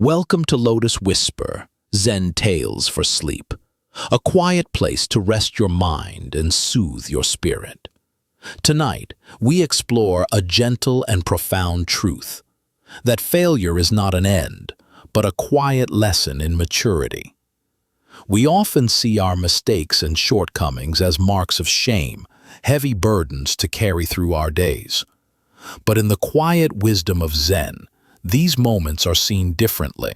Welcome to Lotus Whisper, Zen Tales for Sleep, a quiet place to rest your mind and soothe your spirit. Tonight, we explore a gentle and profound truth, that failure is not an end, but a quiet lesson in maturity. We often see our mistakes and shortcomings as marks of shame, heavy burdens to carry through our days. But in the quiet wisdom of Zen, these moments are seen differently.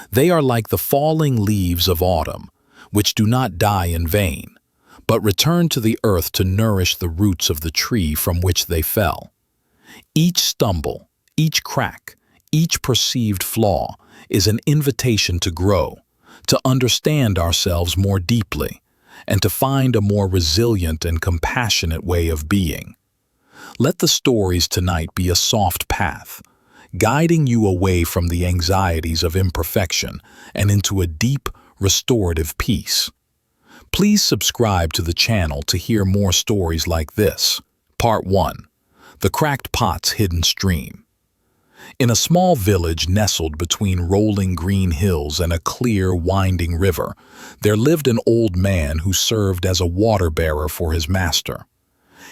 They are like the falling leaves of autumn, which do not die in vain, but return to the earth to nourish the roots of the tree from which they fell. Each stumble, each crack, each perceived flaw is an invitation to grow, to understand ourselves more deeply, and to find a more resilient and compassionate way of being. Let the stories tonight be a soft path, guiding you away from the anxieties of imperfection and into a deep, restorative peace. Please subscribe to the channel to hear more stories like this. Part 1. The Cracked Pot's Hidden Stream. In a small village nestled between rolling green hills and a clear, winding river, there lived an old man who served as a water-bearer for his master.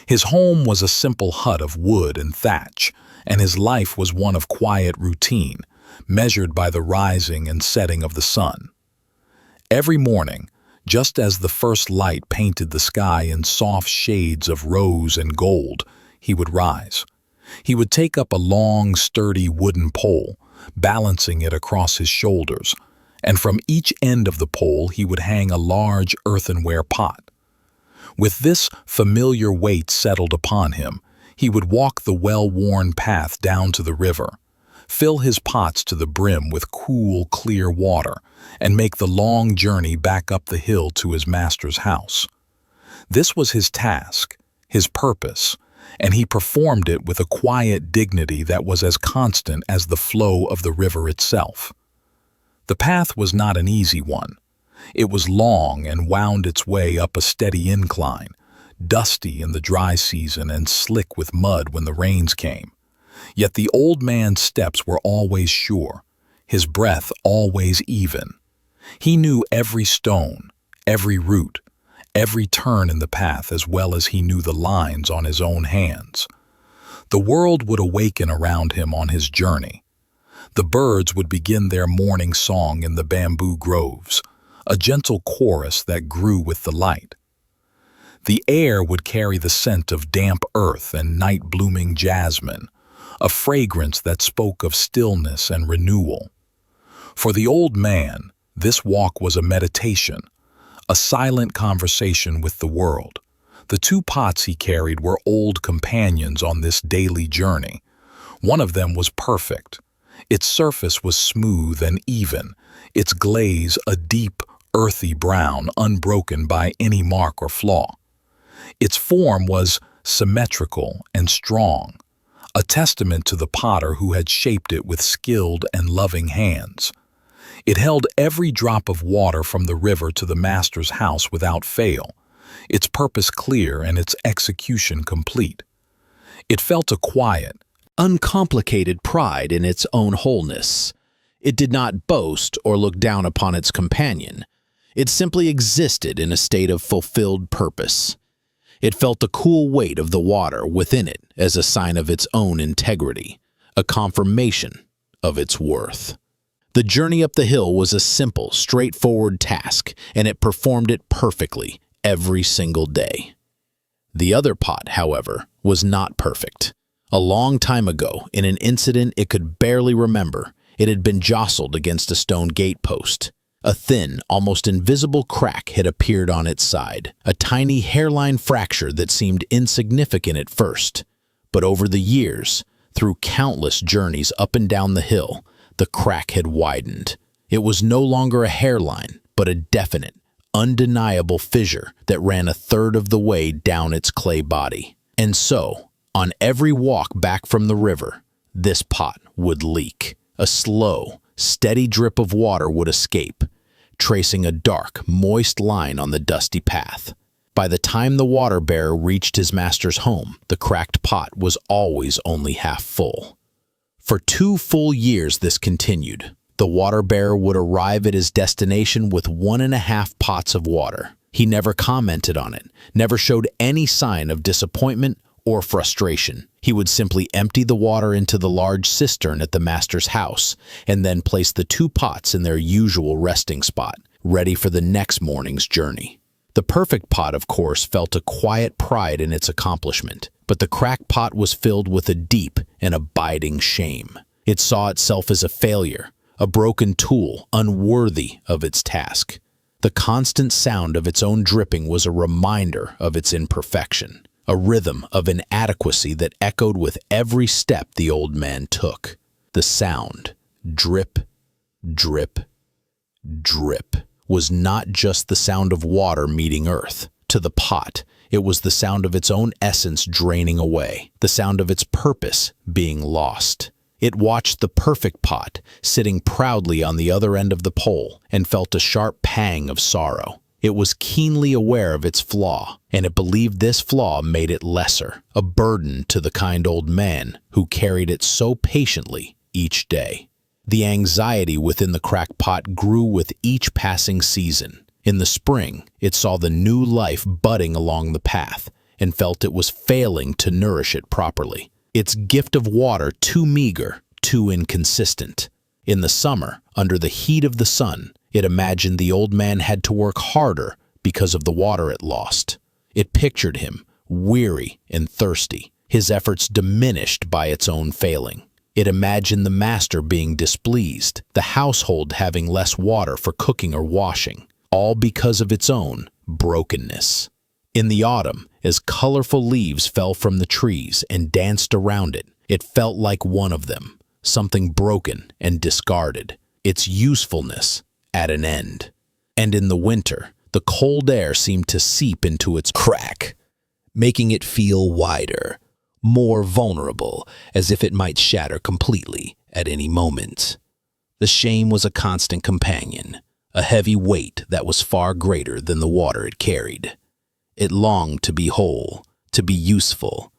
His home was a simple hut of wood and thatch, and his life was one of quiet routine, measured by the rising and setting of the sun. Every morning, just as the first light painted the sky in soft shades of rose and gold, he would rise. He would take up a long, sturdy wooden pole, balancing it across his shoulders, and from each end of the pole he would hang a large earthenware pot. With this familiar weight settled upon him, he would walk the well-worn path down to the river, fill his pots to the brim with cool, clear water, and make the long journey back up the hill to his master's house. This was his task, his purpose, and he performed it with a quiet dignity that was as constant as the flow of the river itself. The path was not an easy one. It was long and wound its way up a steady incline, dusty in the dry season and slick with mud when the rains came. Yet the old man's steps were always sure, his breath always even. He knew every stone, every root, every turn in the path as well as he knew the lines on his own hands. The world would awaken around him on his journey. The birds would begin their morning song in the bamboo groves, a gentle chorus that grew with the light. The air would carry the scent of damp earth and night-blooming jasmine, a fragrance that spoke of stillness and renewal. For the old man, this walk was a meditation, a silent conversation with the world. The two pots he carried were old companions on this daily journey. One of them was perfect. Its surface was smooth and even, its glaze a deep, earthy brown, unbroken by any mark or flaw. Its form was symmetrical and strong, a testament to the potter who had shaped it with skilled and loving hands. It held every drop of water from the river to the master's house without fail, its purpose clear and its execution complete. It felt a quiet, uncomplicated pride in its own wholeness. It did not boast or look down upon its companion. It simply existed in a state of fulfilled purpose. It felt the cool weight of the water within it as a sign of its own integrity, a confirmation of its worth. The journey up the hill was a simple, straightforward task, and it performed it perfectly every single day. The other pot, however, was not perfect. A long time ago, in an incident it could barely remember, it had been jostled against a stone gatepost. A thin, almost invisible crack had appeared on its side, a tiny hairline fracture that seemed insignificant at first. But over the years, through countless journeys up and down the hill, the crack had widened. It was no longer a hairline, but a definite, undeniable fissure that ran a third of the way down its clay body. And so, on every walk back from the river, this pot would leak. A slow, steady drip of water would escape, tracing a dark, moist line on the dusty path. By the time the water-bearer reached his master's home, the cracked pot was always only half full. For 2 full years this continued, The water bearer would arrive at his destination with 1.5 pots of water. He never commented on it, never showed any sign of disappointment or frustration. He would simply empty the water into the large cistern at the master's house and then place the 2 pots in their usual resting spot, ready for the next morning's journey. The perfect pot, of course, felt a quiet pride in its accomplishment, but the cracked pot was filled with a deep and abiding shame. It saw itself as a failure, a broken tool, unworthy of its task. The constant sound of its own dripping was a reminder of its imperfection, a rhythm of inadequacy that echoed with every step the old man took. The sound, drip, drip, drip, was not just the sound of water meeting earth. To the pot, it was the sound of its own essence draining away, the sound of its purpose being lost. It watched the perfect pot sitting proudly on the other end of the pole and felt a sharp pang of sorrow. It was keenly aware of its flaw, and it believed this flaw made it lesser, a burden to the kind old man who carried it so patiently each day. The anxiety within the cracked pot grew with each passing season. In the spring, it saw the new life budding along the path and felt it was failing to nourish it properly. Its gift of water too meager, too inconsistent. In the summer, under the heat of the sun, it imagined the old man had to work harder because of the water it lost. It pictured him, weary and thirsty, his efforts diminished by its own failing. It imagined the master being displeased, the household having less water for cooking or washing, all because of its own brokenness. In the autumn, as colorful leaves fell from the trees and danced around it, it felt like one of them, something broken and discarded, its usefulness at an end. And in the winter, the cold air seemed to seep into its crack, making it feel wider, more vulnerable, as if it might shatter completely at any moment. The shame was a constant companion, a heavy weight that was far greater than the water it carried. It longed to be whole, to be useful,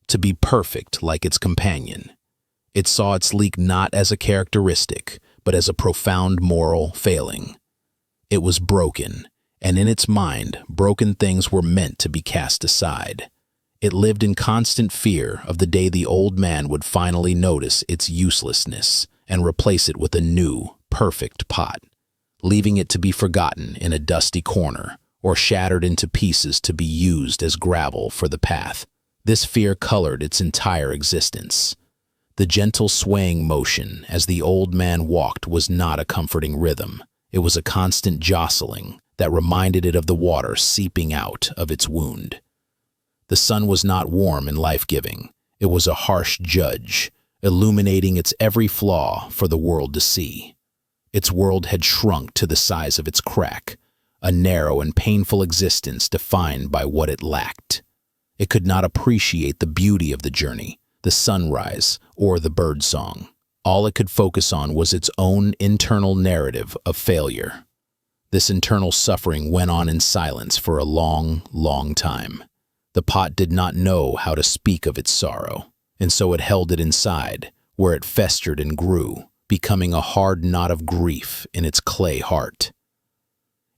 to be perfect like its companion. It saw its leak not as a characteristic, but as a profound moral failing. It was broken, and in its mind, broken things were meant to be cast aside. It lived in constant fear of the day the old man would finally notice its uselessness and replace it with a new, perfect pot, leaving it to be forgotten in a dusty corner or shattered into pieces to be used as gravel for the path. This fear colored its entire existence. The gentle swaying motion as the old man walked was not a comforting rhythm. It was a constant jostling that reminded it of the water seeping out of its wound. The sun was not warm and life-giving. It was a harsh judge, illuminating its every flaw for the world to see. Its world had shrunk to the size of its crack, a narrow and painful existence defined by what it lacked. It could not appreciate the beauty of the journey, the sunrise, or the birdsong. All it could focus on was its own internal narrative of failure. This internal suffering went on in silence for a long, long time. The pot did not know how to speak of its sorrow, and so it held it inside, where it festered and grew, becoming a hard knot of grief in its clay heart.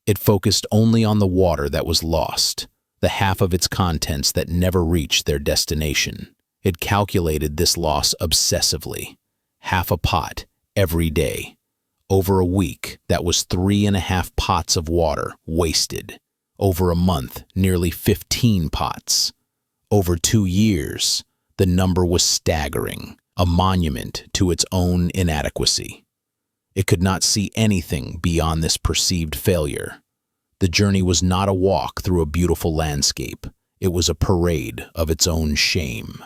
It focused only on the water that was lost, the half of its contents that never reached their destination. It calculated this loss obsessively. Half a pot every day. Over a week, that was 3.5 pots of water wasted. Over a month, nearly 15 pots. Over 2 years, the number was staggering, a monument to its own inadequacy. It could not see anything beyond this perceived failure. The journey was not a walk through a beautiful landscape. It was a parade of its own shame.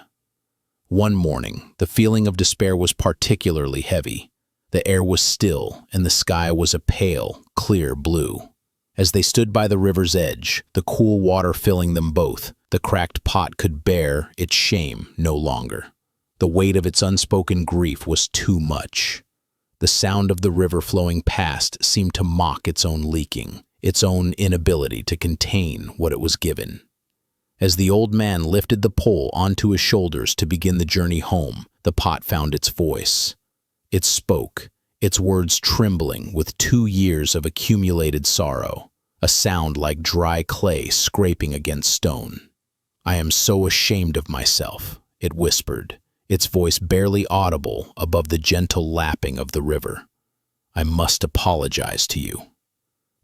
One morning, the feeling of despair was particularly heavy. The air was still, and the sky was a pale, clear blue. As they stood by the river's edge, the cool water filling them both, the cracked pot could bear its shame no longer. The weight of its unspoken grief was too much. The sound of the river flowing past seemed to mock its own leaking, its own inability to contain what it was given. As the old man lifted the pole onto his shoulders to begin the journey home, the pot found its voice. It spoke, its words trembling with 2 years of accumulated sorrow, a sound like dry clay scraping against stone. "I am so ashamed of myself," it whispered, its voice barely audible above the gentle lapping of the river. "I must apologize to you."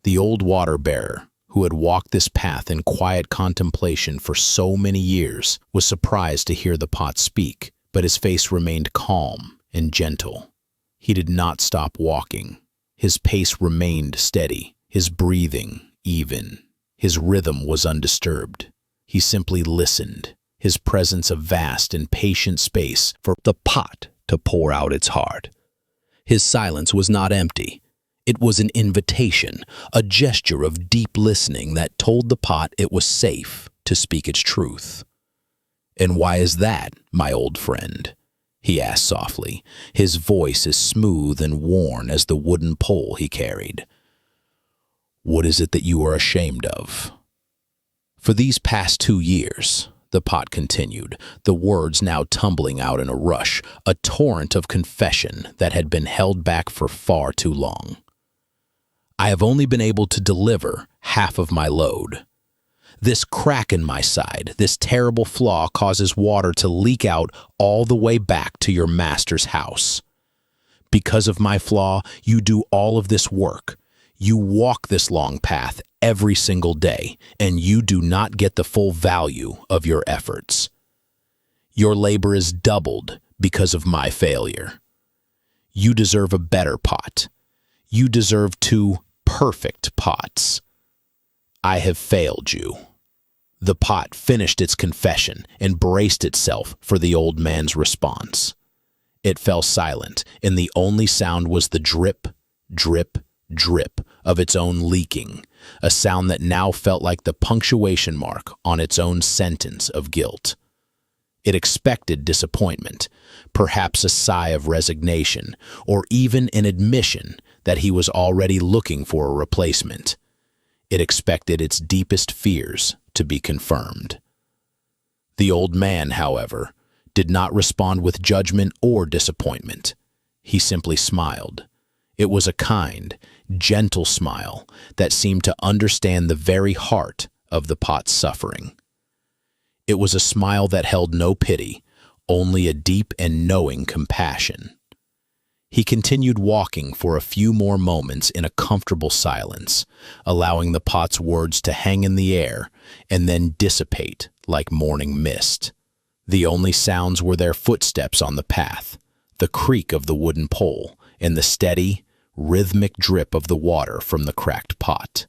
The old water-bearer, who had walked this path in quiet contemplation for so many years, was surprised to hear the pot speak, but his face remained calm and gentle. He did not stop walking. His pace remained steady, his breathing even. His rhythm was undisturbed. He simply listened, his presence a vast and patient space for the pot to pour out its heart. His silence was not empty. It was an invitation, a gesture of deep listening that told the pot it was safe to speak its truth. "And why is that, my old friend?" he asked softly, his voice as smooth and worn as the wooden pole he carried. "What is it that you are ashamed of?" "For these past 2 years," the pot continued, the words now tumbling out in a rush, a torrent of confession that had been held back for far too long, "I have only been able to deliver half of my load. This crack in my side, this terrible flaw causes water to leak out all the way back to your master's house. Because of my flaw, you do all of this work. You walk this long path every single day, and you do not get the full value of your efforts. Your labor is doubled because of my failure. You deserve a better pot. You deserve 2 perfect pots. I have failed you." The pot finished its confession and braced itself for the old man's response. It fell silent, and the only sound was the drip, drip, drip of its own leaking, a sound that now felt like the punctuation mark on its own sentence of guilt. It expected disappointment, perhaps a sigh of resignation, or even an admission that he was already looking for a replacement. It expected its deepest fears to be confirmed. The old man, however, did not respond with judgment or disappointment. He simply smiled. It was a kind, gentle smile that seemed to understand the very heart of the pot's suffering. It was a smile that held no pity, only a deep and knowing compassion. He continued walking for a few more moments in a comfortable silence, allowing the pot's words to hang in the air and then dissipate like morning mist. The only sounds were their footsteps on the path, the creak of the wooden pole, and the steady, rhythmic drip of the water from the cracked pot.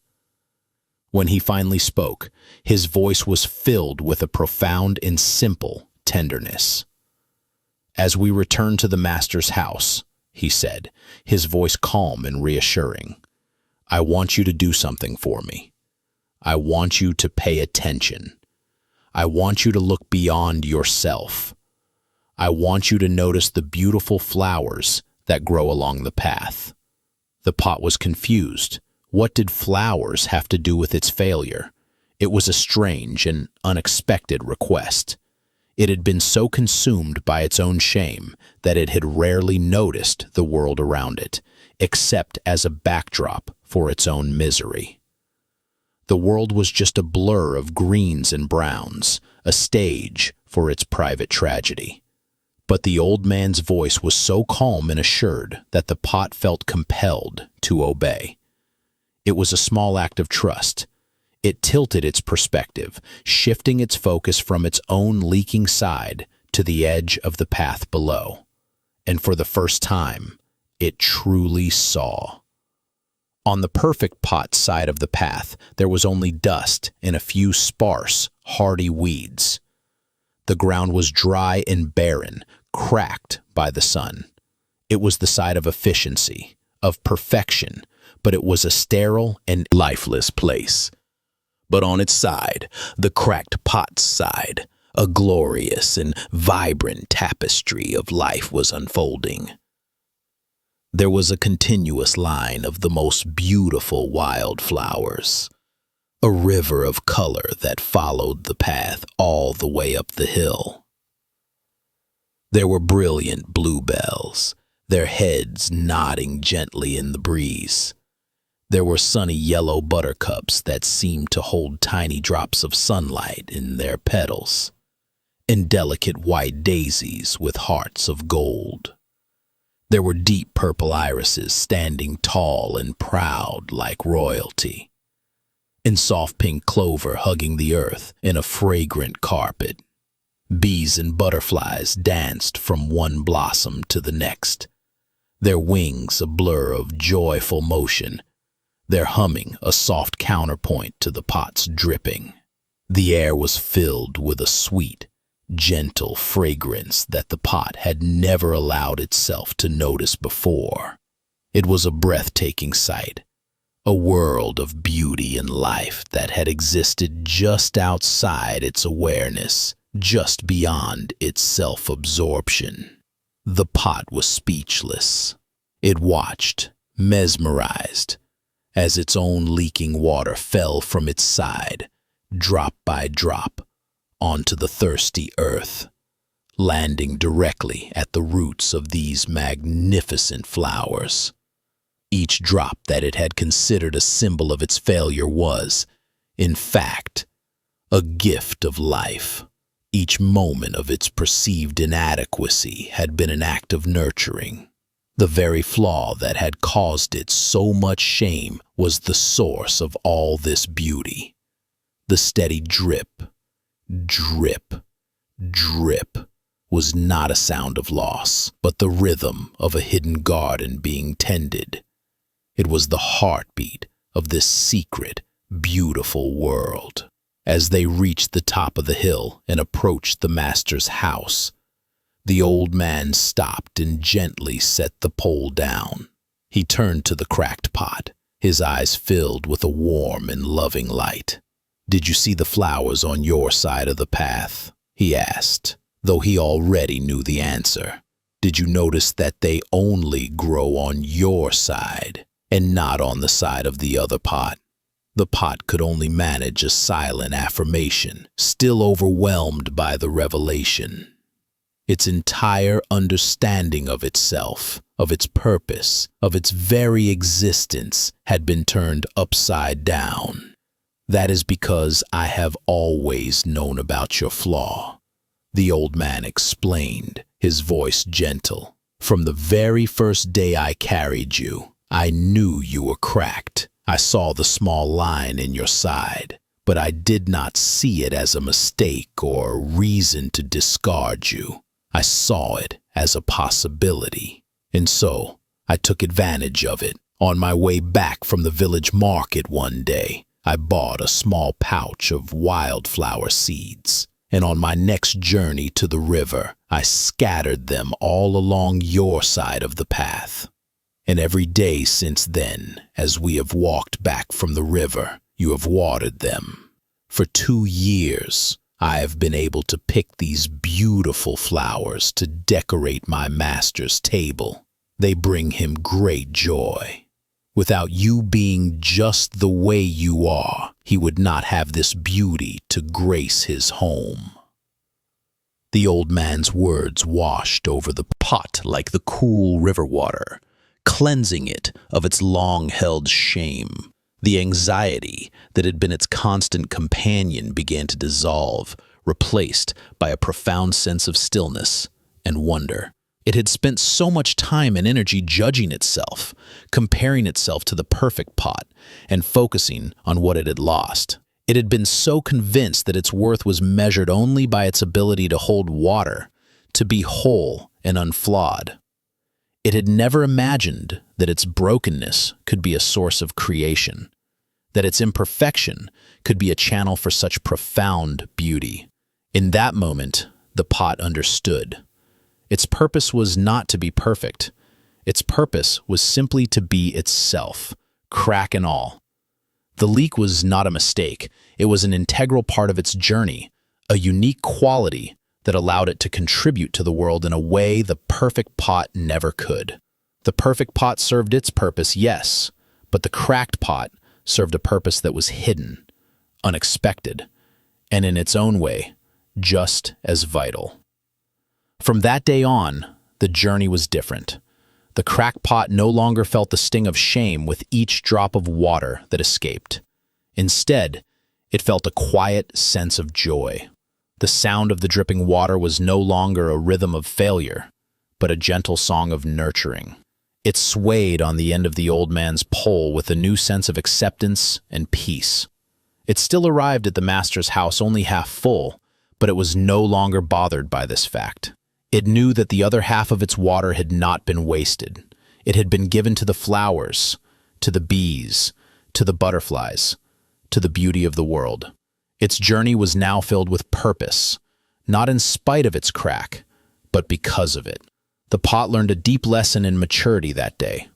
When he finally spoke, his voice was filled with a profound and simple tenderness. "As we return to the master's house," he said, his voice calm and reassuring, "I want you to do something for me. I want you to pay attention. I want you to look beyond yourself. I want you to notice the beautiful flowers that grow along the path." The pot was confused. What did flowers have to do with its failure? It was a strange and unexpected request. It had been so consumed by its own shame that it had rarely noticed the world around it, except as a backdrop for its own misery. The world was just a blur of greens and browns, a stage for its private tragedy. But the old man's voice was so calm and assured that the pot felt compelled to obey. It was a small act of trust. It tilted its perspective, shifting its focus from its own leaking side to the edge of the path below. And for the first time, it truly saw. On the perfect pot side of the path, there was only dust and a few sparse, hardy weeds. The ground was dry and barren, cracked by the sun. It was the side of efficiency, of perfection, but it was a sterile and lifeless place. But on its side, the cracked pot's side, a glorious and vibrant tapestry of life was unfolding. There was a continuous line of the most beautiful wild flowers, a river of color that followed the path all the way up the hill. There were brilliant bluebells, their heads nodding gently in the breeze. There were sunny yellow buttercups that seemed to hold tiny drops of sunlight in their petals, and delicate white daisies with hearts of gold. There were deep purple irises standing tall and proud like royalty, and soft pink clover hugging the earth in a fragrant carpet. Bees and butterflies danced from one blossom to the next, their wings a blur of joyful motion, their humming a soft counterpoint to the pot's dripping. The air was filled with a sweet, gentle fragrance that the pot had never allowed itself to notice before. It was a breathtaking sight, a world of beauty and life that had existed just outside its awareness, just beyond its self-absorption. The pot was speechless. It watched, mesmerized, as its own leaking water fell from its side, drop by drop, onto the thirsty earth, landing directly at the roots of these magnificent flowers. Each drop that it had considered a symbol of its failure was, in fact, a gift of life. Each moment of its perceived inadequacy had been an act of nurturing. The very flaw that had caused it so much shame was the source of all this beauty. The steady drip, drip, drip was not a sound of loss, but the rhythm of a hidden garden being tended. It was the heartbeat of this secret, beautiful world. As they reached the top of the hill and approached the master's house, the old man stopped and gently set the pole down. He turned to the cracked pot, his eyes filled with a warm and loving light. "Did you see the flowers on your side of the path?" he asked, though he already knew the answer. "Did you notice that they only grow on your side and not on the side of the other pot?" The pot could only manage a silent affirmation, still overwhelmed by the revelation. Its entire understanding of itself, of its purpose, of its very existence had been turned upside down. "That is because I have always known about your flaw," the old man explained, his voice gentle. "From the very first day I carried you, I knew you were cracked. I saw the small line in your side, but I did not see it as a mistake or a reason to discard you. I saw it as a possibility, and so I took advantage of it. On my way back from the village market one day, I bought a small pouch of wildflower seeds, and on my next journey to the river, I scattered them all along your side of the path. And every day since then, as we have walked back from the river, you have watered them. For 2 years, I have been able to pick these beautiful flowers to decorate my master's table. They bring him great joy. Without you being just the way you are, he would not have this beauty to grace his home." The old man's words washed over the pot like the cool river water, cleansing it of its long-held shame. The anxiety that had been its constant companion began to dissolve, replaced by a profound sense of stillness and wonder. It had spent so much time and energy judging itself, comparing itself to the perfect pot, and focusing on what it had lost. It had been so convinced that its worth was measured only by its ability to hold water, to be whole and unflawed. It had never imagined that its brokenness could be a source of creation, that its imperfection could be a channel for such profound beauty. In that moment, the pot understood. Its purpose was not to be perfect. Its purpose was simply to be itself, crack and all. The leak was not a mistake. It was an integral part of its journey, a unique quality that allowed it to contribute to the world in a way the perfect pot never could. The perfect pot served its purpose, yes, but the cracked pot served a purpose that was hidden, unexpected, and in its own way, just as vital. From that day on, the journey was different. The crackpot no longer felt the sting of shame with each drop of water that escaped. Instead, it felt a quiet sense of joy. The sound of the dripping water was no longer a rhythm of failure, but a gentle song of nurturing. It swayed on the end of the old man's pole with a new sense of acceptance and peace. It still arrived at the master's house only half full, but it was no longer bothered by this fact. It knew that the other half of its water had not been wasted. It had been given to the flowers, to the bees, to the butterflies, to the beauty of the world. Its journey was now filled with purpose, not in spite of its crack, but because of it. The pot learned a deep lesson in maturity that day.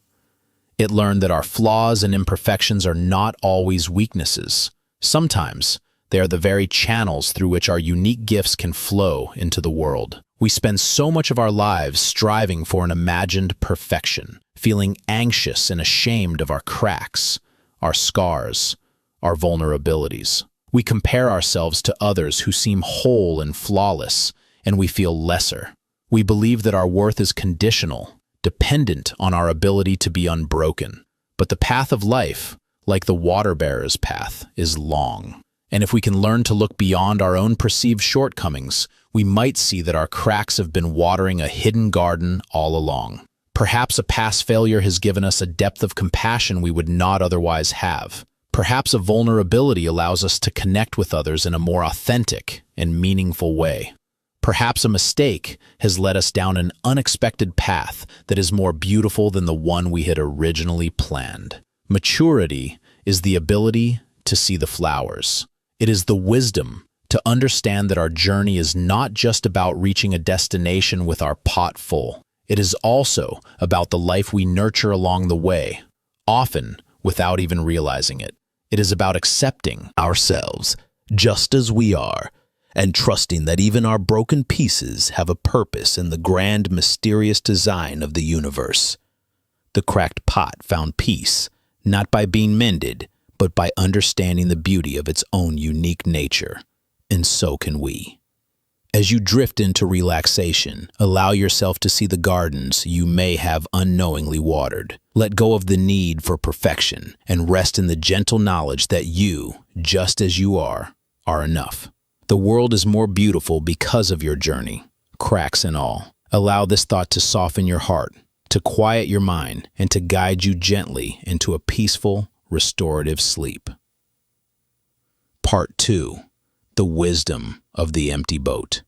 It learned that our flaws and imperfections are not always weaknesses. Sometimes, they are the very channels through which our unique gifts can flow into the world. We spend so much of our lives striving for an imagined perfection, feeling anxious and ashamed of our cracks, our scars, our vulnerabilities. We compare ourselves to others who seem whole and flawless, and we feel lesser. We believe that our worth is conditional, dependent on our ability to be unbroken. But the path of life, like the water-bearer's path, is long. And if we can learn to look beyond our own perceived shortcomings, we might see that our cracks have been watering a hidden garden all along. Perhaps a past failure has given us a depth of compassion we would not otherwise have. Perhaps a vulnerability allows us to connect with others in a more authentic and meaningful way. Perhaps a mistake has led us down an unexpected path that is more beautiful than the one we had originally planned. Maturity is the ability to see the flowers. It is the wisdom to understand that our journey is not just about reaching a destination with our pot full. It is also about the life we nurture along the way, often without even realizing it. It is about accepting ourselves just as we are, and trusting that even our broken pieces have a purpose in the grand, mysterious design of the universe. The cracked pot found peace, not by being mended, but by understanding the beauty of its own unique nature. And so can we. As you drift into relaxation, allow yourself to see the gardens you may have unknowingly watered. Let go of the need for perfection and rest in the gentle knowledge that you, just as you are enough. The world is more beautiful because of your journey, cracks and all. Allow this thought to soften your heart, to quiet your mind, and to guide you gently into a peaceful, restorative sleep. Part 2. The Wisdom of the Empty Boat.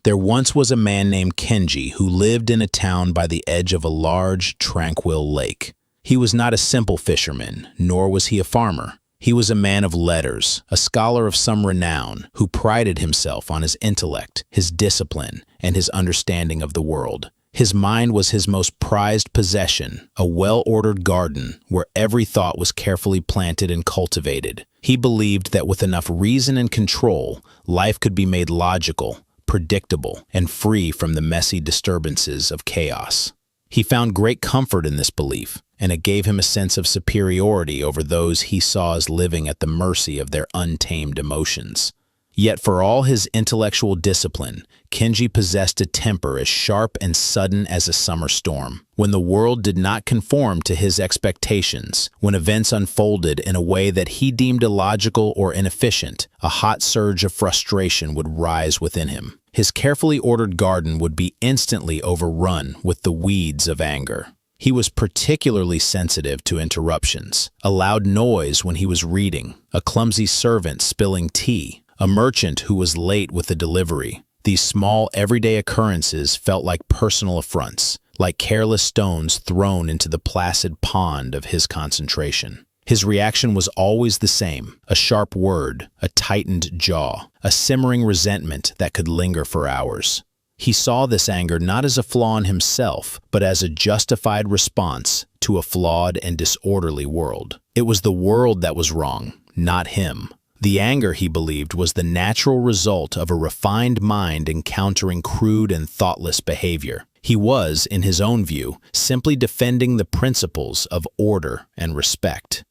There once was a man named Kenji who lived in a town by the edge of a large, tranquil lake. He was not a simple fisherman, nor was he a farmer. He was a man of letters, a scholar of some renown, who prided himself on his intellect, his discipline, and his understanding of the world. His mind was his most prized possession, a well-ordered garden where every thought was carefully planted and cultivated. He believed that with enough reason and control, life could be made logical, predictable, and free from the messy disturbances of chaos. He found great comfort in this belief, and it gave him a sense of superiority over those he saw as living at the mercy of their untamed emotions. Yet for all his intellectual discipline, Kenji possessed a temper as sharp and sudden as a summer storm. When the world did not conform to his expectations, when events unfolded in a way that he deemed illogical or inefficient, a hot surge of frustration would rise within him. His carefully ordered garden would be instantly overrun with the weeds of anger. He was particularly sensitive to interruptions, a loud noise when he was reading, a clumsy servant spilling tea, a merchant who was late with the delivery. These small, everyday occurrences felt like personal affronts, like careless stones thrown into the placid pond of his concentration. His reaction was always the same: a sharp word, a tightened jaw, a simmering resentment that could linger for hours. He saw this anger not as a flaw in himself, but as a justified response to a flawed and disorderly world. It was the world that was wrong, not him. The anger, he believed, was the natural result of a refined mind encountering crude and thoughtless behavior. He was, in his own view, simply defending the principles of order and respect.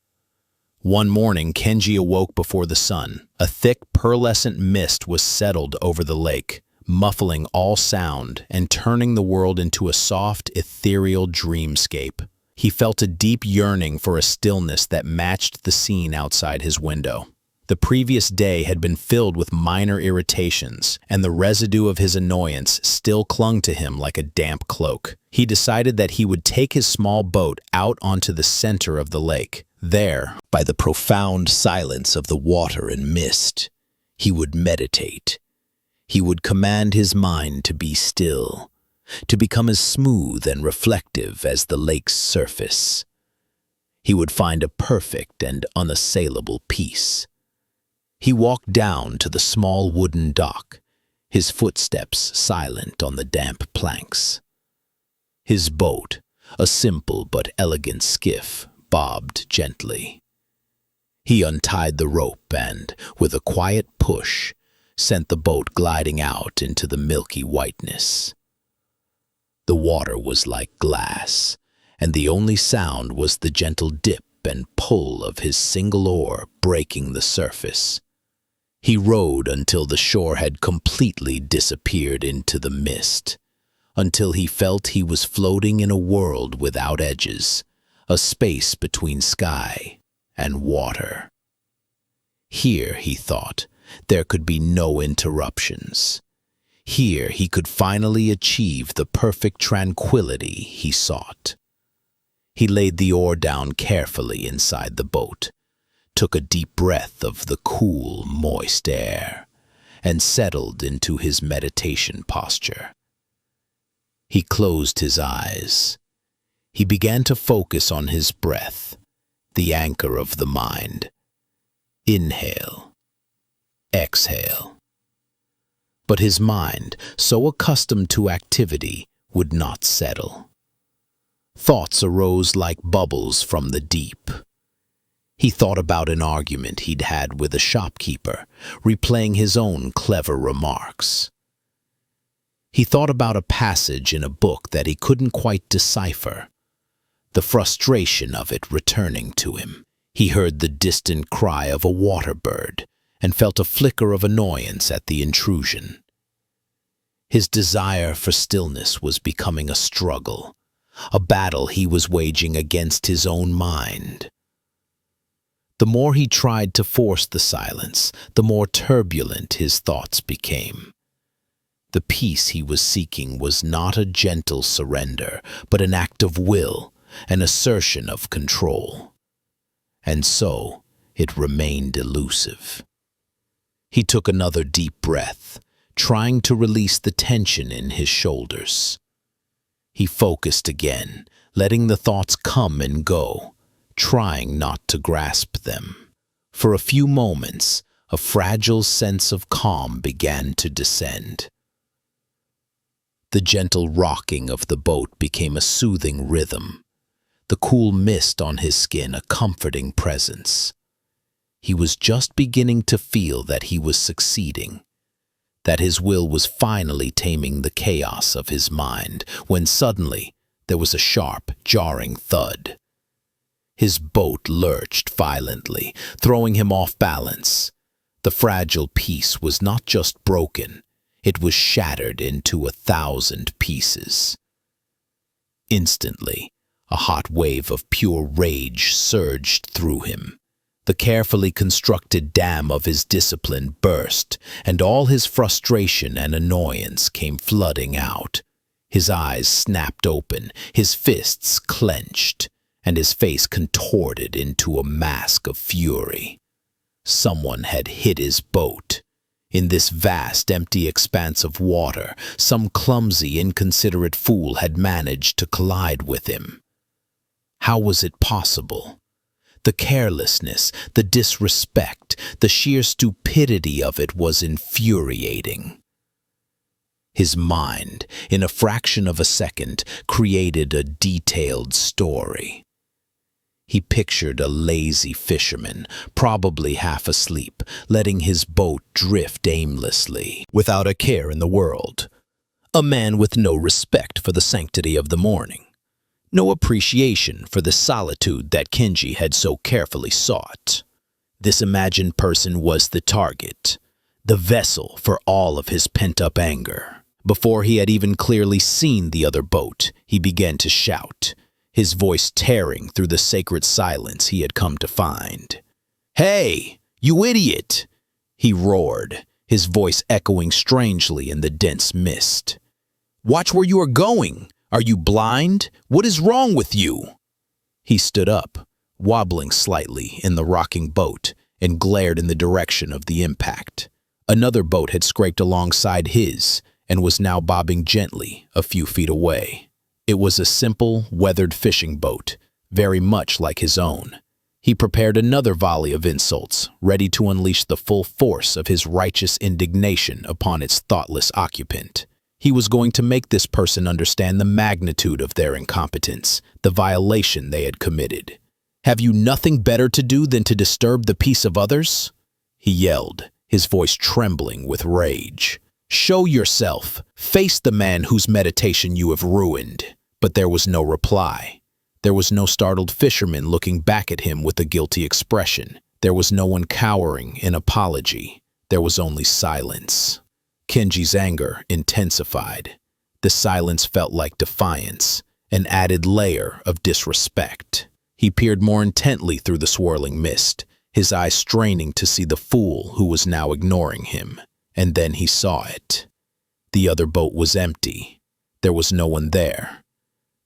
One morning, Kenji awoke before the sun. A thick, pearlescent mist was settled over the lake. muffling all sound and turning the world into a soft, ethereal dreamscape. He felt a deep yearning for a stillness that matched the scene outside his window. The previous day had been filled with minor irritations, and the residue of his annoyance still clung to him like a damp cloak. He decided that he would take his small boat out onto the center of the lake. There, by the profound silence of the water and mist, he would meditate. He would command his mind to be still, to become as smooth and reflective as the lake's surface. He would find a perfect and unassailable peace. He walked down to the small wooden dock, his footsteps silent on the damp planks. His boat, a simple but elegant skiff, bobbed gently. He untied the rope and, with a quiet push, sent the boat gliding out into the milky whiteness. The water was like glass, and the only sound was the gentle dip and pull of his single oar breaking the surface. He rowed until the shore had completely disappeared into the mist, until he felt he was floating in a world without edges, a space between sky and water. Here, he thought, there could be no interruptions. Here he could finally achieve the perfect tranquility he sought. He laid the oar down carefully inside the boat, took a deep breath of the cool, moist air, and settled into his meditation posture. He closed his eyes. He began to focus on his breath, the anchor of the mind. Inhale, exhale. But his mind, so accustomed to activity, would not settle. Thoughts arose like bubbles from the deep. He thought about an argument he'd had with a shopkeeper, replaying his own clever remarks. He thought about a passage in a book that he couldn't quite decipher, the frustration of it returning to him. He heard the distant cry of a water bird and felt a flicker of annoyance at the intrusion. His desire for stillness was becoming a struggle, a battle he was waging against his own mind. The more he tried to force the silence, the more turbulent his thoughts became. The peace he was seeking was not a gentle surrender, but an act of will, an assertion of control. And so, it remained elusive. He took another deep breath, trying to release the tension in his shoulders. He focused again, letting the thoughts come and go, trying not to grasp them. For a few moments, a fragile sense of calm began to descend. The gentle rocking of the boat became a soothing rhythm, the cool mist on his skin a comforting presence. He was just beginning to feel that he was succeeding, that his will was finally taming the chaos of his mind, when suddenly there was a sharp, jarring thud. His boat lurched violently, throwing him off balance. The fragile piece was not just broken, it was shattered into 1,000 pieces. Instantly, a hot wave of pure rage surged through him. The carefully constructed dam of his discipline burst, and all his frustration and annoyance came flooding out. His eyes snapped open, his fists clenched, and his face contorted into a mask of fury. Someone had hit his boat. In this vast, empty expanse of water, some clumsy, inconsiderate fool had managed to collide with him. How was it possible? The carelessness, the disrespect, the sheer stupidity of it was infuriating. His mind, in a fraction of a second, created a detailed story. He pictured a lazy fisherman, probably half asleep, letting his boat drift aimlessly, without a care in the world. A man with no respect for the sanctity of the morning, no appreciation for the solitude that Kenji had so carefully sought. This imagined person was the target, the vessel for all of his pent-up anger. Before he had even clearly seen the other boat, he began to shout, his voice tearing through the sacred silence he had come to find. "Hey, you idiot!" he roared, his voice echoing strangely in the dense mist. "Watch where you are going! Are you blind? What is wrong with you?" He stood up, wobbling slightly in the rocking boat, and glared in the direction of the impact. Another boat had scraped alongside his and was now bobbing gently a few feet away. It was a simple, weathered fishing boat, very much like his own. He prepared another volley of insults, ready to unleash the full force of his righteous indignation upon its thoughtless occupant. He was going to make this person understand the magnitude of their incompetence, the violation they had committed. "Have you nothing better to do than to disturb the peace of others?" he yelled, his voice trembling with rage. "Show yourself. Face the man whose meditation you have ruined." But there was no reply. There was no startled fisherman looking back at him with a guilty expression. There was no one cowering in apology. There was only silence. Kenji's anger intensified. The silence felt like defiance, an added layer of disrespect. He peered more intently through the swirling mist, his eyes straining to see the fool who was now ignoring him. And then he saw it. The other boat was empty. There was no one there.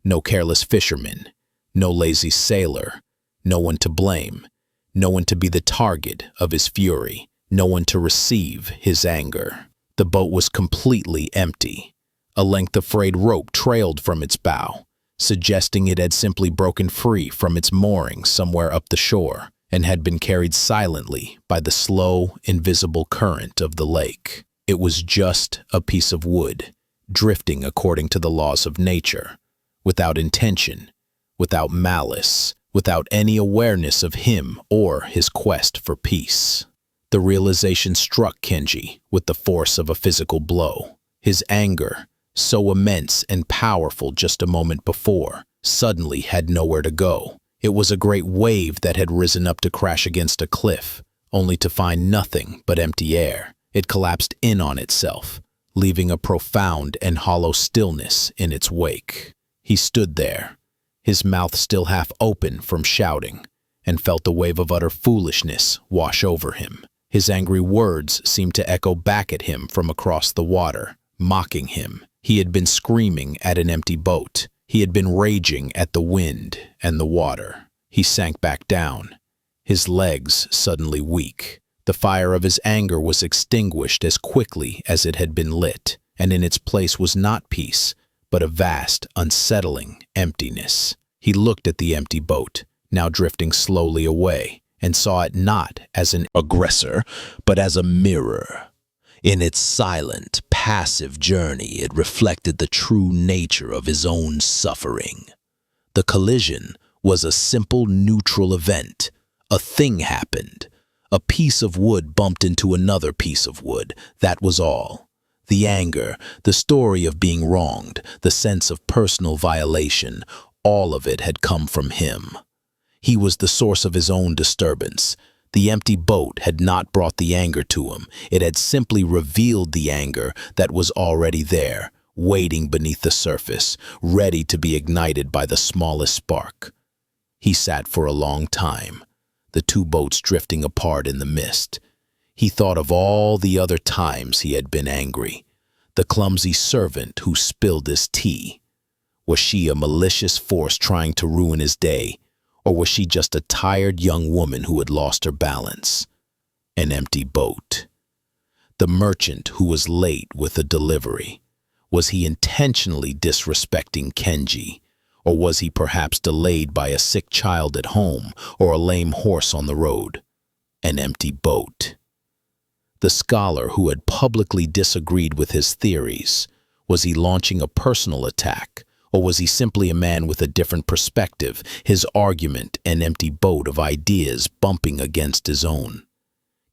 No careless fisherman, no lazy sailor, no one to blame, no one to be the target of his fury, no one to receive his anger. The boat was completely empty. A length of frayed rope trailed from its bow, suggesting it had simply broken free from its mooring somewhere up the shore and had been carried silently by the slow, invisible current of the lake. It was just a piece of wood, drifting according to the laws of nature, without intention, without malice, without any awareness of him or his quest for peace. The realization struck Kenji with the force of a physical blow. His anger, so immense and powerful just a moment before, suddenly had nowhere to go. It was a great wave that had risen up to crash against a cliff, only to find nothing but empty air. It collapsed in on itself, leaving a profound and hollow stillness in its wake. He stood there, his mouth still half open from shouting, and felt the wave of utter foolishness wash over him. His angry words seemed to echo back at him from across the water, mocking him. He had been screaming at an empty boat. He had been raging at the wind and the water. He sank back down, his legs suddenly weak. The fire of his anger was extinguished as quickly as it had been lit, and in its place was not peace, but a vast, unsettling emptiness. He looked at the empty boat, now drifting slowly away, and saw it not as an aggressor, but as a mirror. In its silent, passive journey, it reflected the true nature of his own suffering. The collision was a simple neutral event. A thing happened. A piece of wood bumped into another piece of wood. That was all. The anger, the story of being wronged, the sense of personal violation, all of it had come from him. He was the source of his own disturbance. The empty boat had not brought the anger to him. It had simply revealed the anger that was already there, waiting beneath the surface, ready to be ignited by the smallest spark. He sat for a long time, the two boats drifting apart in the mist. He thought of all the other times he had been angry. The clumsy servant who spilled his tea. Was she a malicious force trying to ruin his day? Or was she just a tired young woman who had lost her balance? An empty boat. The merchant who was late with a delivery. Was he intentionally disrespecting Kenji? Or was he perhaps delayed by a sick child at home or a lame horse on the road? An empty boat. The scholar who had publicly disagreed with his theories. Was he launching a personal attack? Or was he simply a man with a different perspective, his argument an empty boat of ideas bumping against his own?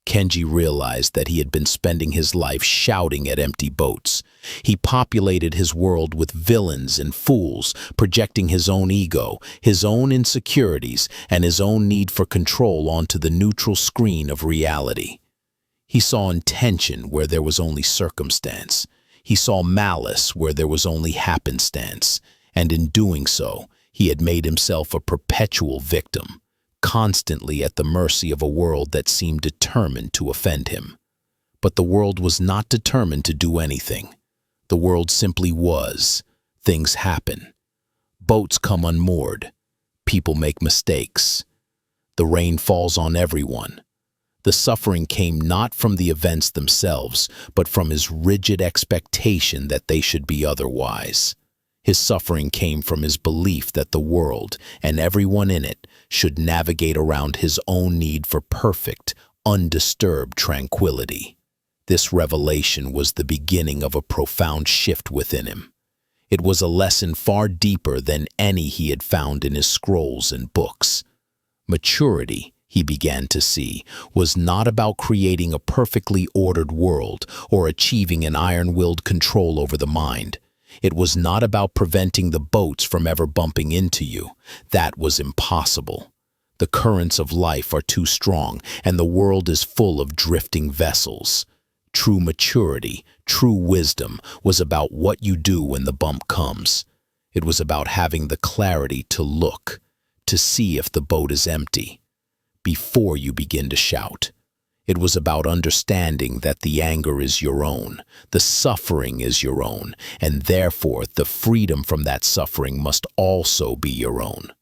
Kenji realized that he had been spending his life shouting at empty boats. He populated his world with villains and fools, projecting his own ego, his own insecurities, and his own need for control onto the neutral screen of reality. He saw intention where there was only circumstance. He saw malice where there was only happenstance, and in doing so, he had made himself a perpetual victim, constantly at the mercy of a world that seemed determined to offend him. But the world was not determined to do anything. The world simply was. Things happen. Boats come unmoored. People make mistakes. The rain falls on everyone. The suffering came not from the events themselves, but from his rigid expectation that they should be otherwise. His suffering came from his belief that the world and everyone in it should navigate around his own need for perfect, undisturbed tranquility. This revelation was the beginning of a profound shift within him. It was a lesson far deeper than any he had found in his scrolls and books. Maturity, he began to see, was not about creating a perfectly ordered world or achieving an iron-willed control over the mind. It was not about preventing the boats from ever bumping into you. That was impossible. The currents of life are too strong, and the world is full of drifting vessels. True maturity, true wisdom, was about what you do when the bump comes. It was about having the clarity to look, to see if the boat is empty, before you begin to shout. It was about understanding that the anger is your own, the suffering is your own, and therefore the freedom from that suffering must also be your own.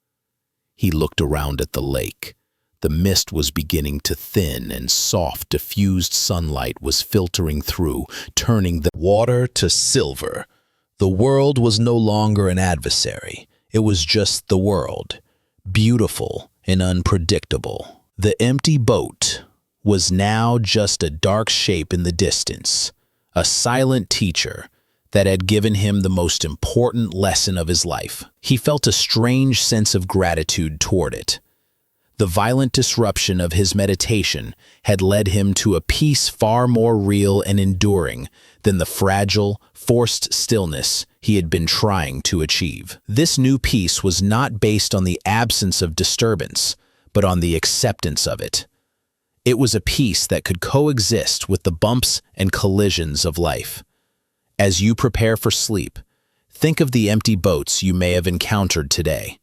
He looked around at the lake. The mist was beginning to thin, and soft, diffused sunlight was filtering through, turning the water to silver. The world was no longer an adversary. It was just the world, beautiful and unpredictable. The empty boat was now just a dark shape in the distance, a silent teacher that had given him the most important lesson of his life. He felt a strange sense of gratitude toward it. The violent disruption of his meditation had led him to a peace far more real and enduring than the fragile, forced stillness he had been trying to achieve. This new peace was not based on the absence of disturbance, but on the acceptance of it. It was a peace that could coexist with the bumps and collisions of life. As you prepare for sleep, think of the empty boats you may have encountered today.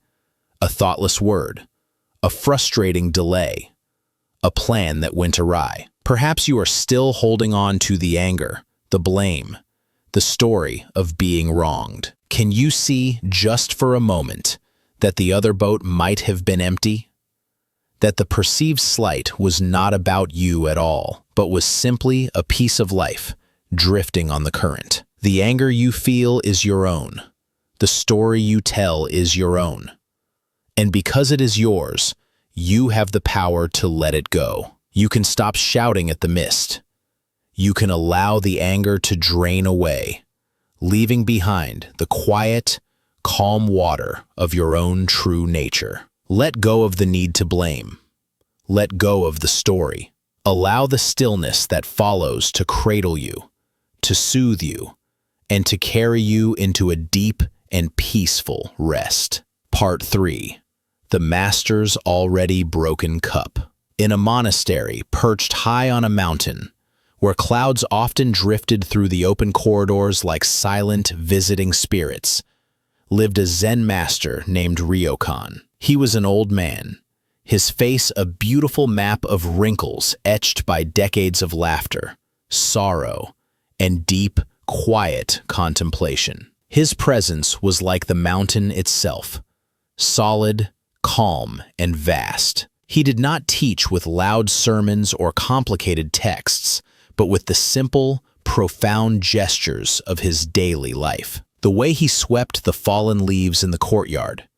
A thoughtless word, a frustrating delay, a plan that went awry. Perhaps you are still holding on to the anger, the blame, the story of being wronged. Can you see, just for a moment, that the other boat might have been empty? That the perceived slight was not about you at all, but was simply a piece of life, drifting on the current. The anger you feel is your own. The story you tell is your own. And because it is yours, you have the power to let it go. You can stop shouting at the mist. You can allow the anger to drain away, leaving behind the quiet, calm water of your own true nature. Let go of the need to blame. Let go of the story. Allow the stillness that follows to cradle you, to soothe you, and to carry you into a deep and peaceful rest. Part 3. The Master's Already Broken Cup. In a monastery perched high on a mountain, where clouds often drifted through the open corridors like silent, visiting spirits, lived a Zen master named Ryokan. He was an old man, his face a beautiful map of wrinkles etched by decades of laughter, sorrow, and deep, quiet contemplation. His presence was like the mountain itself, solid, calm, and vast. He did not teach with loud sermons or complicated texts, but with the simple, profound gestures of his daily life. The way he swept the fallen leaves in the courtyard,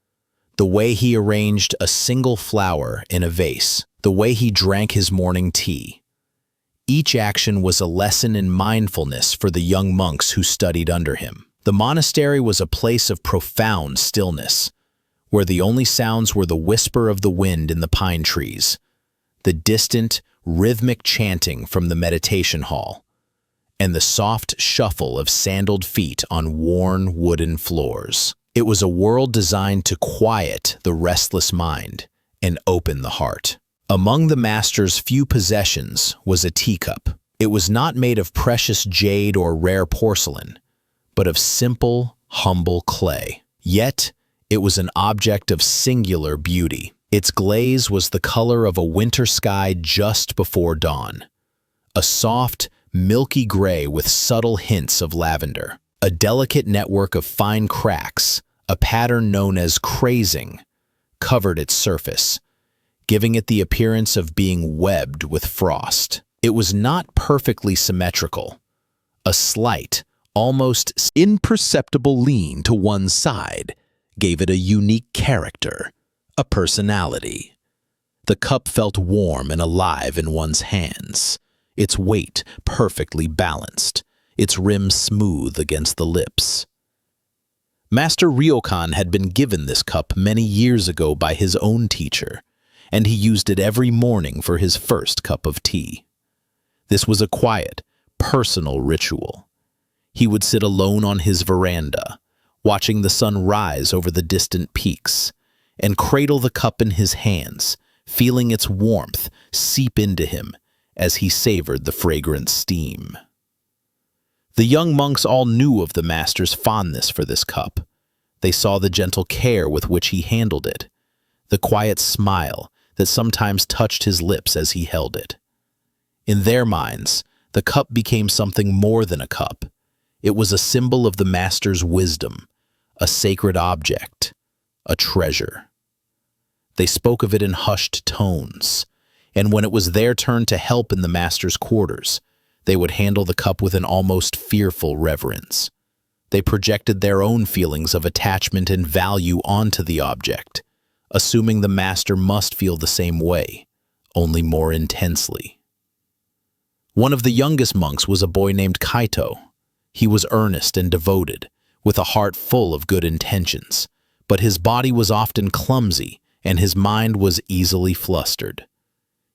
the way he arranged a single flower in a vase, the way he drank his morning tea. Each action was a lesson in mindfulness for the young monks who studied under him. The monastery was a place of profound stillness, where the only sounds were the whisper of the wind in the pine trees, the distant, rhythmic chanting from the meditation hall, and the soft shuffle of sandaled feet on worn wooden floors. It was a world designed to quiet the restless mind and open the heart. Among the master's few possessions was a teacup. It was not made of precious jade or rare porcelain, but of simple, humble clay. Yet, it was an object of singular beauty. Its glaze was the color of a winter sky just before dawn, a soft, milky gray with subtle hints of lavender. A delicate network of fine cracks, a pattern known as crazing, covered its surface, giving it the appearance of being webbed with frost. It was not perfectly symmetrical. A slight, almost Imperceptible lean to one side gave it a unique character, a personality. The cup felt warm and alive in one's hands, its weight perfectly balanced, its rim smooth against the lips. Master Ryokan had been given this cup many years ago by his own teacher, and he used it every morning for his first cup of tea. This was a quiet, personal ritual. He would sit alone on his veranda, watching the sun rise over the distant peaks, and cradle the cup in his hands, feeling its warmth seep into him as he savored the fragrant steam. The young monks all knew of the master's fondness for this cup. They saw the gentle care with which he handled it, the quiet smile that sometimes touched his lips as he held it. In their minds, the cup became something more than a cup. It was a symbol of the master's wisdom, a sacred object, a treasure. They spoke of it in hushed tones, and when it was their turn to help in the master's quarters, they would handle the cup with an almost fearful reverence. They projected their own feelings of attachment and value onto the object, assuming the master must feel the same way, only more intensely. One of the youngest monks was a boy named Kaito. He was earnest and devoted, with a heart full of good intentions, but his body was often clumsy and his mind was easily flustered.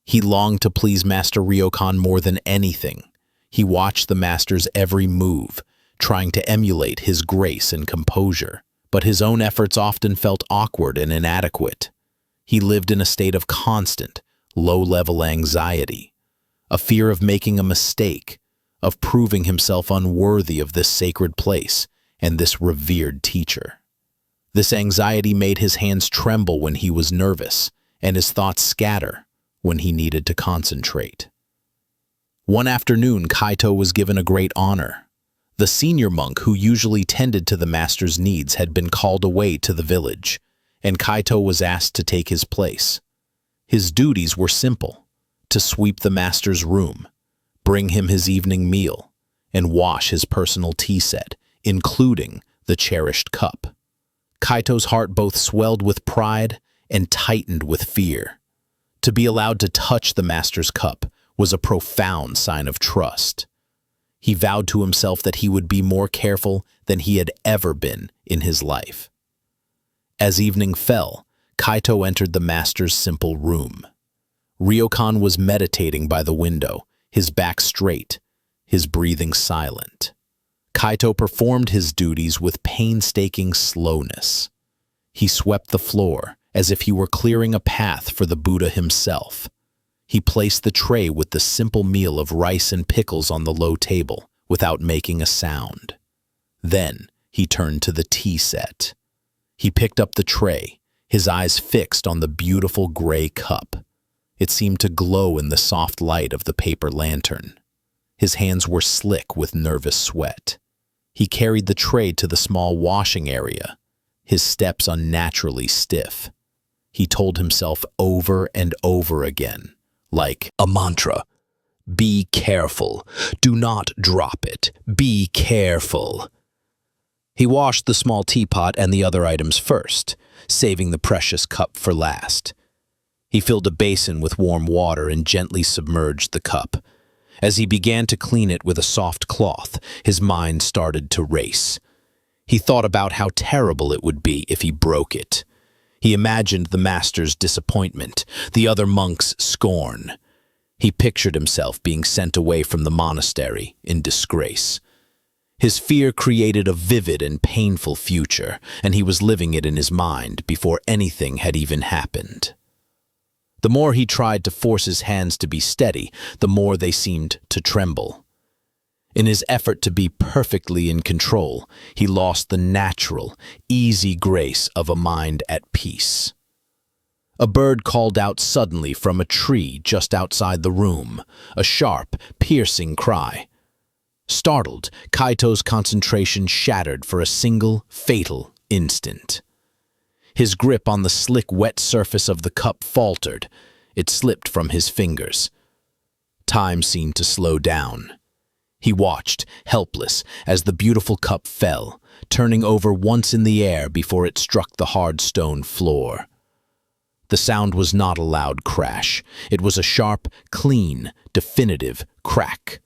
He longed to please Master Ryokan more than anything. He watched the master's every move, trying to emulate his grace and composure, but his own efforts often felt awkward and inadequate. He lived in a state of constant, low-level anxiety, a fear of making a mistake, of proving himself unworthy of this sacred place and this revered teacher. This anxiety made his hands tremble when he was nervous, and his thoughts scatter when he needed to concentrate. One afternoon, Kaito was given a great honor. The senior monk who usually tended to the master's needs had been called away to the village, and Kaito was asked to take his place. His duties were simple: to sweep the master's room, bring him his evening meal, and wash his personal tea set, including the cherished cup. Kaito's heart both swelled with pride and tightened with fear. To be allowed to touch the master's cup was a profound sign of trust. He vowed to himself that he would be more careful than he had ever been in his life. As evening fell, Kaito entered the master's simple room. Ryokan was meditating by the window, his back straight, his breathing silent. Kaito performed his duties with painstaking slowness. He swept the floor as if he were clearing a path for the Buddha himself. He placed the tray with the simple meal of rice and pickles on the low table without making a sound. Then he turned to the tea set. He picked up the tray, his eyes fixed on the beautiful gray cup. It seemed to glow in the soft light of the paper lantern. His hands were slick with nervous sweat. He carried the tray to the small washing area, his steps unnaturally stiff. He told himself over and over again, like a mantra, "Be careful. Do not drop it. Be careful." He washed the small teapot and the other items first, saving the precious cup for last. He filled a basin with warm water and gently submerged the cup. As he began to clean it with a soft cloth, his mind started to race. He thought about how terrible it would be if he broke it. He imagined the master's disappointment, the other monks' scorn. He pictured himself being sent away from the monastery in disgrace. His fear created a vivid and painful future, and he was living it in his mind before anything had even happened. The more he tried to force his hands to be steady, the more they seemed to tremble. In his effort to be perfectly in control, he lost the natural, easy grace of a mind at peace. A bird called out suddenly from a tree just outside the room, a sharp, piercing cry. Startled, Kaito's concentration shattered for a single, fatal instant. His grip on the slick, wet surface of the cup faltered. It slipped from his fingers. Time seemed to slow down. He watched, helpless, as the beautiful cup fell, turning over once in the air before it struck the hard stone floor. The sound was not a loud crash. It was a sharp, clean, definitive crack.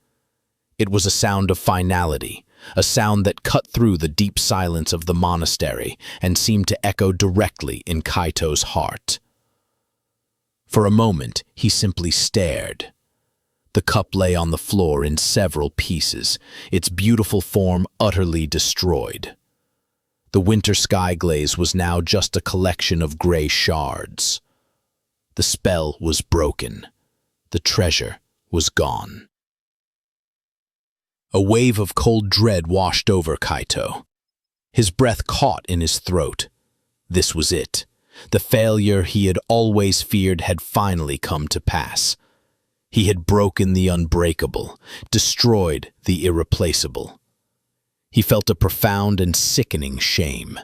It was a sound of finality, a sound that cut through the deep silence of the monastery and seemed to echo directly in Kaito's heart. For a moment, he simply stared. The cup lay on the floor in several pieces, its beautiful form utterly destroyed. The winter sky glaze was now just a collection of gray shards. The spell was broken. The treasure was gone. A wave of cold dread washed over Kaito. His breath caught in his throat. This was it. The failure he had always feared had finally come to pass. He had broken the unbreakable, destroyed the irreplaceable. He felt a profound and sickening shame.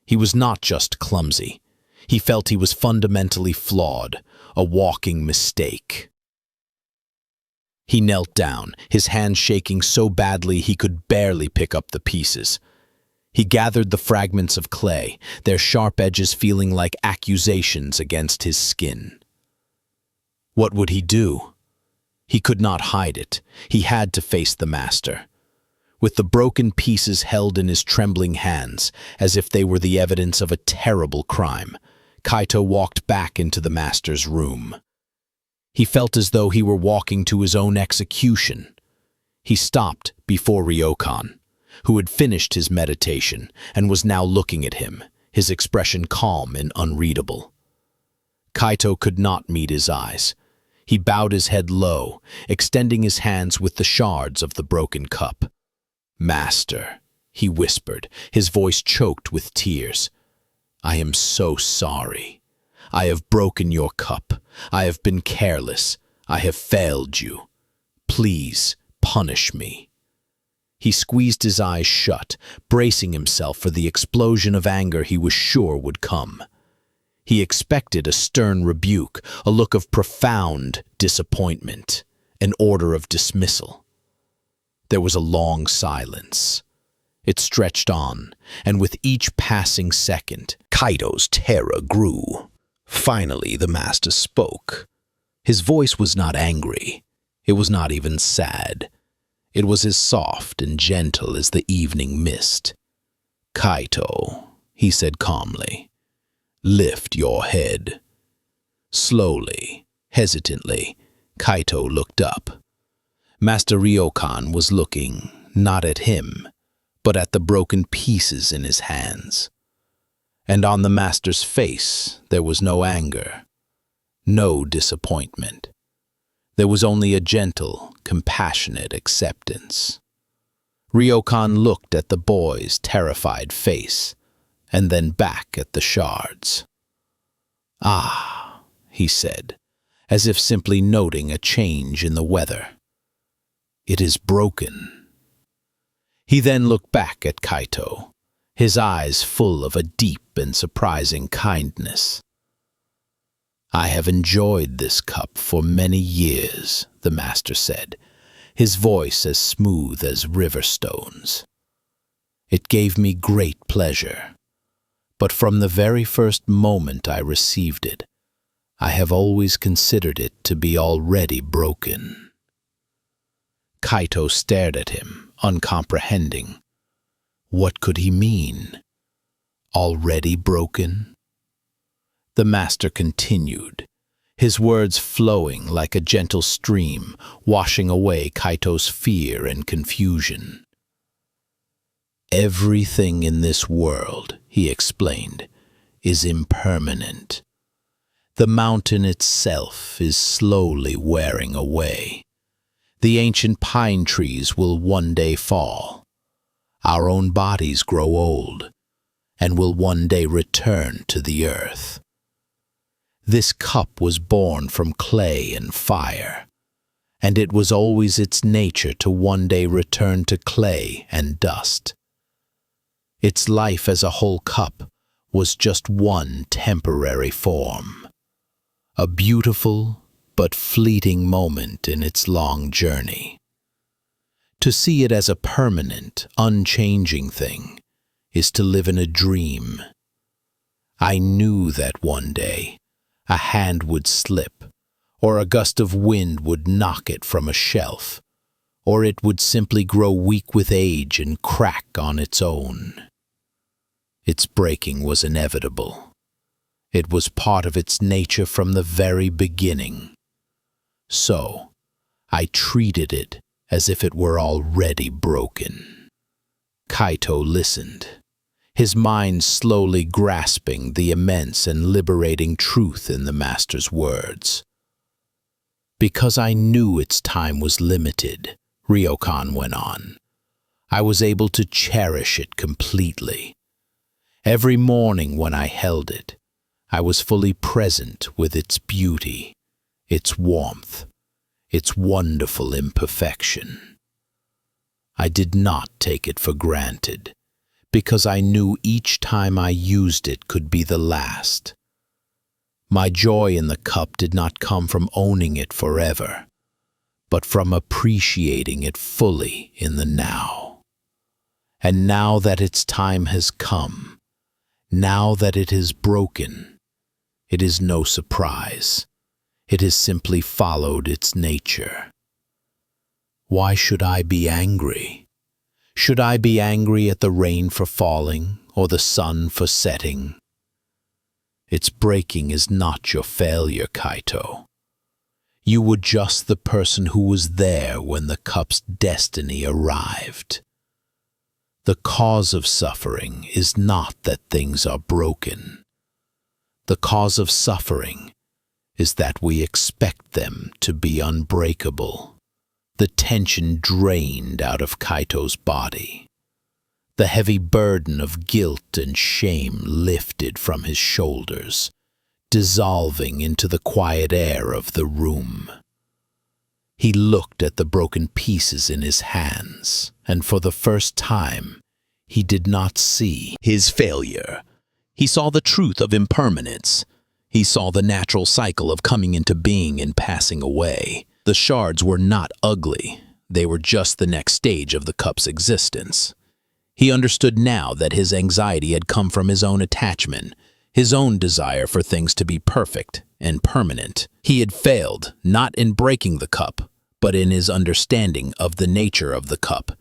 He was not just clumsy. He felt he was fundamentally flawed, a walking mistake. He knelt down, his hands shaking so badly he could barely pick up the pieces. He gathered the fragments of clay, their sharp edges feeling like accusations against his skin. What would he do? He could not hide it. He had to face the master. With the broken pieces held in his trembling hands, as if they were the evidence of a terrible crime, Kaito walked back into the master's room. He felt as though he were walking to his own execution. He stopped before Ryokan, who had finished his meditation and was now looking at him, his expression calm and unreadable. Kaito could not meet his eyes. He bowed his head low, extending his hands with the shards of the broken cup. "Master," he whispered, his voice choked with tears. "I am so sorry. I have broken your cup. I have been careless. I have failed you. Please punish me." He squeezed his eyes shut, bracing himself for the explosion of anger he was sure would come. He expected a stern rebuke, a look of profound disappointment, an order of dismissal. There was a long silence. It stretched on, and with each passing second, Kaito's terror grew. Finally, the master spoke. His voice was not angry. It was not even sad. It was as soft and gentle as the evening mist. "Kaito," he said calmly, "lift your head." Slowly, hesitantly, Kaito looked up. Master Ryokan was looking not at him, but at the broken pieces in his hands. And on the master's face there was no anger, no disappointment. There was only a gentle, compassionate acceptance. Ryokan looked at the boy's terrified face, and then back at the shards. "Ah," he said, as if simply noting a change in the weather. "It is broken." He then looked back at Kaito, his eyes full of a deep and surprising kindness. "I have enjoyed this cup for many years," the master said, his voice as smooth as river stones. "It gave me great pleasure, but from the very first moment I received it, I have always considered it to be already broken." Kaito stared at him, uncomprehending. What could he mean? Already broken? The master continued, his words flowing like a gentle stream, washing away Kaito's fear and confusion. "Everything in this world," he explained, "is impermanent. The mountain itself is slowly wearing away. The ancient pine trees will one day fall. Our own bodies grow old and will one day return to the earth. This cup was born from clay and fire, and it was always its nature to one day return to clay and dust. Its life as a whole cup was just one temporary form, a beautiful but fleeting moment in its long journey. To see it as a permanent, unchanging thing is to live in a dream. I knew that one day a hand would slip, or a gust of wind would knock it from a shelf, or it would simply grow weak with age and crack on its own. Its breaking was inevitable. It was part of its nature from the very beginning. So, I treated it as if it were already broken. Kaito listened, his mind slowly grasping the immense and liberating truth in the master's words. Because I knew its time was limited, Ryokan went on, I was able to cherish it completely. Every morning when I held it, I was fully present with its beauty, its warmth, its wonderful imperfection. I did not take it for granted, because I knew each time I used it could be the last. My joy in the cup did not come from owning it forever, but from appreciating it fully in the now. And now that its time has come, now that it is broken, it is no surprise. It has simply followed its nature. Why should I be angry? Should I be angry at the rain for falling or the sun for setting? Its breaking is not your failure, Kaito. You were just the person who was there when the cup's destiny arrived. The cause of suffering is not that things are broken. The cause of suffering is that we expect them to be unbreakable. The tension drained out of Kaito's body. The heavy burden of guilt and shame lifted from his shoulders, dissolving into the quiet air of the room. He looked at the broken pieces in his hands, and for the first time, he did not see his failure. He saw the truth of impermanence. He saw the natural cycle of coming into being and passing away. The shards were not ugly. They were just the next stage of the cup's existence. He understood now that his anxiety had come from his own attachment, his own desire for things to be perfect and permanent. He had failed, not in breaking the cup, but in his understanding of the nature of the cup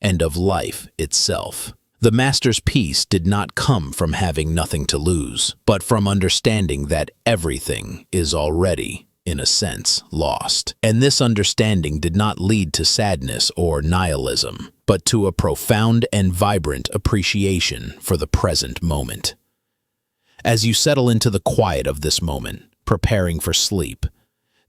and of life itself. The master's peace did not come from having nothing to lose, but from understanding that everything is already, in a sense, lost. And this understanding did not lead to sadness or nihilism, but to a profound and vibrant appreciation for the present moment. As you settle into the quiet of this moment, preparing for sleep,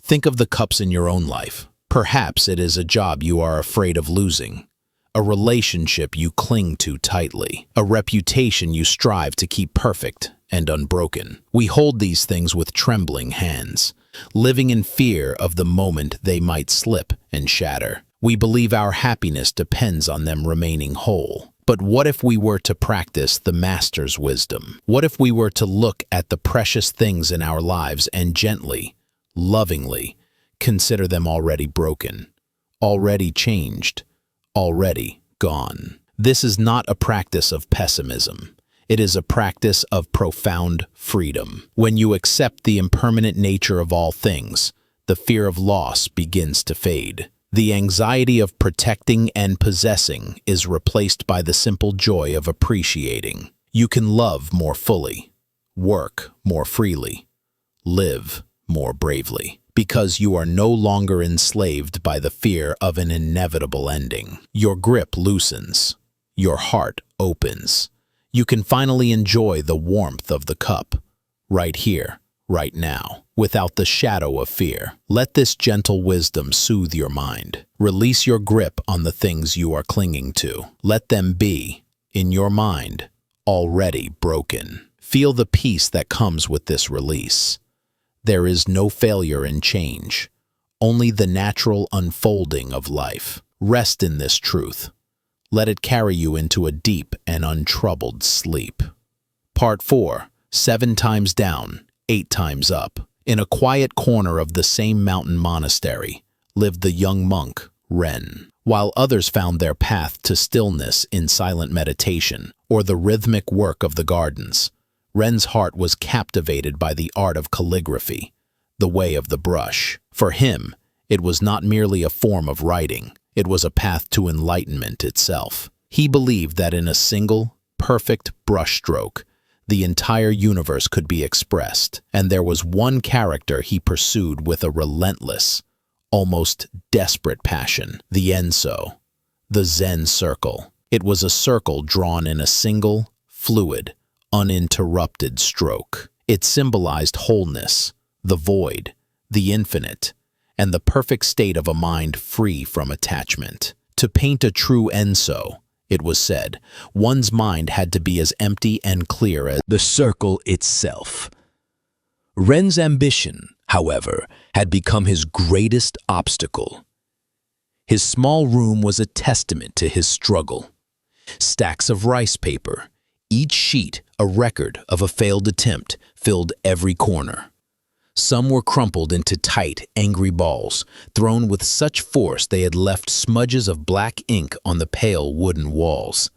think of the cups in your own life. Perhaps it is a job you are afraid of losing, a relationship you cling to tightly, a reputation you strive to keep perfect and unbroken. We hold these things with trembling hands, living in fear of the moment they might slip and shatter. We believe our happiness depends on them remaining whole. But what if we were to practice the Master's wisdom? What if we were to look at the precious things in our lives and gently, lovingly, consider them already broken, already changed, already gone? This is not a practice of pessimism. It is a practice of profound freedom. When you accept the impermanent nature of all things, the fear of loss begins to fade. The anxiety of protecting and possessing is replaced by the simple joy of appreciating. You can love more fully, work more freely, live more bravely, because you are no longer enslaved by the fear of an inevitable ending. Your grip loosens, your heart opens. You can finally enjoy the warmth of the cup, right here, right now, without the shadow of fear. Let this gentle wisdom soothe your mind. Release your grip on the things you are clinging to. Let them be, in your mind, already broken. Feel the peace that comes with this release. There is no failure in change, only the natural unfolding of life. Rest in this truth. Let it carry you into a deep and untroubled sleep. Part 4. 7 times down, 8 times up. In a quiet corner of the same mountain monastery lived the young monk, Ren. While others found their path to stillness in silent meditation or the rhythmic work of the gardens, Ren's heart was captivated by the art of calligraphy, the way of the brush. For him, it was not merely a form of writing, it was a path to enlightenment itself. He believed that in a single, perfect brushstroke, the entire universe could be expressed, and there was one character he pursued with a relentless, almost desperate passion: the Enso, the Zen circle. It was a circle drawn in a single, fluid, uninterrupted stroke. It symbolized wholeness, the void, the infinite, and the perfect state of a mind free from attachment. To paint a true Enso, it was said, one's mind had to be as empty and clear as the circle itself. Ren's ambition, however, had become his greatest obstacle. His small room was a testament to his struggle. Stacks of rice paper, each sheet a record of a failed attempt, filled every corner. Some were crumpled into tight, angry balls, thrown with such force they had left smudges of black ink on the pale wooden walls.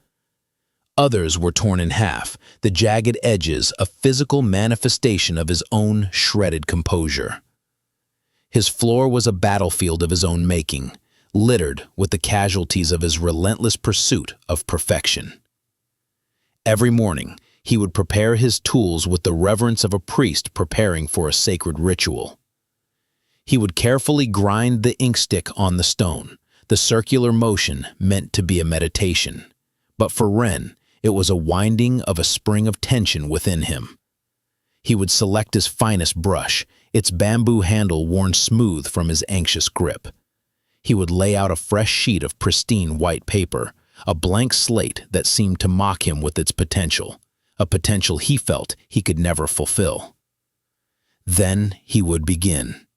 Others were torn in half, the jagged edges a physical manifestation of his own shredded composure. His floor was a battlefield of his own making, littered with the casualties of his relentless pursuit of perfection. Every morning, he would prepare his tools with the reverence of a priest preparing for a sacred ritual. He would carefully grind the inkstick on the stone, the circular motion meant to be a meditation. But for Ren, it was a winding of a spring of tension within him. He would select his finest brush, its bamboo handle worn smooth from his anxious grip. He would lay out a fresh sheet of pristine white paper, a blank slate that seemed to mock him with its potential, a potential he felt he could never fulfill. Then he would begin.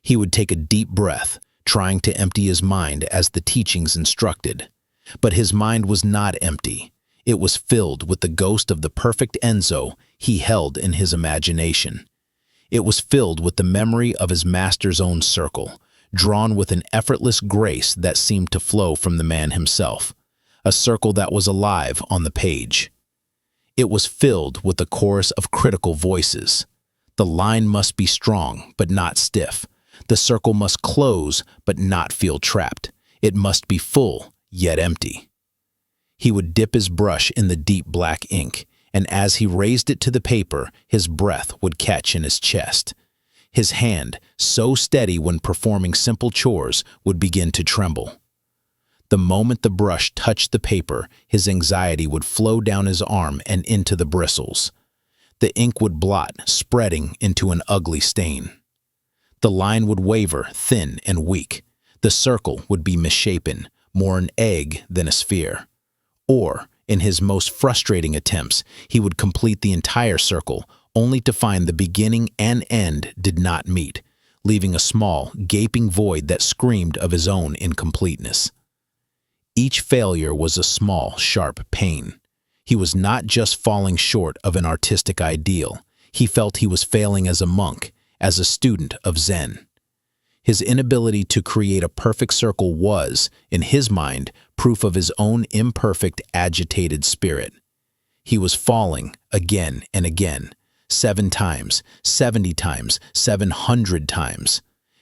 He would take a deep breath, trying to empty his mind as the teachings instructed. But his mind was not empty. It was filled with the ghost of the perfect Enso he held in his imagination. It was filled with the memory of his master's own circle, drawn with an effortless grace that seemed to flow from the man himself, a circle that was alive on the page. It was filled with a chorus of critical voices. The line must be strong, but not stiff. The circle must close, but not feel trapped. It must be full, yet empty. He would dip his brush in the deep black ink, and as he raised it to the paper, his breath would catch in his chest. His hand, so steady when performing simple chores, would begin to tremble. The moment the brush touched the paper, his anxiety would flow down his arm and into the bristles. The ink would blot, spreading into an ugly stain. The line would waver, thin and weak. The circle would be misshapen, more an egg than a sphere. Or, in his most frustrating attempts, he would complete the entire circle, only to find the beginning and end did not meet, leaving a small, gaping void that screamed of his own incompleteness. Each failure was a small, sharp pain. He was not just falling short of an artistic ideal. He felt he was failing as a monk, as a student of Zen. His inability to create a perfect circle was, in his mind, proof of his own imperfect, agitated spirit. He was falling again and again, 7 times, 70 times, 700 times.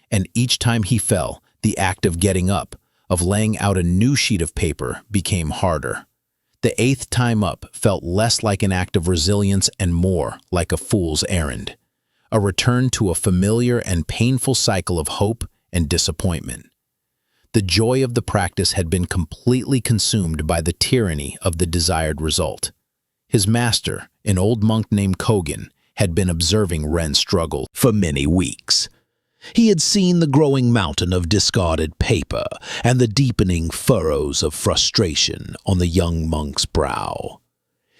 And each time he fell, the act of getting up, of laying out a new sheet of paper, became harder. The 8th time up felt less like an act of resilience and more like a fool's errand, a return to a familiar and painful cycle of hope and disappointment. The joy of the practice had been completely consumed by the tyranny of the desired result. His master, an old monk named Kogan, had been observing Ren's struggle for many weeks. He had seen the growing mountain of discarded paper and the deepening furrows of frustration on the young monk's brow.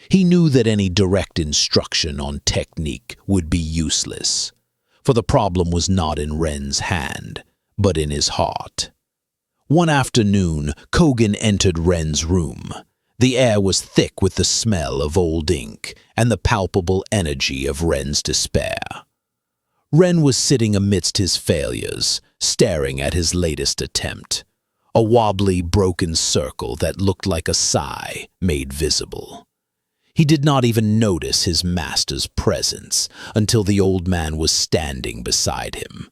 He knew that any direct instruction on technique would be useless, for the problem was not in Ren's hand, but in his heart. One afternoon, Kogan entered Ren's room. The air was thick with the smell of old ink and the palpable energy of Ren's despair. Ren was sitting amidst his failures, staring at his latest attempt, a wobbly, broken circle that looked like a sigh made visible. He did not even notice his master's presence until the old man was standing beside him.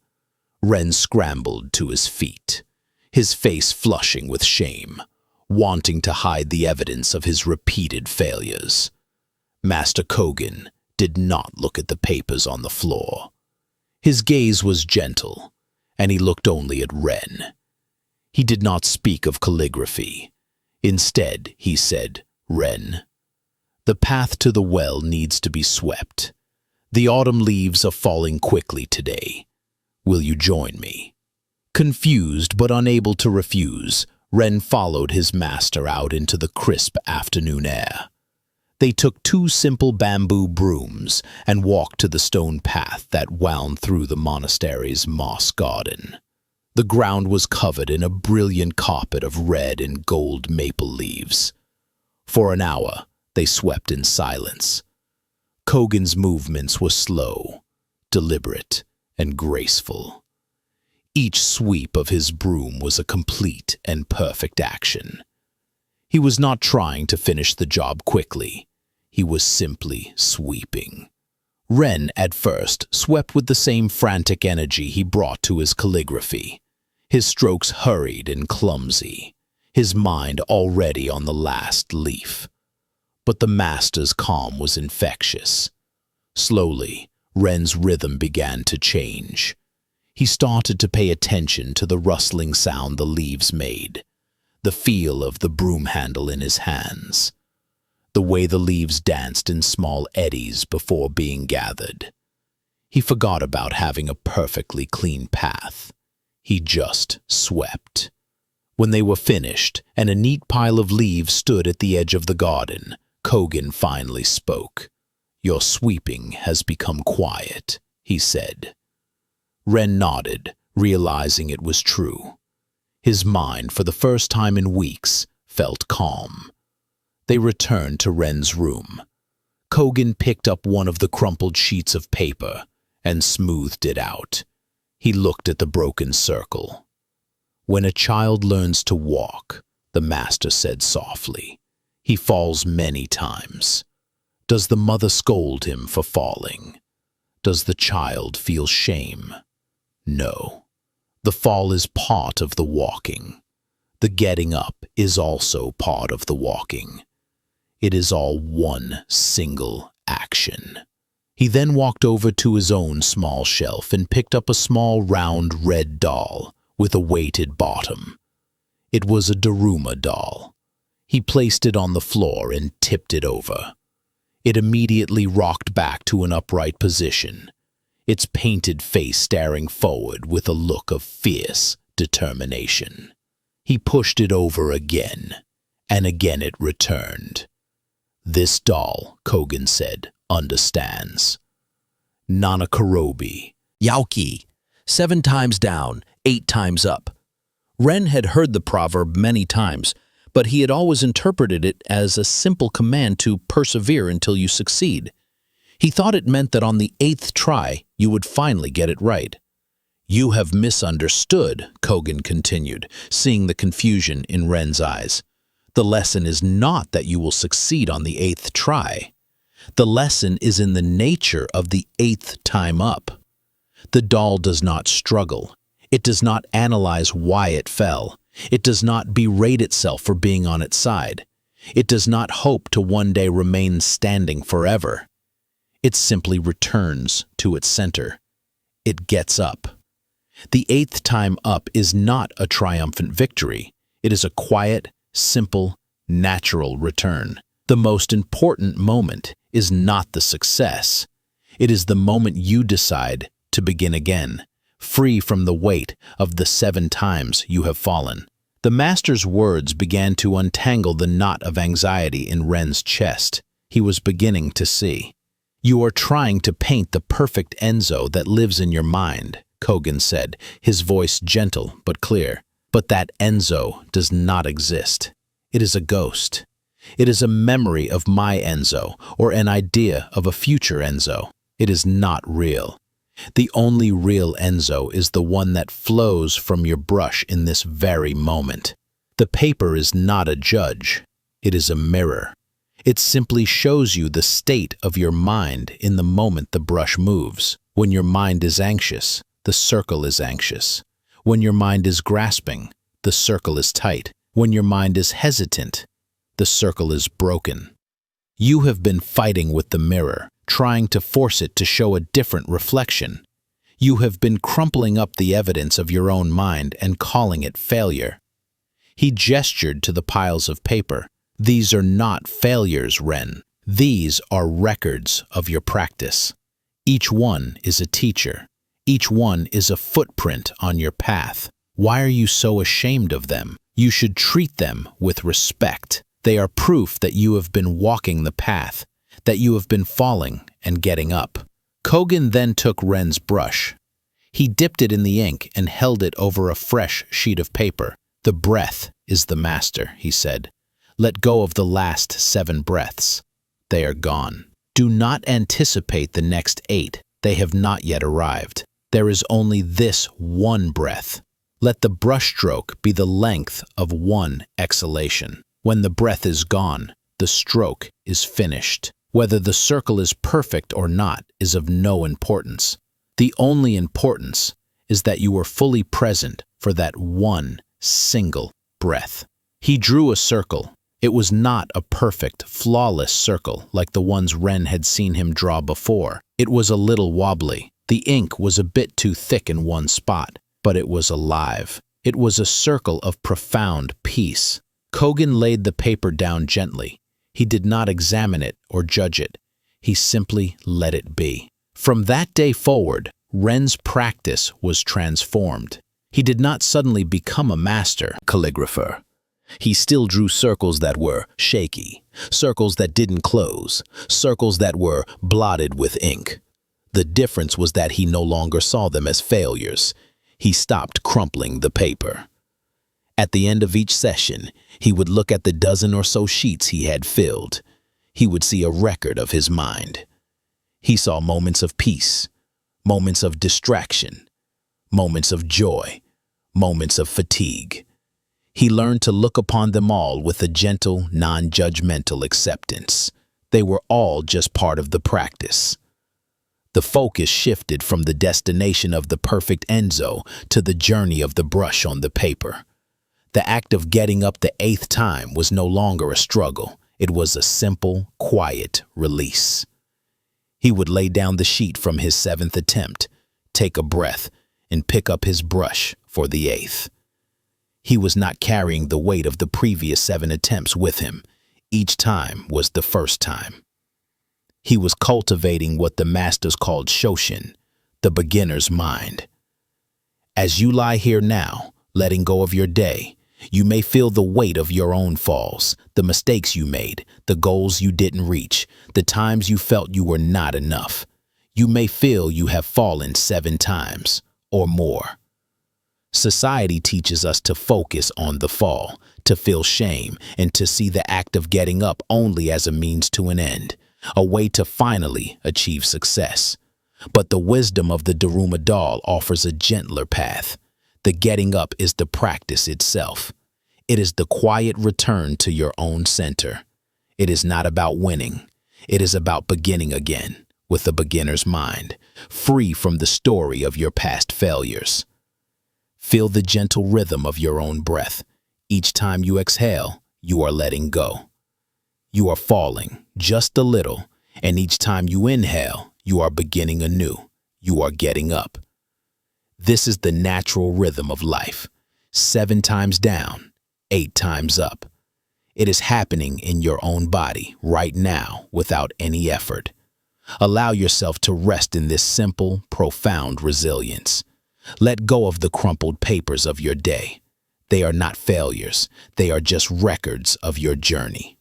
Ren scrambled to his feet, his face flushing with shame, wanting to hide the evidence of his repeated failures. Master Kogan did not look at the papers on the floor. His gaze was gentle, and he looked only at Ren. He did not speak of calligraphy. Instead, he said, "Ren, the path to the well needs to be swept. The autumn leaves are falling quickly today. Will you join me?" Confused but unable to refuse, Ren followed his master out into the crisp afternoon air. They took 2 simple bamboo brooms and walked to the stone path that wound through the monastery's moss garden. The ground was covered in a brilliant carpet of red and gold maple leaves. For an hour, they swept in silence. Kogan's movements were slow, deliberate, and graceful. Each sweep of his broom was a complete and perfect action. He was not trying to finish the job quickly. He was simply sweeping. Ren, at first, swept with the same frantic energy he brought to his calligraphy. His strokes hurried and clumsy, his mind already on the last leaf. But the master's calm was infectious. Slowly, Ren's rhythm began to change. He started to pay attention to the rustling sound the leaves made, the feel of the broom handle in his hands, the way the leaves danced in small eddies before being gathered. He forgot about having a perfectly clean path. He just swept. When they were finished and a neat pile of leaves stood at the edge of the garden, Kogan finally spoke. "Your sweeping has become quiet," he said. Ren nodded, realizing it was true. His mind, for the first time in weeks, felt calm. They returned to Ren's room. Kogan picked up one of the crumpled sheets of paper and smoothed it out. He looked at the broken circle. "When a child learns to walk," the master said softly, "he falls many times. Does the mother scold him for falling? Does the child feel shame? No. The fall is part of the walking. The getting up is also part of the walking. It is all one single action." He then walked over to his own small shelf and picked up a small round red doll with a weighted bottom. It was a Daruma doll. He placed it on the floor and tipped it over. It immediately rocked back to an upright position, its painted face staring forward with a look of fierce determination. He pushed it over again, and again it returned. "This doll," Kogan said, "understands. Nanakarobi, Yauki, 7 times down, 8 times up." Ren had heard the proverb many times, but he had always interpreted it as a simple command to persevere until you succeed. He thought it meant that on the 8th try, you would finally get it right. "You have misunderstood," Kogan continued, seeing the confusion in Ren's eyes. "The lesson is not that you will succeed on the 8th try. The lesson is in the nature of the 8th time up. The doll does not struggle. It does not analyze why it fell. It does not berate itself for being on its side. It does not hope to one day remain standing forever. It simply returns to its center. It gets up. The 8th time up is not a triumphant victory. It is a quiet, simple, natural return. The most important moment is not the success. It is the moment you decide to begin again, free from the weight of the 7 times you have fallen. The master's words began to untangle the knot of anxiety in Ren's chest. He was beginning to see. "You are trying to paint the perfect Enzo that lives in your mind," Kogan said, his voice gentle but clear. "But that Enzo does not exist. It is a ghost. It is a memory of my Enzo, or an idea of a future Enzo. It is not real. The only real Enzo is the one that flows from your brush in this very moment. The paper is not a judge. It is a mirror. It simply shows you the state of your mind in the moment the brush moves. When your mind is anxious, the circle is anxious. When your mind is grasping, the circle is tight. When your mind is hesitant, the circle is broken. You have been fighting with the mirror, trying to force it to show a different reflection. You have been crumpling up the evidence of your own mind and calling it failure." He gestured to the piles of paper. "These are not failures, Ren. These are records of your practice. Each one is a teacher. Each one is a footprint on your path. Why are you so ashamed of them? You should treat them with respect. They are proof that you have been walking the path, that you have been falling and getting up." Kogan then took Ren's brush. He dipped it in the ink and held it over a fresh sheet of paper. "The breath is the master," he said. "Let go of the last 7 breaths. They are gone. Do not anticipate the next 8. They have not yet arrived. There is only this one breath. Let the brushstroke be the length of one exhalation. When the breath is gone, the stroke is finished. Whether the circle is perfect or not is of no importance. The only importance is that you are fully present for that one single breath." He drew a circle. It was not a perfect, flawless circle like the ones Ren had seen him draw before. It was a little wobbly. The ink was a bit too thick in one spot, but it was alive. It was a circle of profound peace. Kogan laid the paper down gently. He did not examine it or judge it. He simply let it be. From that day forward, Ren's practice was transformed. He did not suddenly become a master calligrapher. He still drew circles that were shaky, circles that didn't close, circles that were blotted with ink. The difference was that he no longer saw them as failures. He stopped crumpling the paper. At the end of each session, he would look at the dozen or so sheets he had filled. He would see a record of his mind. He saw moments of peace, moments of distraction, moments of joy, moments of fatigue. He learned to look upon them all with a gentle, non-judgmental acceptance. They were all just part of the practice. The focus shifted from the destination of the perfect Enzo to the journey of the brush on the paper. The act of getting up the 8th time was no longer a struggle. It was a simple, quiet release. He would lay down the sheet from his 7th attempt, take a breath, and pick up his brush for the 8th. He was not carrying the weight of the previous 7 attempts with him. Each time was the first time. He was cultivating what the masters called Shoshin, the beginner's mind. As you lie here now, letting go of your day, you may feel the weight of your own falls, the mistakes you made, the goals you didn't reach, the times you felt you were not enough. You may feel you have fallen 7 times or more. Society teaches us to focus on the fall, to feel shame, and to see the act of getting up only as a means to an end, a way to finally achieve success. But the wisdom of the Daruma doll offers a gentler path. The getting up is the practice itself. It is the quiet return to your own center. It is not about winning. It is about beginning again, with a beginner's mind, free from the story of your past failures. Feel the gentle rhythm of your own breath. Each time you exhale, you are letting go. You are falling just a little, and each time you inhale, you are beginning anew. You are getting up. This is the natural rhythm of life. 7 times down, 8 times up. It is happening in your own body right now without any effort. Allow yourself to rest in this simple, profound resilience. Let go of the crumpled papers of your day. They are not failures. They are just records of your journey.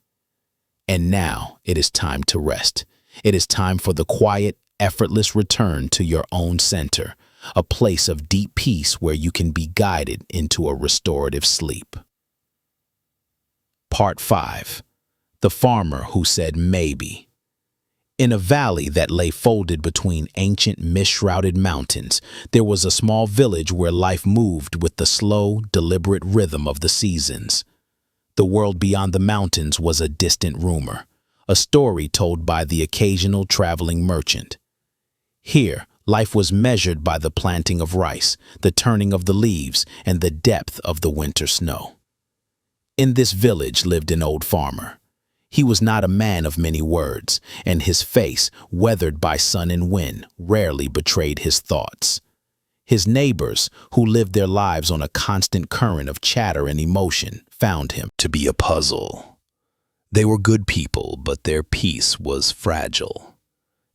And now it is time to rest. It is time for the quiet, effortless return to your own center, a place of deep peace where you can be guided into a restorative sleep. Part 5. The Farmer Who Said Maybe. In a valley that lay folded between ancient mist-shrouded mountains, there was a small village where life moved with the slow, deliberate rhythm of the seasons. The world beyond the mountains was a distant rumor, a story told by the occasional traveling merchant. Here, life was measured by the planting of rice, the turning of the leaves, and the depth of the winter snow. In this village lived an old farmer. He was not a man of many words, and his face, weathered by sun and wind, rarely betrayed his thoughts. His neighbors, who lived their lives on a constant current of chatter and emotion, found him to be a puzzle. They were good people, but their peace was fragile,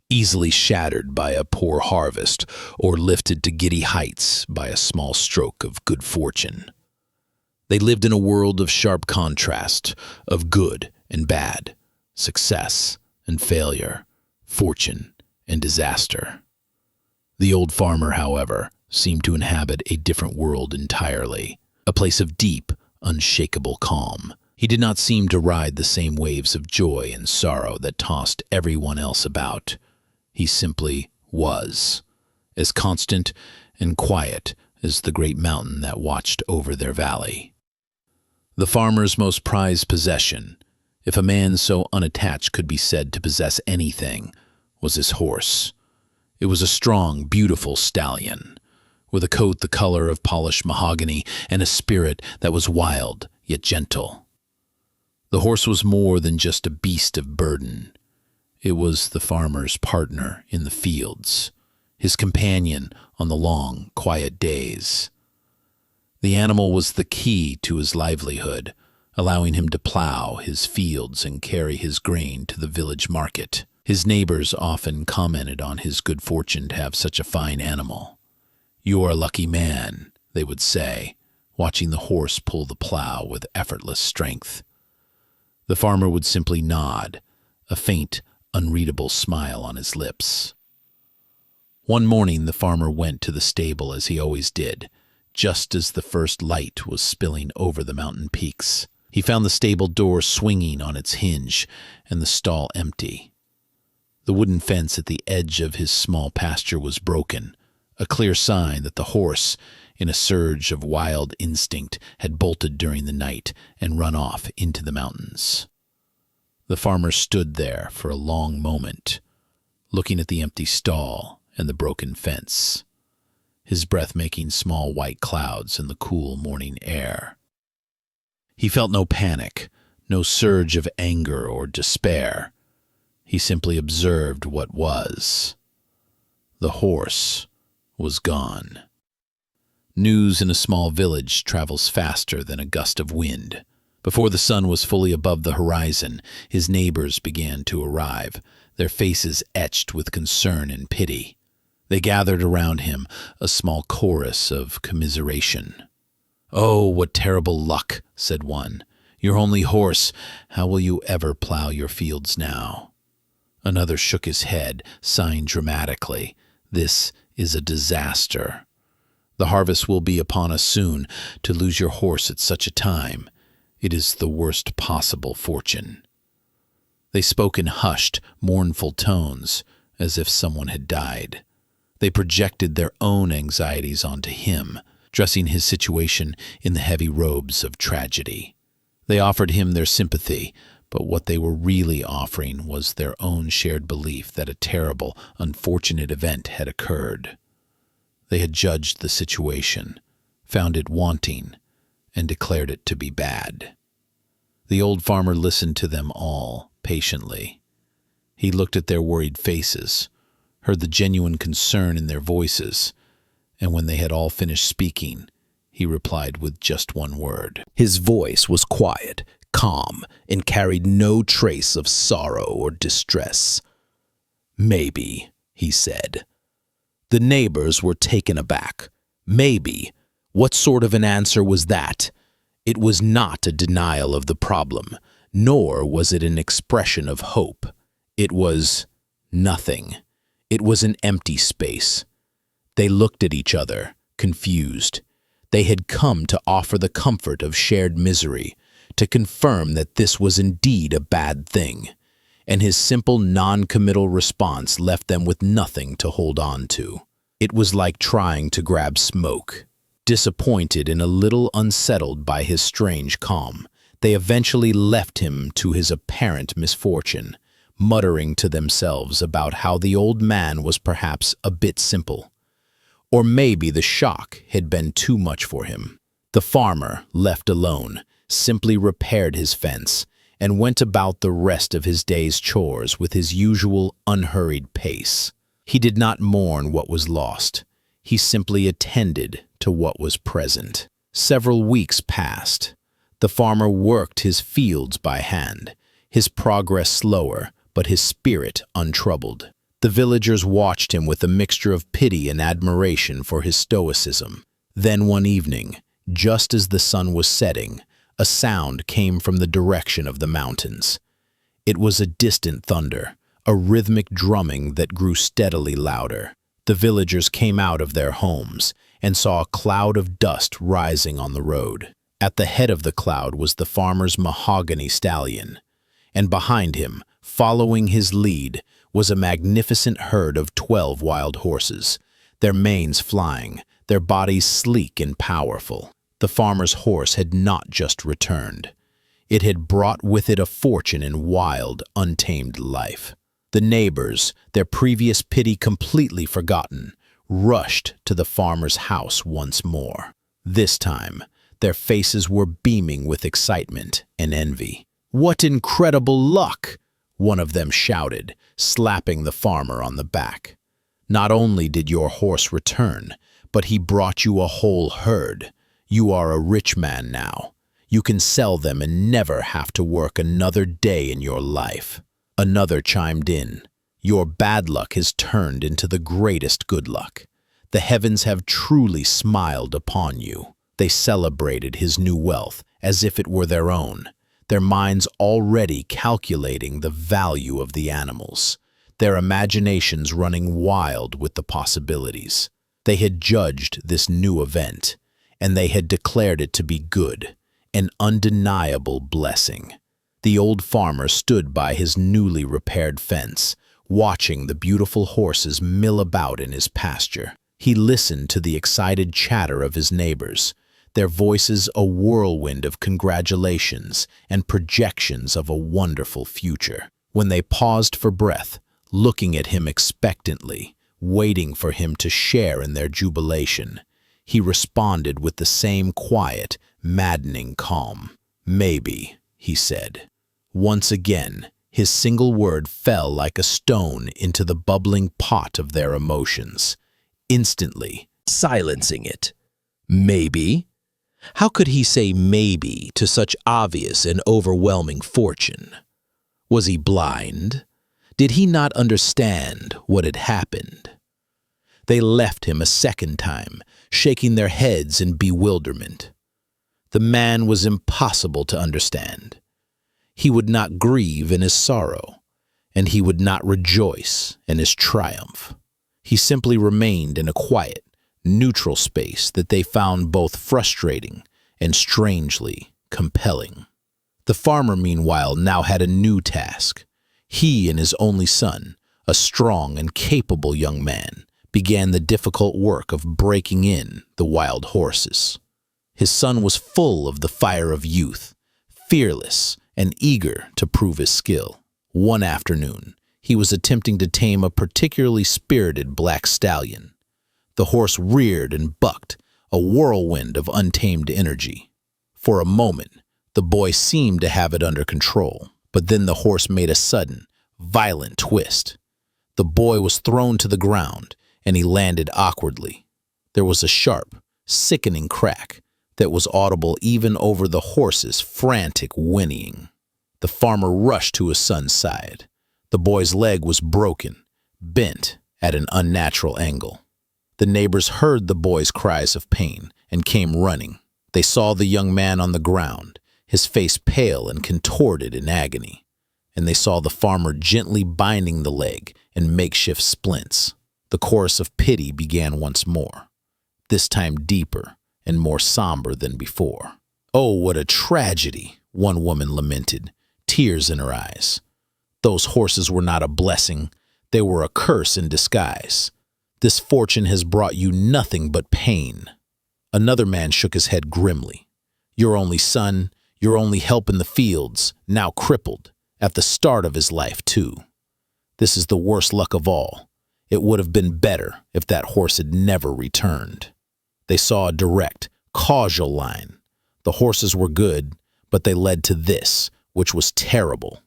easily shattered by a poor harvest or lifted to giddy heights by a small stroke of good fortune. They lived in a world of sharp contrast, of good and bad, success and failure, fortune and disaster. The old farmer, however, seemed to inhabit a different world entirely, a place of deep, unshakable calm. He did not seem to ride the same waves of joy and sorrow that tossed everyone else about. He simply was, as constant and quiet as the great mountain that watched over their valley. The farmer's most prized possession, if a man so unattached could be said to possess anything, was his horse. It was a strong, beautiful stallion, with a coat the color of polished mahogany and a spirit that was wild yet gentle. The horse was more than just a beast of burden. It was the farmer's partner in the fields, his companion on the long, quiet days. The animal was the key to his livelihood, allowing him to plow his fields and carry his grain to the village market. His neighbors often commented on his good fortune to have such a fine animal. "You're a lucky man," they would say, watching the horse pull the plow with effortless strength. The farmer would simply nod, a faint, unreadable smile on his lips. One morning the farmer went to the stable as he always did, just as the first light was spilling over the mountain peaks. He found the stable door swinging on its hinge and the stall empty. The wooden fence at the edge of his small pasture was broken, a clear sign that the horse, in a surge of wild instinct, had bolted during the night and run off into the mountains. The farmer stood there for a long moment, looking at the empty stall and the broken fence, his breath making small white clouds in the cool morning air. He felt no panic, no surge of anger or despair. He simply observed what was. The horse was gone. News in a small village travels faster than a gust of wind. Before the sun was fully above the horizon, his neighbors began to arrive, their faces etched with concern and pity. They gathered around him, a small chorus of commiseration. "Oh, what terrible luck," said one. "Your only horse, how will you ever plow your fields now?" Another shook his head, sighing dramatically. "This is a disaster. The harvest will be upon us soon. To lose your horse at such a time, it is the worst possible fortune." They spoke in hushed, mournful tones, as if someone had died. They projected their own anxieties onto him, dressing his situation in the heavy robes of tragedy. They offered him their sympathy, but what they were really offering was their own shared belief that a terrible, unfortunate event had occurred. They had judged the situation, found it wanting, and declared it to be bad. The old farmer listened to them all patiently. He looked at their worried faces, heard the genuine concern in their voices, and when they had all finished speaking, he replied with just one word. His voice was quiet, calm, and carried no trace of sorrow or distress. "Maybe," he said. The neighbors were taken aback. Maybe? What sort of an answer was that? It was not a denial of the problem, nor was it an expression of hope. It was nothing. It was an empty space. They looked at each other, confused. They had come to offer the comfort of shared misery, to confirm that this was indeed a bad thing, and his simple non-committal response left them with nothing to hold on to. It was like trying to grab smoke. Disappointed and a little unsettled by his strange calm, they eventually left him to his apparent misfortune, muttering to themselves about how the old man was perhaps a bit simple. Or maybe the shock had been too much for him. The farmer, left alone, simply repaired his fence and went about the rest of his day's chores with his usual unhurried pace. He did not mourn what was lost. He simply attended to what was present. Several weeks passed. The farmer worked his fields by hand, his progress slower, but his spirit untroubled. The villagers watched him with a mixture of pity and admiration for his stoicism. Then one evening, just as the sun was setting, a sound came from the direction of the mountains. It was a distant thunder, a rhythmic drumming that grew steadily louder. The villagers came out of their homes and saw a cloud of dust rising on the road. At the head of the cloud was the farmer's mahogany stallion, and behind him, following his lead, was a magnificent herd of 12 wild horses, their manes flying, their bodies sleek and powerful. The farmer's horse had not just returned. It had brought with it a fortune in wild, untamed life. The neighbors, their previous pity completely forgotten, rushed to the farmer's house once more. This time, their faces were beaming with excitement and envy. "What incredible luck!" one of them shouted, slapping the farmer on the back. "Not only did your horse return, but he brought you a whole herd. You are a rich man now. You can sell them and never have to work another day in your life." Another chimed in. "Your bad luck has turned into the greatest good luck. The heavens have truly smiled upon you." They celebrated his new wealth as if it were their own, their minds already calculating the value of the animals, their imaginations running wild with the possibilities. They had judged this new event, and they had declared it to be good, an undeniable blessing. The old farmer stood by his newly repaired fence, watching the beautiful horses mill about in his pasture. He listened to the excited chatter of his neighbors, their voices a whirlwind of congratulations and projections of a wonderful future. When they paused for breath, looking at him expectantly, waiting for him to share in their jubilation, he responded with the same quiet, maddening calm. "Maybe," he said. Once again, his single word fell like a stone into the bubbling pot of their emotions, instantly silencing it. Maybe? How could he say maybe to such obvious and overwhelming fortune? Was he blind? Did he not understand what had happened? They left him a second time, shaking their heads in bewilderment. The man was impossible to understand. He would not grieve in his sorrow, and he would not rejoice in his triumph. He simply remained in a quiet, neutral space that they found both frustrating and strangely compelling. The farmer, meanwhile, now had a new task. He and his only son, a strong and capable young man, began the difficult work of breaking in the wild horses. His son was full of the fire of youth, fearless and eager to prove his skill. One afternoon, he was attempting to tame a particularly spirited black stallion. The horse reared and bucked, a whirlwind of untamed energy. For a moment, the boy seemed to have it under control, but then the horse made a sudden, violent twist. The boy was thrown to the ground, and he landed awkwardly. There was a sharp, sickening crack that was audible even over the horse's frantic whinnying. The farmer rushed to his son's side. The boy's leg was broken, bent at an unnatural angle. The neighbors heard the boy's cries of pain and came running. They saw the young man on the ground, his face pale and contorted in agony, and they saw the farmer gently binding the leg in makeshift splints. The chorus of pity began once more, this time deeper and more somber than before. "Oh, what a tragedy," one woman lamented, tears in her eyes. "Those horses were not a blessing, they were a curse in disguise. This fortune has brought you nothing but pain." Another man shook his head grimly. "Your only son, your only help in the fields, now crippled, at the start of his life too. This is the worst luck of all. It would have been better if that horse had never returned." They saw a direct, causal line. The horses were good, but they led to this, which was terrible.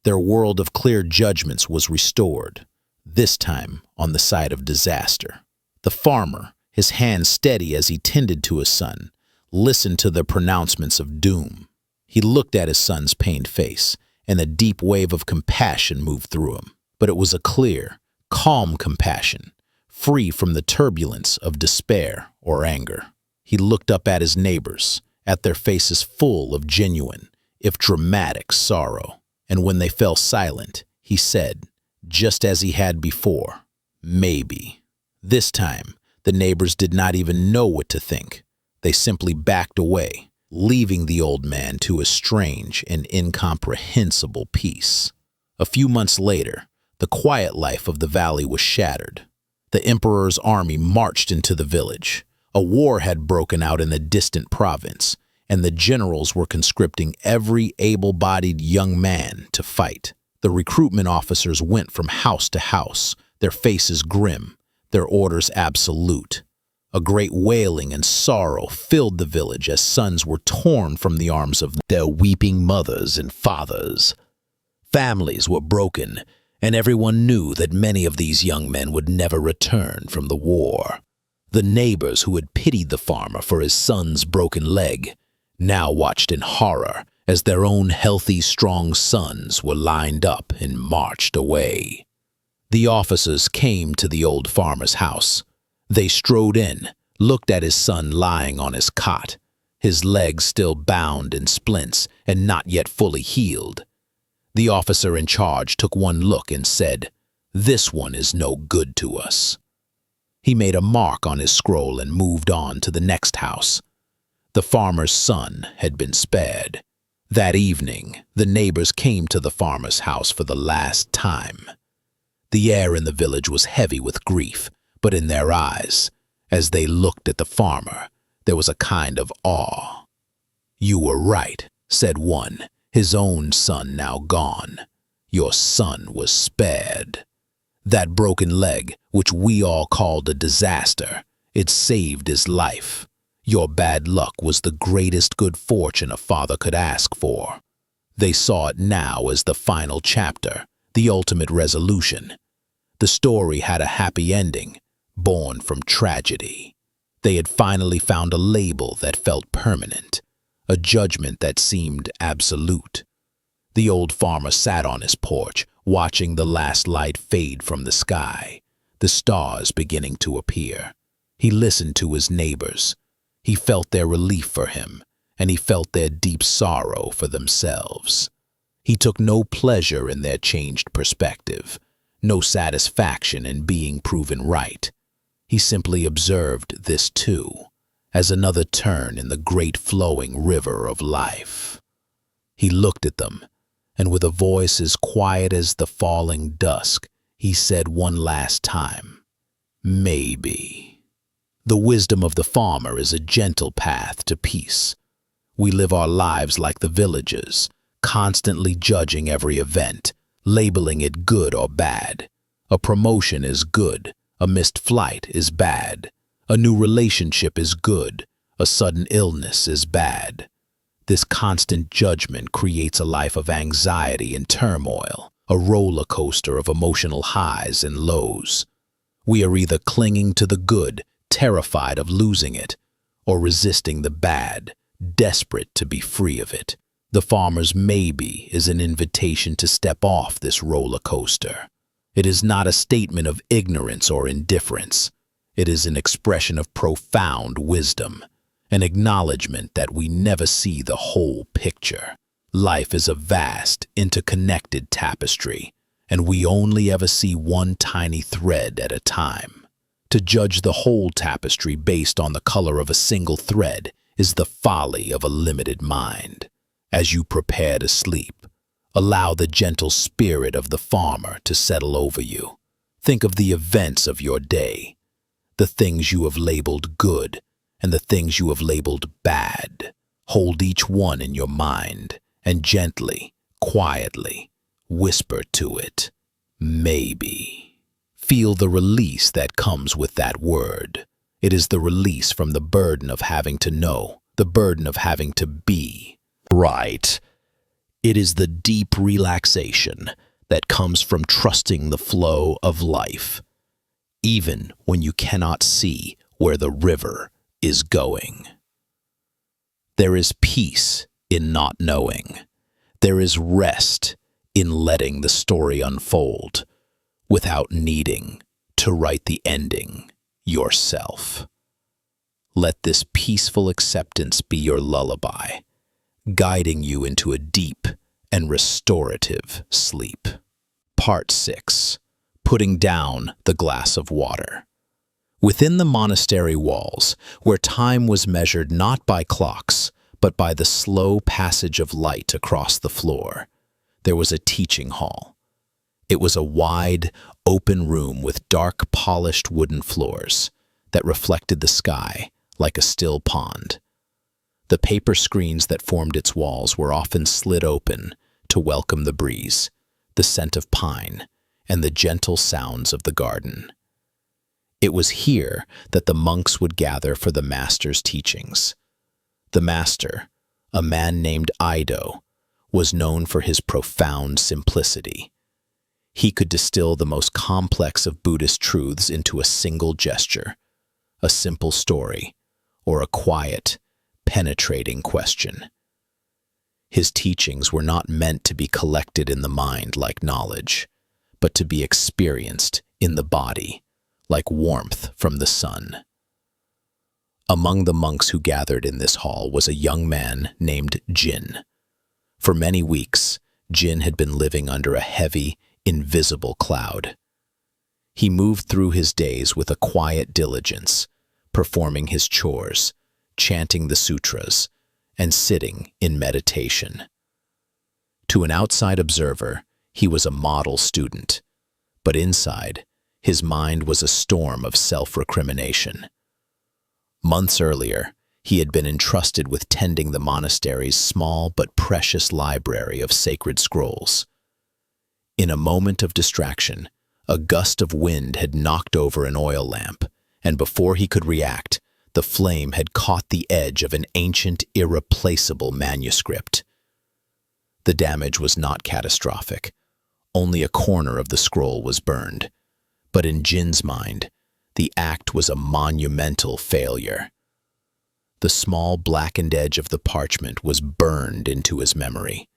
Their world of clear judgments was restored, this time on the side of disaster. The farmer, his hand steady as he tended to his son, listened to the pronouncements of doom. He looked at his son's pained face, and a deep wave of compassion moved through him. But it was a clear, calm compassion, free from the turbulence of despair or anger. He looked up at his neighbors, at their faces full of genuine, if dramatic, sorrow, and when they fell silent, he said, just as he had before, "Maybe." This time, the neighbors did not even know what to think. They simply backed away, leaving the old man to a strange and incomprehensible peace. A few months later, the quiet life of the valley was shattered. The emperor's army marched into the village. A war had broken out in a distant province, and the generals were conscripting every able-bodied young man to fight. The recruitment officers went from house to house, their faces grim, their orders absolute. A great wailing and sorrow filled the village as sons were torn from the arms of their weeping mothers and fathers. Families were broken, and everyone knew that many of these young men would never return from the war. The neighbors who had pitied the farmer for his son's broken leg now watched in horror as their own healthy, strong sons were lined up and marched away. The officers came to the old farmer's house. They strode in, looked at his son lying on his cot, his legs still bound in splints and not yet fully healed. The officer in charge took one look and said, "This one is no good to us." He made a mark on his scroll and moved on to the next house. The farmer's son had been spared. That evening, the neighbors came to the farmer's house for the last time. The air in the village was heavy with grief, but in their eyes, as they looked at the farmer, there was a kind of awe. "You were right," said one, his own son now gone. "Your son was spared. That broken leg, which we all called a disaster, it saved his life. Your bad luck was the greatest good fortune a father could ask for." They saw it now as the final chapter, the ultimate resolution. The story had a happy ending, born from tragedy. They had finally found a label that felt permanent, a judgment that seemed absolute. The old farmer sat on his porch, watching the last light fade from the sky, the stars beginning to appear. He listened to his neighbors. He felt their relief for him, and he felt their deep sorrow for themselves. He took no pleasure in their changed perspective, no satisfaction in being proven right. He simply observed this too, as another turn in the great flowing river of life. He looked at them, and with a voice as quiet as the falling dusk, he said one last time, "Maybe." The wisdom of the farmer is a gentle path to peace. We live our lives like the villagers, constantly judging every event, labeling it good or bad. A promotion is good, a missed flight is bad. A new relationship is good, a sudden illness is bad. This constant judgment creates a life of anxiety and turmoil, a roller coaster of emotional highs and lows. We are either clinging to the good, terrified of losing it, or resisting the bad, desperate to be free of it. The farmer's maybe is an invitation to step off this roller coaster. It is not a statement of ignorance or indifference. It is an expression of profound wisdom, an acknowledgement that we never see the whole picture. Life is a vast, interconnected tapestry, and we only ever see one tiny thread at a time. To judge the whole tapestry based on the color of a single thread is the folly of a limited mind. As you prepare to sleep, allow the gentle spirit of the farmer to settle over you. Think of the events of your day, the things you have labeled good and the things you have labeled bad. Hold each one in your mind and gently, quietly, whisper to it, maybe. Feel the release that comes with that word. It is the release from the burden of having to know, the burden of having to be right. It is the deep relaxation that comes from trusting the flow of life, even when you cannot see where the river is going. There is peace in not knowing. There is rest in letting the story unfold without needing to write the ending yourself. Let this peaceful acceptance be your lullaby, guiding you into a deep and restorative sleep. Part 6. Putting down the glass of water. Within the monastery walls, where time was measured not by clocks, but by the slow passage of light across the floor, there was a teaching hall. It was a wide, open room with dark, polished wooden floors that reflected the sky like a still pond. The paper screens that formed its walls were often slid open to welcome the breeze, the scent of pine, and the gentle sounds of the garden. It was here that the monks would gather for the master's teachings. The master, a man named Ido, was known for his profound simplicity. He could distill the most complex of Buddhist truths into a single gesture, a simple story, or a quiet, penetrating question. His teachings were not meant to be collected in the mind like knowledge, but to be experienced in the body, like warmth from the sun. Among the monks who gathered in this hall was a young man named Jin. For many weeks, Jin had been living under a heavy, invisible cloud. He moved through his days with a quiet diligence, performing his chores, chanting the sutras, and sitting in meditation. To an outside observer, he was a model student, but inside, his mind was a storm of self-recrimination. Months earlier, he had been entrusted with tending the monastery's small but precious library of sacred scrolls. In a moment of distraction, a gust of wind had knocked over an oil lamp, and before he could react, the flame had caught the edge of an ancient, irreplaceable manuscript. The damage was not catastrophic. Only a corner of the scroll was burned. But in Jin's mind, the act was a monumental failure. The small blackened edge of the parchment was burned into his memory.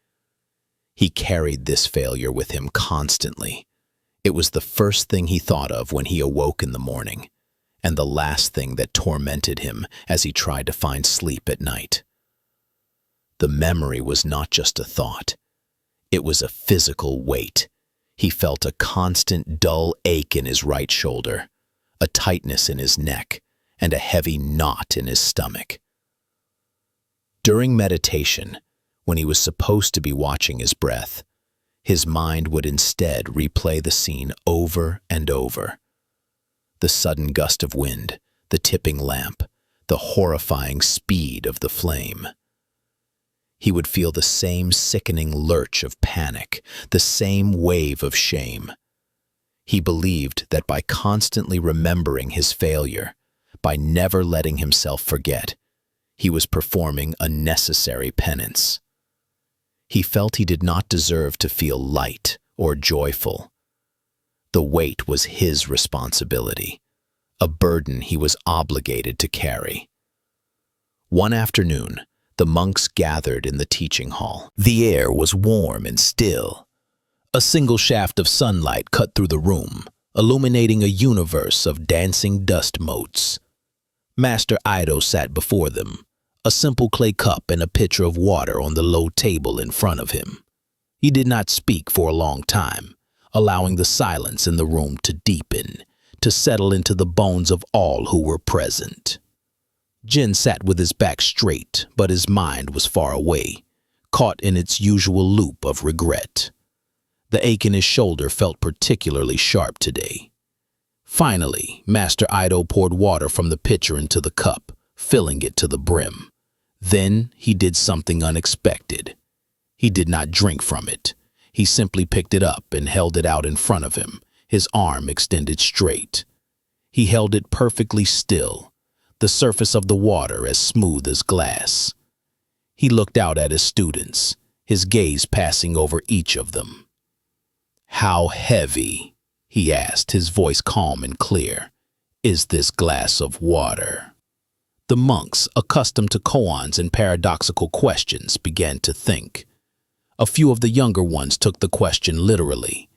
He carried this failure with him constantly. It was the first thing he thought of when he awoke in the morning, and the last thing that tormented him as he tried to find sleep at night. The memory was not just a thought. It was a physical weight. He felt a constant dull ache in his right shoulder, a tightness in his neck, and a heavy knot in his stomach. During meditation, when he was supposed to be watching his breath, his mind would instead replay the scene over and over. The sudden gust of wind, the tipping lamp, the horrifying speed of the flame. He would feel the same sickening lurch of panic, the same wave of shame. He believed that by constantly remembering his failure, by never letting himself forget, he was performing a necessary penance. He felt he did not deserve to feel light or joyful. The weight was his responsibility, a burden he was obligated to carry. One afternoon, the monks gathered in the teaching hall. The air was warm and still. A single shaft of sunlight cut through the room, illuminating a universe of dancing dust motes. Master Ido sat before them, a simple clay cup and a pitcher of water on the low table in front of him. He did not speak for a long time, allowing the silence in the room to deepen, to settle into the bones of all who were present. Jin sat with his back straight, but his mind was far away, caught in its usual loop of regret. The ache in his shoulder felt particularly sharp today. Finally, Master Ido poured water from the pitcher into the cup, filling it to the brim. Then he did something unexpected. He did not drink from it. He simply picked it up and held it out in front of him, his arm extended straight. He held it perfectly still, the surface of the water as smooth as glass. He looked out at his students, his gaze passing over each of them. "How heavy," he asked, his voice calm and clear, "is this glass of water?" The monks, accustomed to koans and paradoxical questions, began to think. A few of the younger ones took the question literally.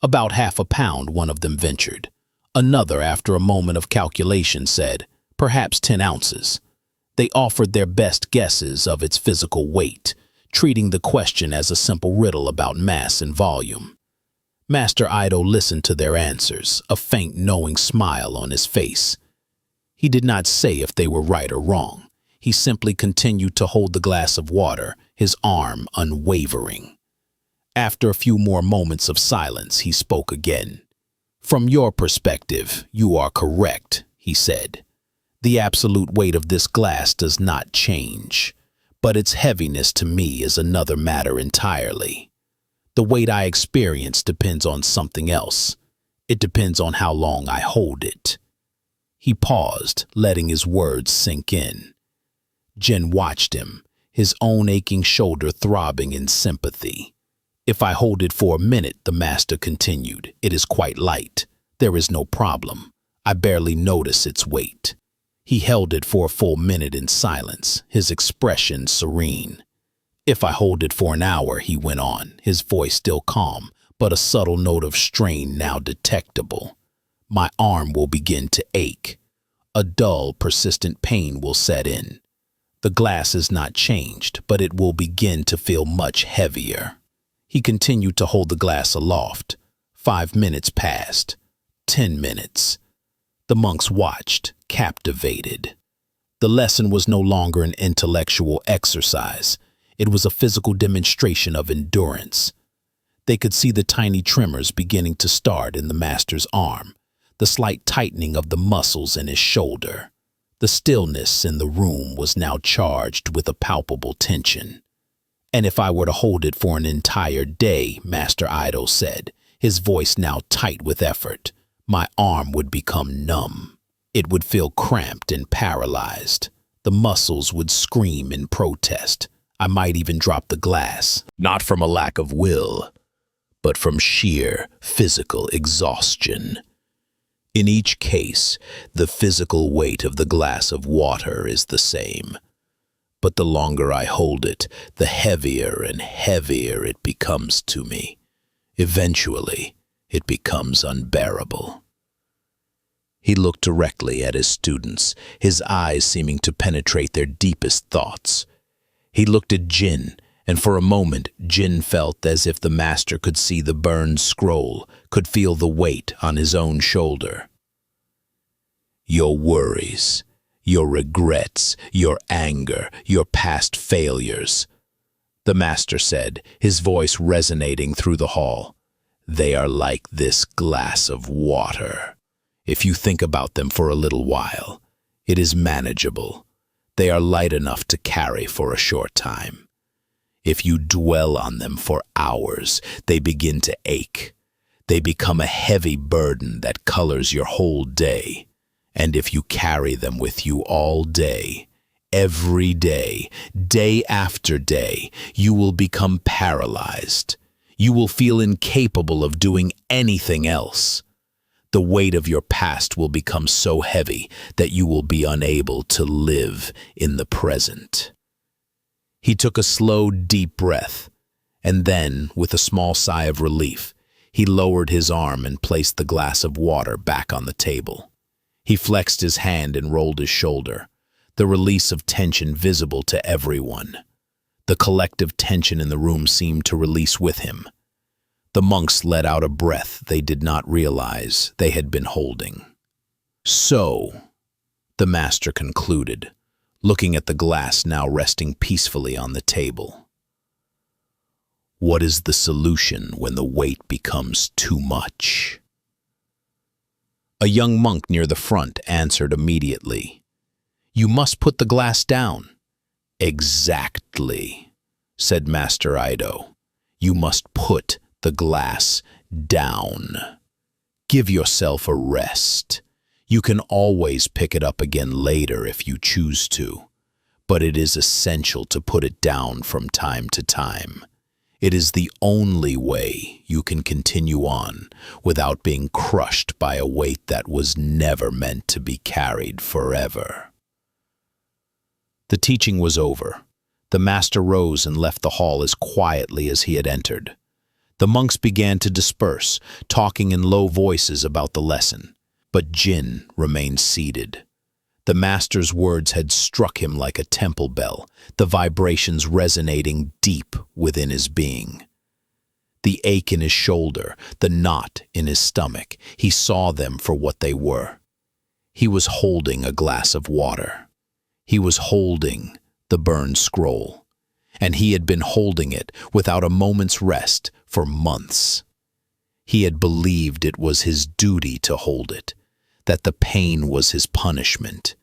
"About half a pound," one of them ventured. Another, after a moment of calculation, said, "Perhaps 10 ounces." They offered their best guesses of its physical weight, treating the question as a simple riddle about mass and volume. Master Ido listened to their answers, a faint knowing smile on his face. He did not say if they were right or wrong. He simply continued to hold the glass of water, his arm unwavering. After a few more moments of silence, he spoke again. "From your perspective, you are correct," he said. "The absolute weight of this glass does not change, but its heaviness to me is another matter entirely. The weight I experience depends on something else. It depends on how long I hold it." He paused, letting his words sink in. Jin watched him, his own aching shoulder throbbing in sympathy. "If I hold it for a minute," the master continued, "it is quite light. There is no problem. I barely notice its weight." He held it for a full minute in silence, his expression serene. "If I hold it for an hour," he went on, his voice still calm, but a subtle note of strain now detectable. "My arm will begin to ache. A dull, persistent pain will set in. The glass is not changed, but it will begin to feel much heavier." He continued to hold the glass aloft. 5 minutes passed. 10 minutes. The monks watched, captivated. The lesson was no longer an intellectual exercise. It was a physical demonstration of endurance. They could see the tiny tremors beginning to start in the master's arm, the slight tightening of the muscles in his shoulder. The stillness in the room was now charged with a palpable tension. "And if I were to hold it for an entire day," Master Ido said, his voice now tight with effort, "my arm would become numb. It would feel cramped and paralyzed. The muscles would scream in protest. I might even drop the glass, not from a lack of will, but from sheer physical exhaustion. In each case, the physical weight of the glass of water is the same. But the longer I hold it, the heavier and heavier it becomes to me. Eventually, it becomes unbearable." He looked directly at his students, his eyes seeming to penetrate their deepest thoughts. He looked at Jin, and for a moment Jin felt as if the master could see the burned scroll, could feel the weight on his own shoulder. "Your worries, your regrets, your anger, your past failures," the master said, his voice resonating through the hall. "They are like this glass of water. If you think about them for a little while, it is manageable. They are light enough to carry for a short time. If you dwell on them for hours, they begin to ache. They become a heavy burden that colors your whole day. And if you carry them with you all day, every day, day after day, you will become paralyzed. You will feel incapable of doing anything else. The weight of your past will become so heavy that you will be unable to live in the present." He took a slow, deep breath, And then, with a small sigh of relief, he lowered his arm and placed the glass of water back on the table. He flexed his hand and rolled his shoulder, the release of tension visible to everyone. The collective tension in the room seemed to release with him. The monks let out a breath they did not realize they had been holding. "So," the master concluded, looking at the glass now resting peacefully on the table, "what is the solution when the weight becomes too much?" A young monk near the front answered immediately, "You must put the glass down." "Exactly," said Master Ido. "You must put the glass down. Give yourself a rest. You can always pick it up again later if you choose to, but it is essential to put it down from time to time. It is the only way you can continue on without being crushed by a weight that was never meant to be carried forever." The teaching was over. The master rose and left the hall as quietly as he had entered. The monks began to disperse, talking in low voices about the lesson, but Jin remained seated. The master's words had struck him like a temple bell, the vibrations resonating deep within his being. The ache in his shoulder, the knot in his stomach, he saw them for what they were. He was holding a glass of water. He was holding the burned scroll, and he had been holding it without a moment's rest for months. He had believed it was his duty to hold it, that the pain was his punishment,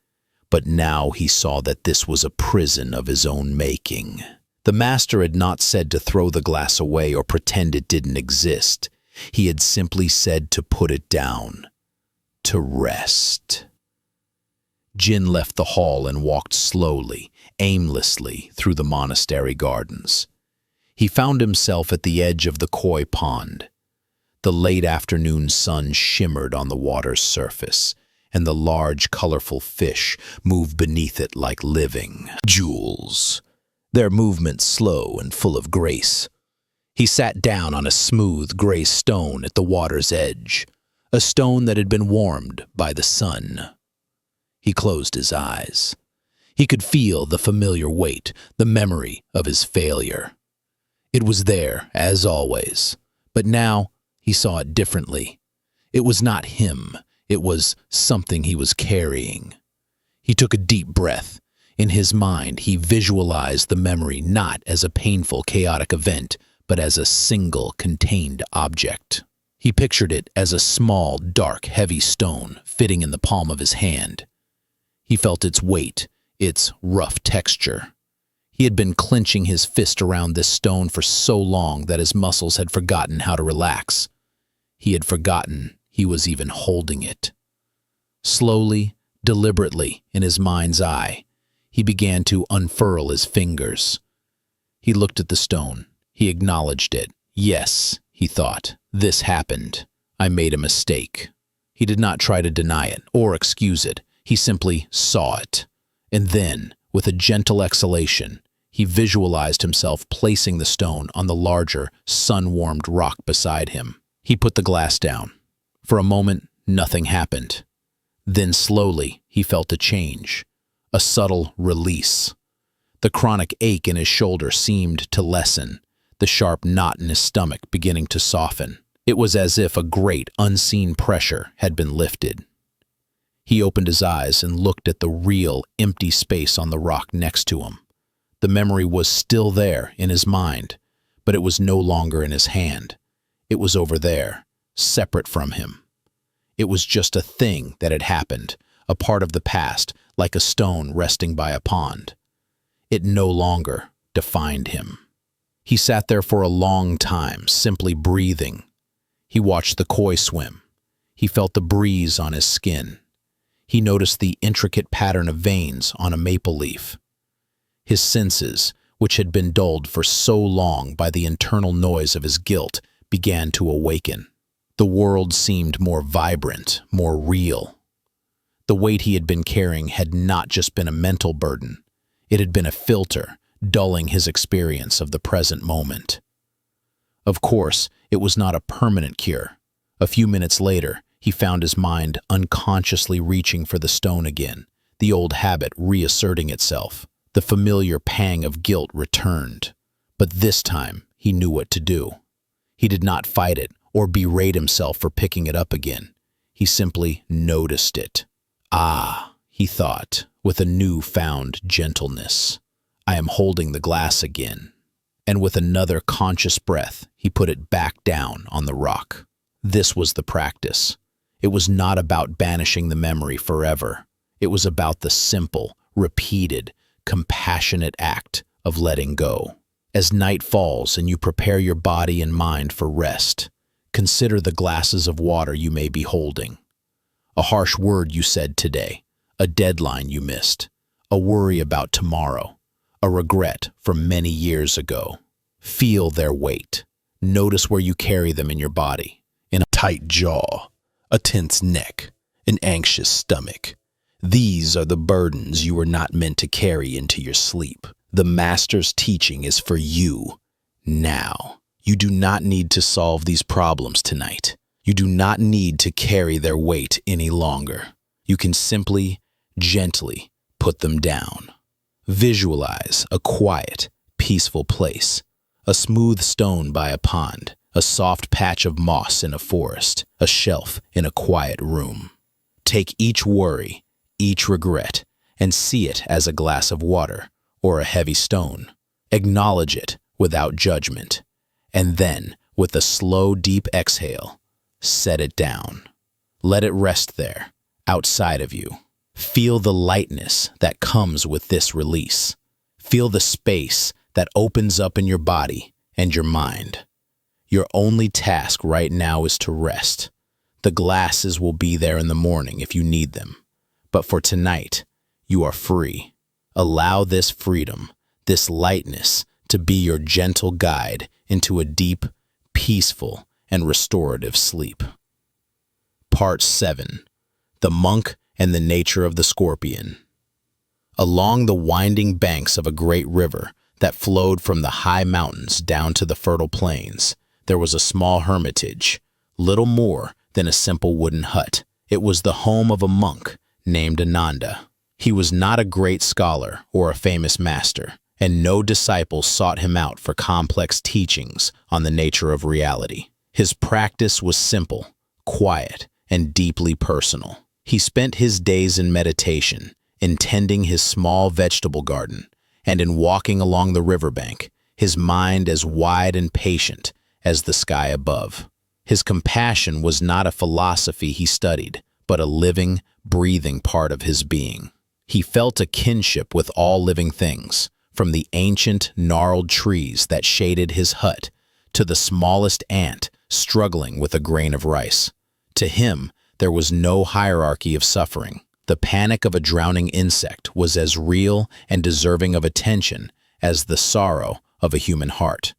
but now he saw that this was a prison of his own making. The master had not said to throw the glass away or pretend it didn't exist. He had simply said to put it down, to rest. Jin left the hall and walked slowly, aimlessly through the monastery gardens. He found himself at the edge of the koi pond. The late afternoon sun shimmered on the water's surface, and the large, colorful fish moved beneath it like living jewels, their movements slow and full of grace. He sat down on a smooth, gray stone at the water's edge, a stone that had been warmed by the sun. He closed his eyes. He could feel the familiar weight, the memory of his failure. It was there, as always, but now he saw it differently. It was not him. It was something he was carrying. He took a deep breath. In his mind, he visualized the memory not as a painful, chaotic event, but as a single, contained object. He pictured it as a small, dark, heavy stone fitting in the palm of his hand. He felt its weight, its rough texture. He had been clenching his fist around this stone for so long that his muscles had forgotten how to relax. He had forgotten he was even holding it. Slowly, deliberately, in his mind's eye, he began to unfurl his fingers. He looked at the stone. He acknowledged it. Yes, he thought, this happened. I made a mistake. He did not try to deny it or excuse it. He simply saw it. And then, with a gentle exhalation, he visualized himself placing the stone on the larger, sun-warmed rock beside him. He put the glass down. For a moment, nothing happened. Then slowly, he felt a change, a subtle release. The chronic ache in his shoulder seemed to lessen, the sharp knot in his stomach beginning to soften. It was as if a great, unseen pressure had been lifted. He opened his eyes and looked at the real, empty space on the rock next to him. The memory was still there in his mind, but it was no longer in his hand. It was over there, separate from him. It was just a thing that had happened, a part of the past, like a stone resting by a pond. It no longer defined him. He sat there for a long time, simply breathing. He watched the koi swim. He felt the breeze on his skin. He noticed the intricate pattern of veins on a maple leaf. His senses, which had been dulled for so long by the internal noise of his guilt, began to awaken. The world seemed more vibrant, more real. The weight he had been carrying had not just been a mental burden. It had been a filter, dulling his experience of the present moment. Of course, it was not a permanent cure. A few minutes later, he found his mind unconsciously reaching for the stone again, the old habit reasserting itself. The familiar pang of guilt returned. But this time, he knew what to do. He did not fight it or berate himself for picking it up again. He simply noticed it. Ah, he thought, with a new-found gentleness, I am holding the glass again. And with another conscious breath, he put it back down on the rock. This was the practice. It was not about banishing the memory forever. It was about the simple, repeated, compassionate act of letting go. As night falls and you prepare your body and mind for rest, consider the glasses of water you may be holding. A harsh word you said today, a deadline you missed, a worry about tomorrow, a regret from many years ago. Feel their weight. Notice where you carry them in your body. In a tight jaw, a tense neck, an anxious stomach. These are the burdens you were not meant to carry into your sleep. The Master's teaching is for you now. You do not need to solve these problems tonight. You do not need to carry their weight any longer. You can simply, gently put them down. Visualize a quiet, peaceful place, a smooth stone by a pond, a soft patch of moss in a forest, a shelf in a quiet room. Take each worry, each regret, and see it as a glass of water or a heavy stone. Acknowledge it without judgment, and then, with a slow, deep exhale, set it down. Let it rest there, outside of you. Feel the lightness that comes with this release. Feel the space that opens up in your body and your mind. Your only task right now is to rest. The glasses will be there in the morning if you need them. But for tonight, you are free. Allow this freedom, this lightness, to be your gentle guide into a deep, peaceful, and restorative sleep. Part 7. The Monk and the Nature of the Scorpion. Along the winding banks of a great river that flowed from the high mountains down to the fertile plains, there was a small hermitage, little more than a simple wooden hut. It was the home of a monk named Ananda. He was not a great scholar or a famous master, and no disciples sought him out for complex teachings on the nature of reality. His practice was simple, quiet, and deeply personal. He spent his days in meditation, in tending his small vegetable garden, and in walking along the riverbank, his mind as wide and patient as the sky above. His compassion was not a philosophy he studied, but a living, breathing part of his being. He felt a kinship with all living things, from the ancient, gnarled trees that shaded his hut to the smallest ant struggling with a grain of rice. To him, there was no hierarchy of suffering. The panic of a drowning insect was as real and deserving of attention as the sorrow of a human heart.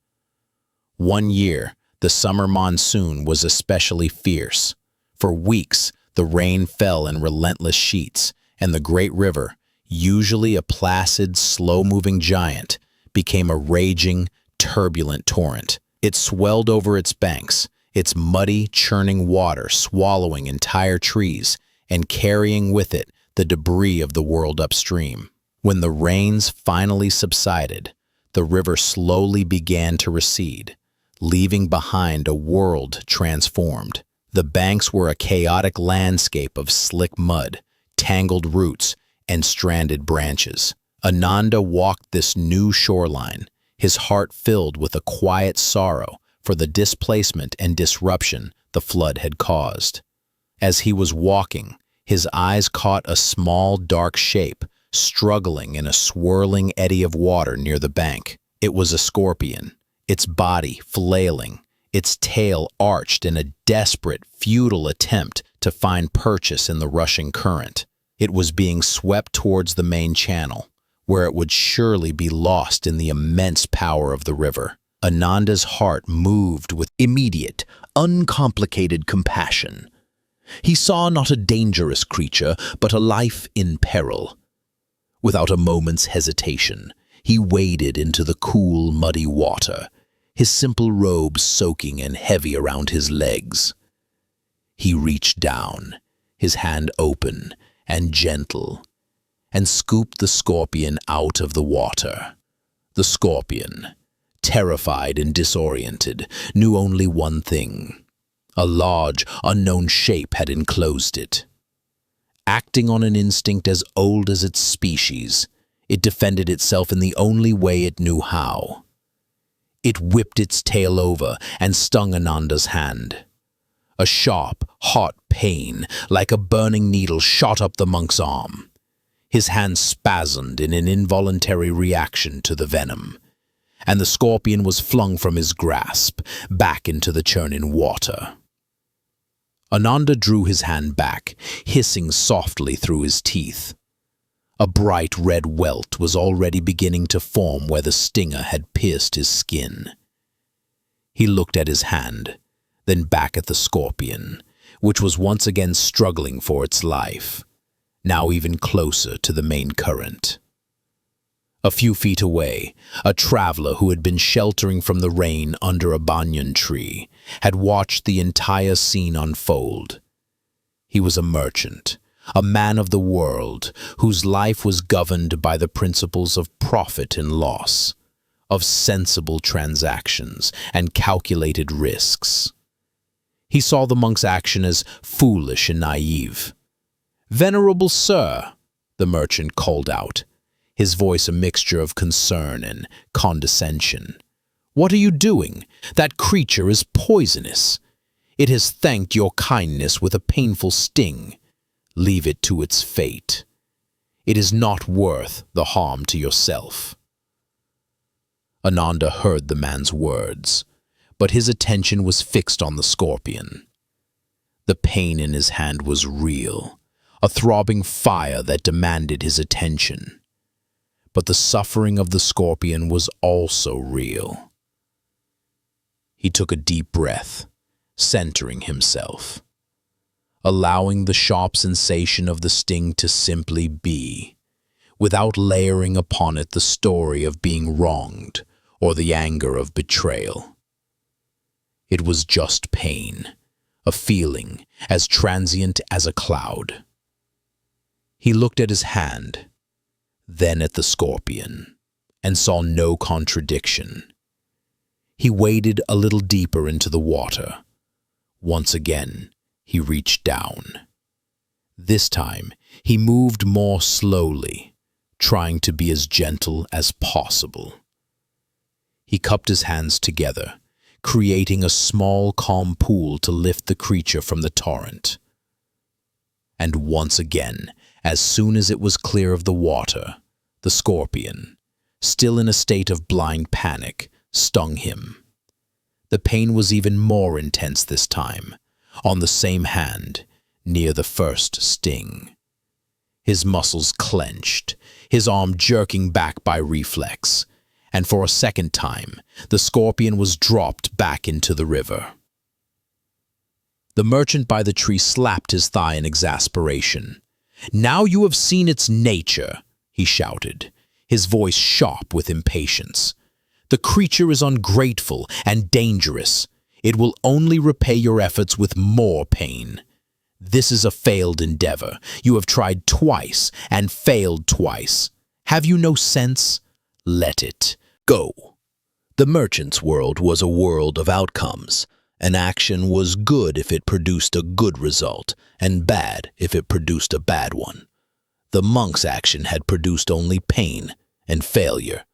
One year, the summer monsoon was especially fierce. For weeks, the rain fell in relentless sheets, and the great river, usually a placid, slow-moving giant, became a raging, turbulent torrent. It swelled over its banks, its muddy, churning water swallowing entire trees and carrying with it the debris of the world upstream. When the rains finally subsided, the river slowly began to recede, leaving behind a world transformed. The banks were a chaotic landscape of slick mud, tangled roots, and stranded branches. Ananda walked this new shoreline, his heart filled with a quiet sorrow for the displacement and disruption the flood had caused. As he was walking, his eyes caught a small, dark shape struggling in a swirling eddy of water near the bank. It was a scorpion, its body flailing, its tail arched in a desperate, futile attempt to find purchase in the rushing current. It was being swept towards the main channel, where it would surely be lost in the immense power of the river. Ananda's heart moved with immediate, uncomplicated compassion. He saw not a dangerous creature, but a life in peril. Without a moment's hesitation, he waded into the cool, muddy water, his simple robe soaking and heavy around his legs. He reached down, his hand open and gentle, and scooped the scorpion out of the water. The scorpion, terrified and disoriented, knew only one thing. A large, unknown shape had enclosed it. Acting on an instinct as old as its species, it defended itself in the only way it knew how. It whipped its tail over and stung Ananda's hand. A sharp, hot pain, like a burning needle, shot up the monk's arm. His hand spasmed in an involuntary reaction to the venom, and the scorpion was flung from his grasp, back into the churning water. Ananda drew his hand back, hissing softly through his teeth. A bright red welt was already beginning to form where the stinger had pierced his skin. He looked at his hand, then back at the scorpion, which was once again struggling for its life, now even closer to the main current. A few feet away, a traveler who had been sheltering from the rain under a banyan tree had watched the entire scene unfold. He was a merchant, a man of the world, whose life was governed by the principles of profit and loss, of sensible transactions and calculated risks. He saw the monk's action as foolish and naive. "Venerable sir," the merchant called out, his voice a mixture of concern and condescension. "What are you doing? That creature is poisonous. It has thanked your kindness with a painful sting. Leave it to its fate. It is not worth the harm to yourself." Ananda heard the man's words, but his attention was fixed on the scorpion. The pain in his hand was real, a throbbing fire that demanded his attention. But the suffering of the scorpion was also real. He took a deep breath, centering himself, allowing the sharp sensation of the sting to simply be, without layering upon it the story of being wronged or the anger of betrayal. It was just pain, a feeling as transient as a cloud. He looked at his hand, then at the scorpion, and saw no contradiction. He waded a little deeper into the water. Once again, he reached down. This time, he moved more slowly, trying to be as gentle as possible. He cupped his hands together, creating a small, calm pool to lift the creature from the torrent. And once again, as soon as it was clear of the water, the scorpion, still in a state of blind panic, stung him. The pain was even more intense this time, on the same hand, near the first sting. His muscles clenched, his arm jerking back by reflex, and for a second time, the scorpion was dropped back into the river. The merchant by the tree slapped his thigh in exasperation. "Now you have seen its nature," he shouted, his voice sharp with impatience. "The creature is ungrateful and dangerous. It will only repay your efforts with more pain. This is a failed endeavor. You have tried twice and failed twice. Have you no sense? Let it go." The merchant's world was a world of outcomes. An action was good if it produced a good result, and bad if it produced a bad one. The monk's action had produced only pain and failure.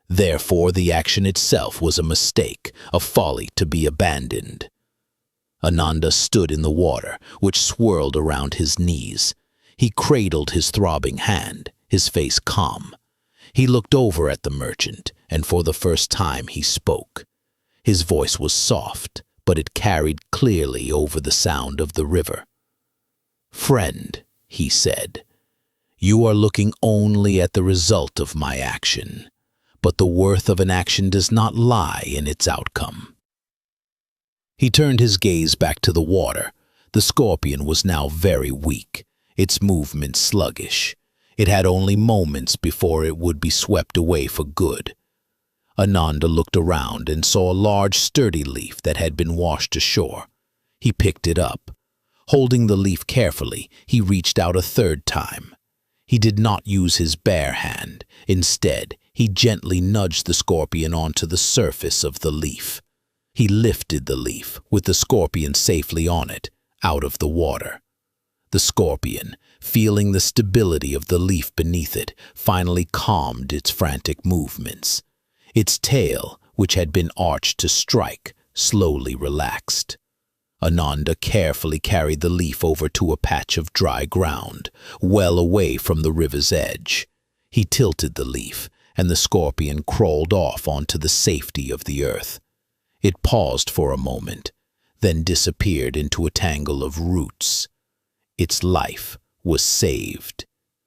Therefore, the action itself was a mistake, a folly to be abandoned. Ananda stood in the water, which swirled around his knees. He cradled his throbbing hand, his face calm. He looked over at the merchant, and for the first time he spoke. His voice was soft, but it carried clearly over the sound of the river. "Friend," he said, "you are looking only at the result of my action, but the worth of an action does not lie in its outcome." He turned his gaze back to the water. The scorpion was now very weak, its movement sluggish. It had only moments before it would be swept away for good. Ananda looked around and saw a large, sturdy leaf that had been washed ashore. He picked it up. Holding the leaf carefully, he reached out a third time. He did not use his bare hand. Instead, he gently nudged the scorpion onto the surface of the leaf. He lifted the leaf, with the scorpion safely on it, out of the water. The scorpion, feeling the stability of the leaf beneath it, finally calmed its frantic movements. Its tail, which had been arched to strike, slowly relaxed. Ananda carefully carried the leaf over to a patch of dry ground, well away from the river's edge. He tilted the leaf, and the scorpion crawled off onto the safety of the earth. It paused for a moment, then disappeared into a tangle of roots. Its life was saved.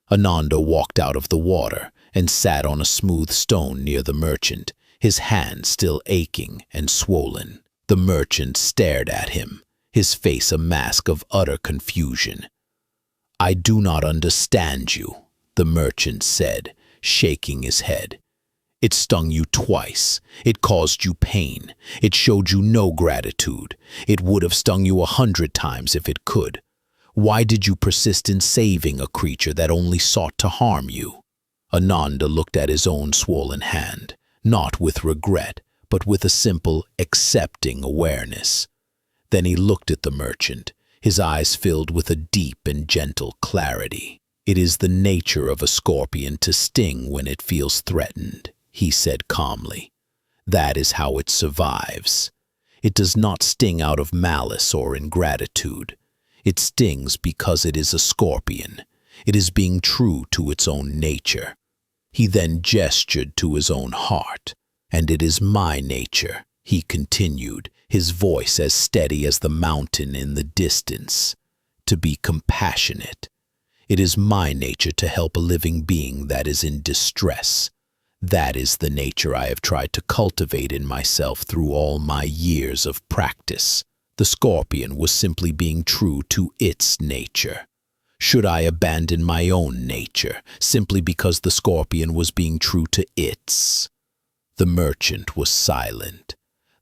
Ananda walked out of the water and sat on a smooth stone near the merchant, his hand still aching and swollen. The merchant stared at him, his face a mask of utter confusion. "I do not understand you," the merchant said, shaking his head. "It stung you twice. It caused you pain. It showed you no gratitude. It would have stung you 100 times if it could. Why did you persist in saving a creature that only sought to harm you?" Ananda looked at his own swollen hand, not with regret, but with a simple, accepting awareness. Then he looked at the merchant, his eyes filled with a deep and gentle clarity. "It is the nature of a scorpion to sting when it feels threatened," he said calmly. "That is how it survives. It does not sting out of malice or ingratitude. It stings because it is a scorpion. It is being true to its own nature." He then gestured to his own heart. "And it is my nature," he continued, his voice as steady as the mountain in the distance, "to be compassionate. It is my nature to help a living being that is in distress. That is the nature I have tried to cultivate in myself through all my years of practice." The scorpion was simply being true to its nature. Should I abandon my own nature simply because the scorpion was being true to its? The merchant was silent.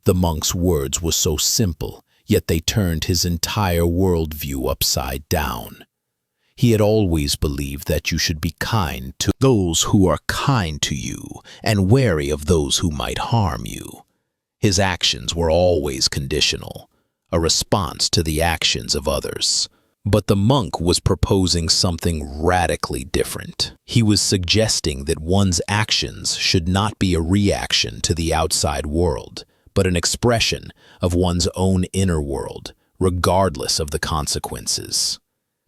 The monk's words were so simple, yet they turned his entire worldview upside down. He had always believed that you should be kind to those who are kind to you and wary of those who might harm you. His actions were always conditional, a response to the actions of others. But the monk was proposing something radically different. He was suggesting that one's actions should not be a reaction to the outside world, but an expression of one's own inner world, regardless of the consequences.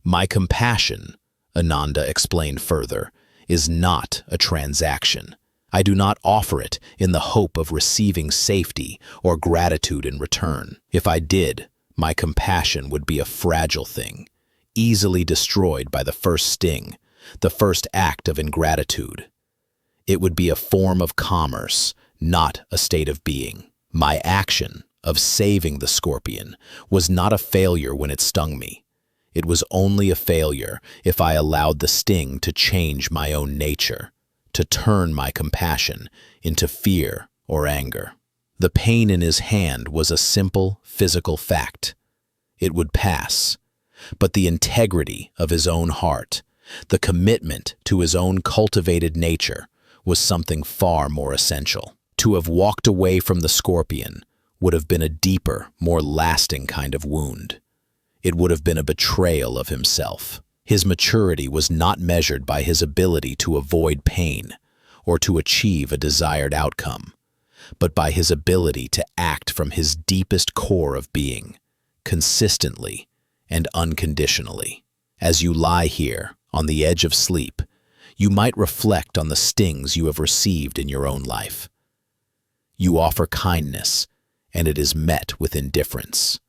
"My compassion," Ananda explained further, "is not a transaction. I do not offer it in the hope of receiving safety or gratitude in return. If I did, my compassion would be a fragile thing, easily destroyed by the first sting, the first act of ingratitude. It would be a form of commerce, not a state of being. My action of saving the scorpion was not a failure when it stung me. It was only a failure if I allowed the sting to change my own nature, to turn my compassion into fear or anger." The pain in his hand was a simple physical fact. It would pass. But the integrity of his own heart, the commitment to his own cultivated nature, was something far more essential. To have walked away from the scorpion would have been a deeper, more lasting kind of wound. It would have been a betrayal of himself. His maturity was not measured by his ability to avoid pain or to achieve a desired outcome, but by his ability to act from his deepest core of being, consistently and unconditionally. As you lie here, on the edge of sleep, you might reflect on the stings you have received in your own life. You offer kindness, and it is met with indifference.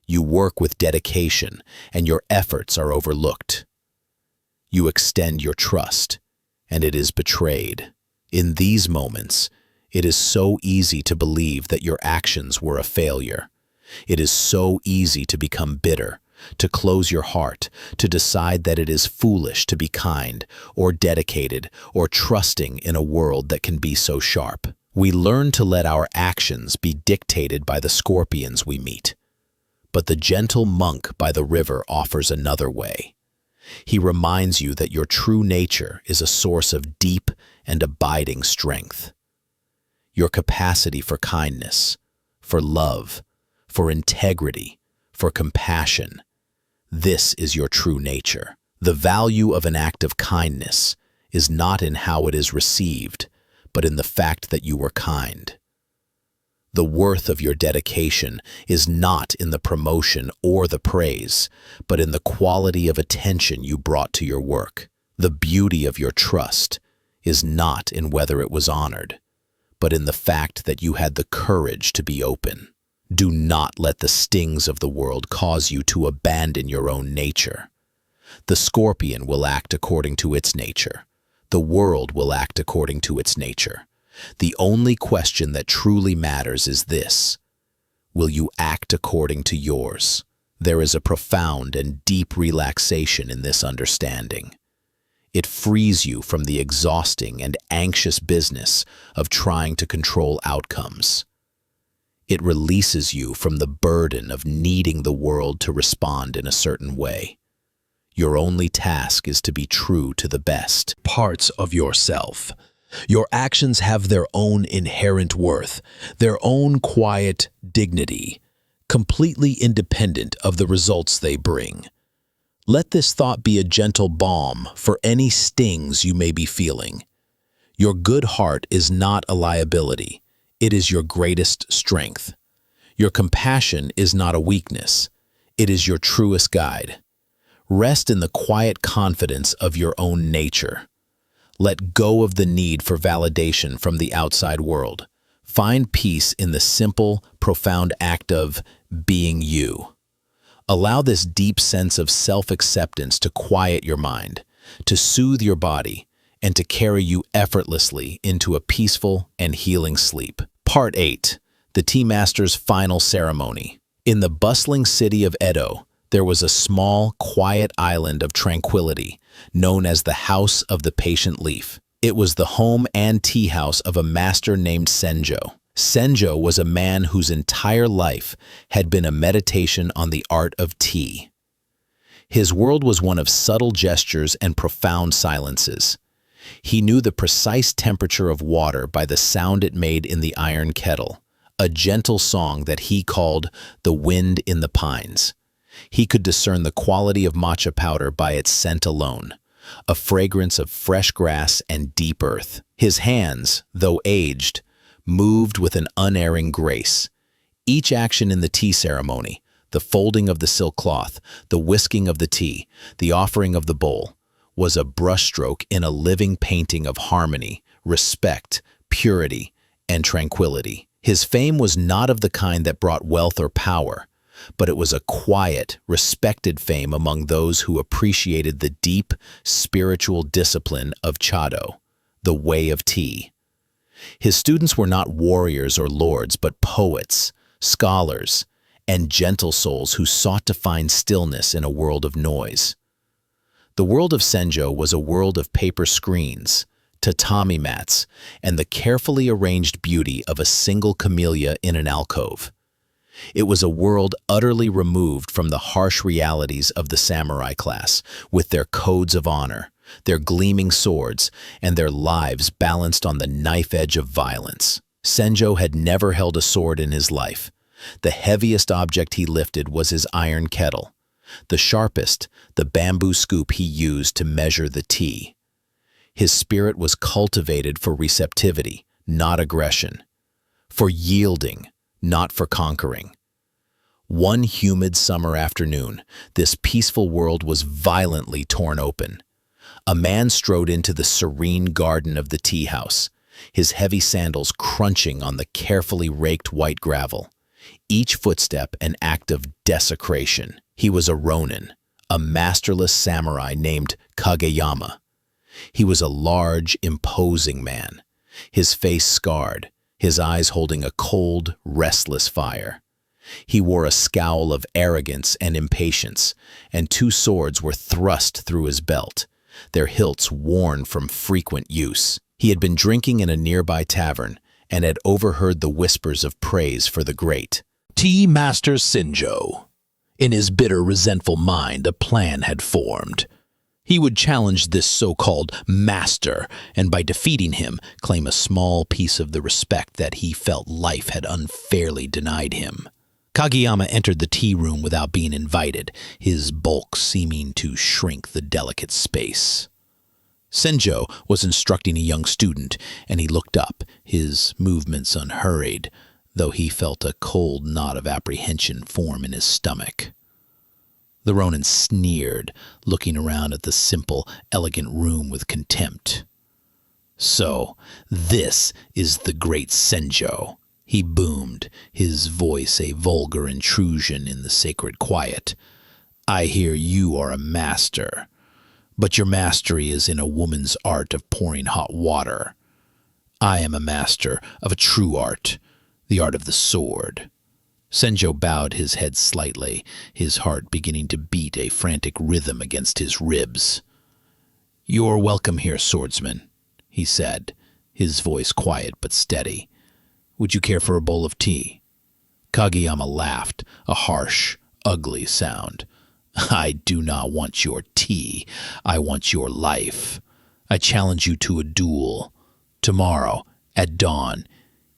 You work with dedication, and your efforts are overlooked. You extend your trust, and it is betrayed. In these moments, it is so easy to believe that your actions were a failure. It is so easy to become bitter, to close your heart, to decide that it is foolish to be kind or dedicated or trusting in a world that can be so sharp. We learn to let our actions be dictated by the scorpions we meet. But the gentle monk by the river offers another way. He reminds you that your true nature is a source of deep and abiding strength. Your capacity for kindness, for love, for integrity, for compassion. This is your true nature. The value of an act of kindness is not in how it is received, but in the fact that you were kind. The worth of your dedication is not in the promotion or the praise, but in the quality of attention you brought to your work. The beauty of your trust is not in whether it was honored, but in the fact that you had the courage to be open. Do not let the stings of the world cause you to abandon your own nature. The scorpion will act according to its nature. The world will act according to its nature. The only question that truly matters is this: will you act according to yours? There is a profound and deep relaxation in this understanding. It frees you from the exhausting and anxious business of trying to control outcomes. It releases you from the burden of needing the world to respond in a certain way. Your only task is to be true to the best Parts of yourself. Your actions have their own inherent worth, their own quiet dignity, completely independent of the results they bring. Let this thought be a gentle balm for any stings you may be feeling. Your good heart is not a liability. It is your greatest strength. Your compassion is not a weakness. It is your truest guide. Rest in the quiet confidence of your own nature. Let go of the need for validation from the outside world. Find peace in the simple, profound act of being you. Allow this deep sense of self-acceptance to quiet your mind, to soothe your body, and to carry you effortlessly into a peaceful and healing sleep. Part 8. The Tea Master's Final Ceremony. In the bustling city of Edo, there was a small, quiet island of tranquility, known as the House of the Patient Leaf. It was the home and tea house of a master named Senjo. Senjo was a man whose entire life had been a meditation on the art of tea. His world was one of subtle gestures and profound silences. He knew the precise temperature of water by the sound it made in the iron kettle, a gentle song that he called the wind in the pines. He could discern the quality of matcha powder by its scent alone, a fragrance of fresh grass and deep earth. His hands, though aged, moved with an unerring grace. Each action in the tea ceremony, the folding of the silk cloth, the whisking of the tea, the offering of the bowl, was a brushstroke in a living painting of harmony, respect, purity, and tranquility. His fame was not of the kind that brought wealth or power, but it was a quiet, respected fame among those who appreciated the deep, spiritual discipline of Chado, the way of tea. His students were not warriors or lords, but poets, scholars, and gentle souls who sought to find stillness in a world of noise. The world of Senjo was a world of paper screens, tatami mats, and the carefully arranged beauty of a single camellia in an alcove. It was a world utterly removed from the harsh realities of the samurai class, with their codes of honor, their gleaming swords, and their lives balanced on the knife edge of violence. Senjo had never held a sword in his life. The heaviest object he lifted was his iron kettle. The sharpest, the bamboo scoop he used to measure the tea. His spirit was cultivated for receptivity, not aggression, for yielding, not for conquering. One humid summer afternoon, this peaceful world was violently torn open. A man strode into the serene garden of the tea house, his heavy sandals crunching on the carefully raked white gravel, each footstep an act of desecration. He was a ronin, a masterless samurai named Kageyama. He was a large, imposing man, his face scarred, his eyes holding a cold, restless fire. He wore a scowl of arrogance and impatience, and two swords were thrust through his belt, their hilts worn from frequent use. He had been drinking in a nearby tavern, and had overheard the whispers of praise for the great Tea Master Senjo. In his bitter, resentful mind, a plan had formed. He would challenge this so-called master, and by defeating him, claim a small piece of the respect that he felt life had unfairly denied him. Kageyama entered the tea room without being invited, his bulk seeming to shrink the delicate space. Senjo was instructing a young student, and he looked up, his movements unhurried, though he felt a cold knot of apprehension form in his stomach. The Ronin sneered, looking around at the simple, elegant room with contempt. "So, this is the great Senjo," he boomed, his voice a vulgar intrusion in the sacred quiet. "I hear you are a master, but your mastery is in a woman's art of pouring hot water. I am a master of a true art, the art of the sword." Senjo bowed his head slightly, his heart beginning to beat a frantic rhythm against his ribs. "You're welcome here, swordsman," he said, his voice quiet but steady. "Would you care for a bowl of tea?" Kageyama laughed, a harsh, ugly sound. "I do not want your tea. I want your life. I challenge you to a duel. Tomorrow, at dawn,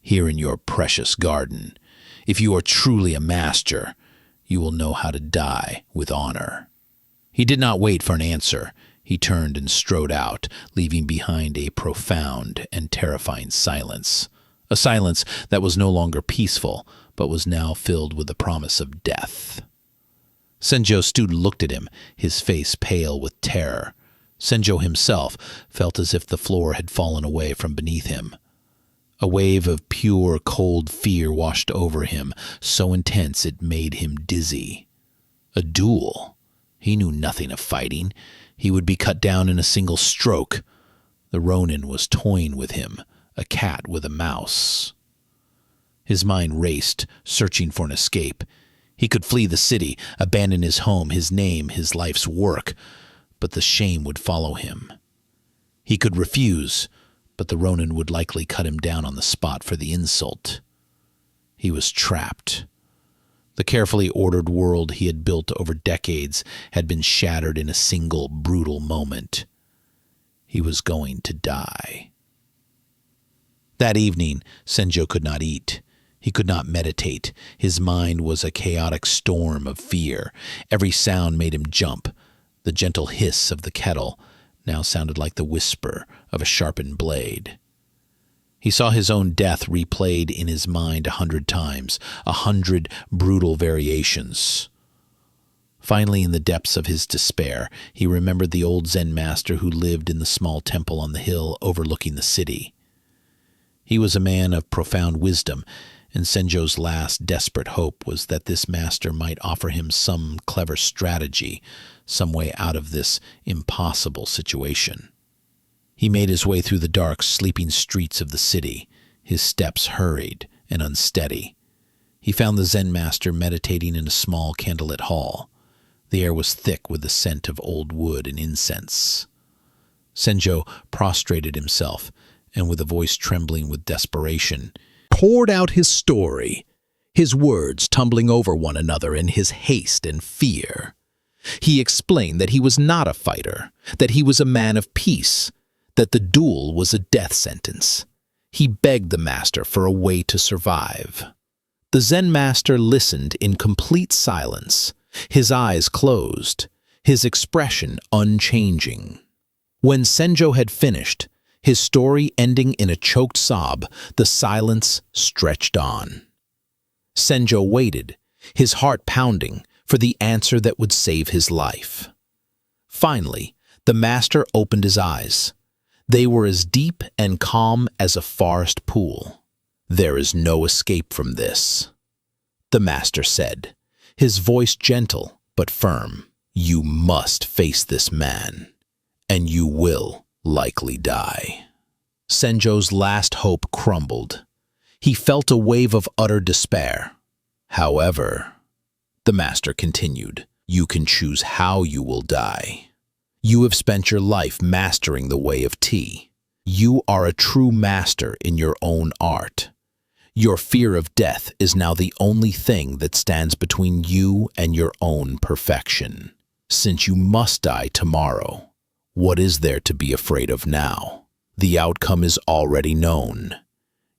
here in your precious garden. If you are truly a master, you will know how to die with honor." He did not wait for an answer. He turned and strode out, leaving behind a profound and terrifying silence. A silence that was no longer peaceful, but was now filled with the promise of death. Senjo's student looked at him, his face pale with terror. Senjo himself felt as if the floor had fallen away from beneath him. A wave of pure, cold fear washed over him, so intense it made him dizzy. A duel? He knew nothing of fighting. He would be cut down in a single stroke. The Ronin was toying with him, a cat with a mouse. His mind raced, searching for an escape. He could flee the city, abandon his home, his name, his life's work, but the shame would follow him. He could refuse, but the Ronin would likely cut him down on the spot for the insult. He was trapped. The carefully ordered world he had built over decades had been shattered in a single brutal moment. He was going to die. That evening, Senjo could not eat. He could not meditate. His mind was a chaotic storm of fear. Every sound made him jump. The gentle hiss of the kettle now sounded like the whisper of a sharpened blade. He saw his own death replayed in his mind 100 times, 100 brutal variations. Finally, in the depths of his despair, he remembered the old Zen master who lived in the small temple on the hill overlooking the city. He was a man of profound wisdom, and Senjo's last desperate hope was that this master might offer him some clever strategy, some way out of this impossible situation. He made his way through the dark, sleeping streets of the city, his steps hurried and unsteady. He found the Zen master meditating in a small candlelit hall. The air was thick with the scent of old wood and incense. Senjo prostrated himself, and with a voice trembling with desperation, poured out his story, his words tumbling over one another in his haste and fear. He explained that he was not a fighter, that he was a man of peace, that the duel was a death sentence. He begged the master for a way to survive. The Zen master listened in complete silence, his eyes closed, his expression unchanging. When Senjo had finished, his story ending in a choked sob, the silence stretched on. Senjo waited, his heart pounding, for the answer that would save his life. Finally, the master opened his eyes. They were as deep and calm as a forest pool. "There is no escape from this," the master said, his voice gentle but firm. "You must face this man, and you will likely die." Senjo's last hope crumbled. He felt a wave of utter despair. "However," the master continued, "you can choose how you will die. You have spent your life mastering the way of tea. You are a true master in your own art. Your fear of death is now the only thing that stands between you and your own perfection. Since you must die tomorrow, what is there to be afraid of now? The outcome is already known.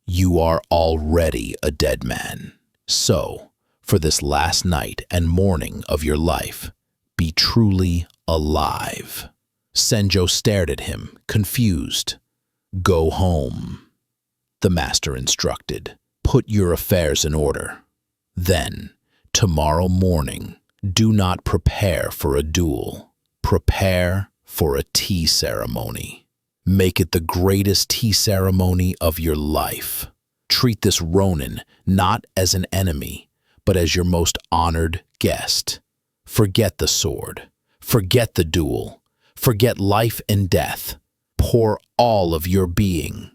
You are already a dead man. So, for this last night and morning of your life, be truly alive. Senjo stared at him, confused. Go home, the master instructed. Put your affairs in order. Then, tomorrow morning, do not prepare for a duel. Prepare for a tea ceremony. Make it the greatest tea ceremony of your life. Treat this Ronin not as an enemy, but as your most honored guest. Forget the sword. Forget the duel. Forget life and death. Pour all of your being,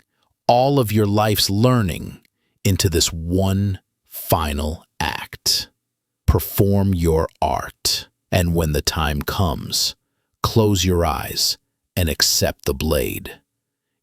all of your life's learning, into this one final act. Perform your art, and when the time comes, close your eyes and accept the blade.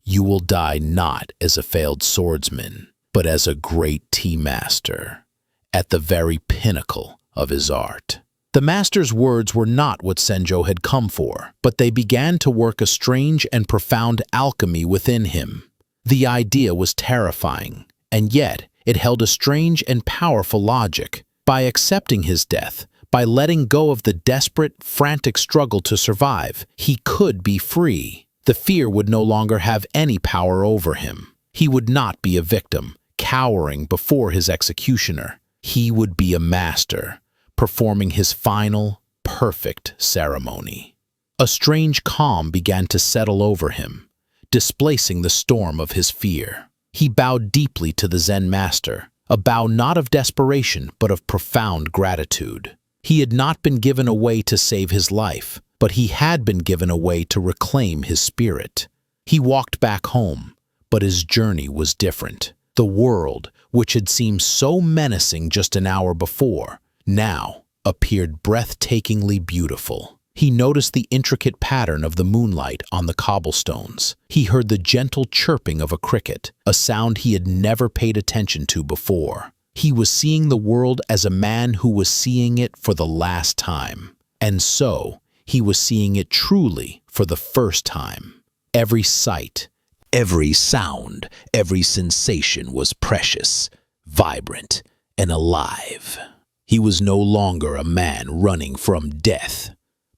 You will die not as a failed swordsman, but as a great tea master, at the very pinnacle of his art. The master's words were not what Senjo had come for, but they began to work a strange and profound alchemy within him. The idea was terrifying, and yet it held a strange and powerful logic. By accepting his death, by letting go of the desperate, frantic struggle to survive, he could be free. The fear would no longer have any power over him. He would not be a victim, cowering before his executioner. He would be a master, performing his final, perfect ceremony. A strange calm began to settle over him, displacing the storm of his fear. He bowed deeply to the Zen master, a bow not of desperation but of profound gratitude. He had not been given a way to save his life, but he had been given a way to reclaim his spirit. He walked back home, but his journey was different. The world, which had seemed so menacing just an hour before, now appeared breathtakingly beautiful. He noticed the intricate pattern of the moonlight on the cobblestones. He heard the gentle chirping of a cricket, a sound he had never paid attention to before. He was seeing the world as a man who was seeing it for the last time. And so, he was seeing it truly for the first time. Every sight, every sound, every sensation was precious, vibrant, and alive. He was no longer a man running from death,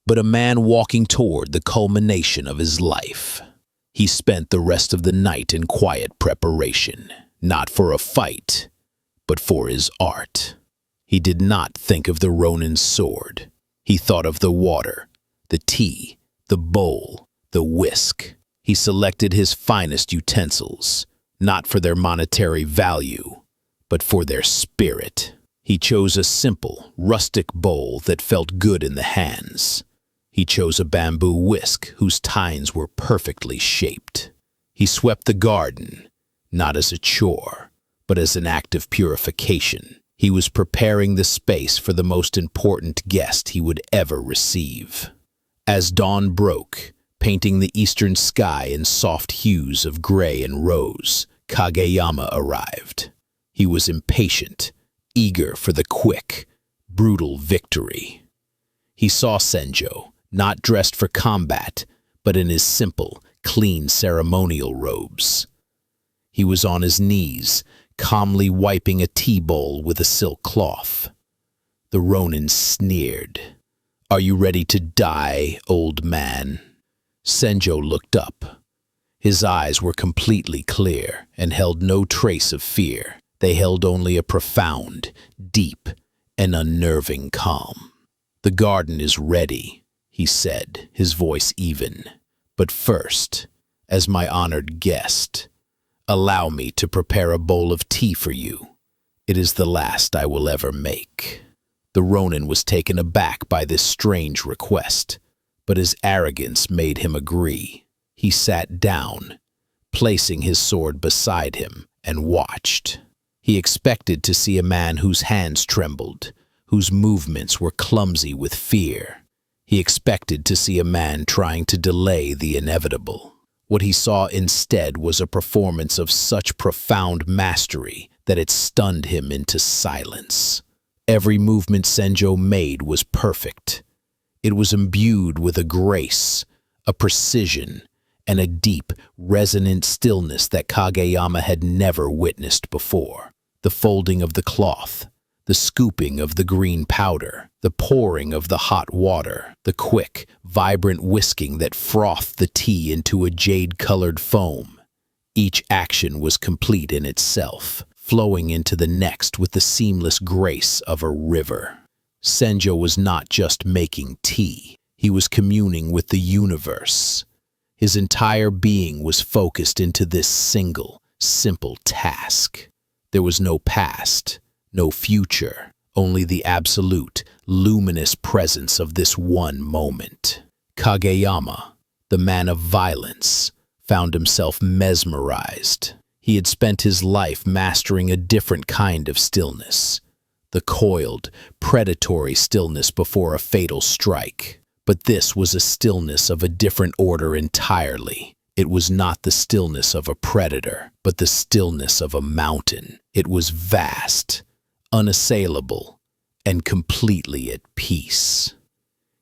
but a man walking toward the culmination of his life. He spent the rest of the night in quiet preparation, not for a fight, but for his art. He did not think of the Ronin's sword. He thought of the water, the tea, the bowl, the whisk. He selected his finest utensils, not for their monetary value, but for their spirit. He chose a simple, rustic bowl that felt good in the hands. He chose a bamboo whisk whose tines were perfectly shaped. He swept the garden, not as a chore, but as an act of purification. He was preparing the space for the most important guest he would ever receive. As dawn broke, painting the eastern sky in soft hues of gray and rose, Kageyama arrived. He was impatient, eager for the quick, brutal victory. He saw Senjo, not dressed for combat, but in his simple, clean ceremonial robes. He was on his knees, calmly wiping a tea bowl with a silk cloth. The Ronin sneered. "Are you ready to die, old man?" Senjo looked up. His eyes were completely clear and held no trace of fear. They held only a profound, deep, and unnerving calm. "The garden is ready," he said, his voice even. "But first, as my honored guest, allow me to prepare a bowl of tea for you. It is the last I will ever make." The Ronin was taken aback by this strange request, but his arrogance made him agree. He sat down, placing his sword beside him, and watched. He expected to see a man whose hands trembled, whose movements were clumsy with fear. He expected to see a man trying to delay the inevitable. What he saw instead was a performance of such profound mastery that it stunned him into silence. Every movement Senjo made was perfect. It was imbued with a grace, a precision, and a deep, resonant stillness that Kageyama had never witnessed before. The folding of the cloth, the scooping of the green powder, the pouring of the hot water, the quick, vibrant whisking that frothed the tea into a jade-colored foam. Each action was complete in itself, flowing into the next with the seamless grace of a river. Senjo was not just making tea, he was communing with the universe. His entire being was focused into this single, simple task. There was no past, no future, only the absolute, luminous presence of this one moment. Kageyama, the man of violence, found himself mesmerized. He had spent his life mastering a different kind of stillness, the coiled, predatory stillness before a fatal strike. But this was a stillness of a different order entirely. It was not the stillness of a predator, but the stillness of a mountain. It was vast, unassailable, and completely at peace.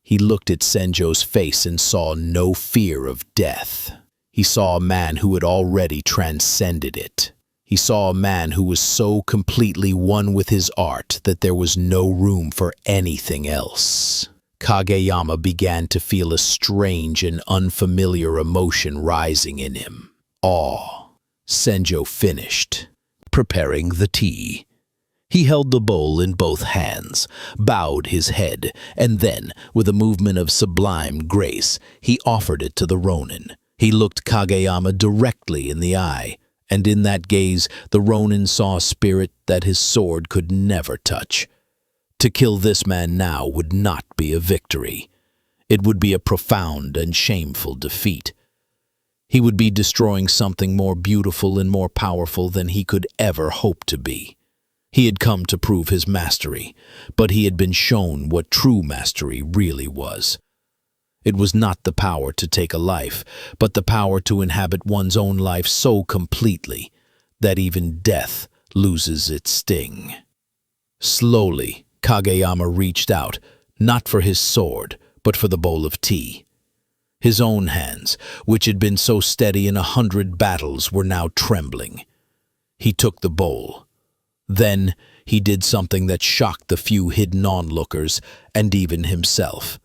He looked at Senjo's face and saw no fear of death. He saw a man who had already transcended it. He saw a man who was so completely one with his art that there was no room for anything else. Kageyama began to feel a strange and unfamiliar emotion rising in him. Awe. Senjo finished, preparing the tea. He held the bowl in both hands, bowed his head, and then, with a movement of sublime grace, he offered it to the Ronin. He looked Kageyama directly in the eye, and in that gaze the Ronin saw a spirit that his sword could never touch. To kill this man now would not be a victory. It would be a profound and shameful defeat. He would be destroying something more beautiful and more powerful than he could ever hope to be. He had come to prove his mastery, but he had been shown what true mastery really was. It was not the power to take a life, but the power to inhabit one's own life so completely that even death loses its sting. Slowly, Kageyama reached out, not for his sword, but for the bowl of tea. His own hands, which had been so steady in 100 battles, were now trembling. He took the bowl. Then he did something that shocked the few hidden onlookers and even himself.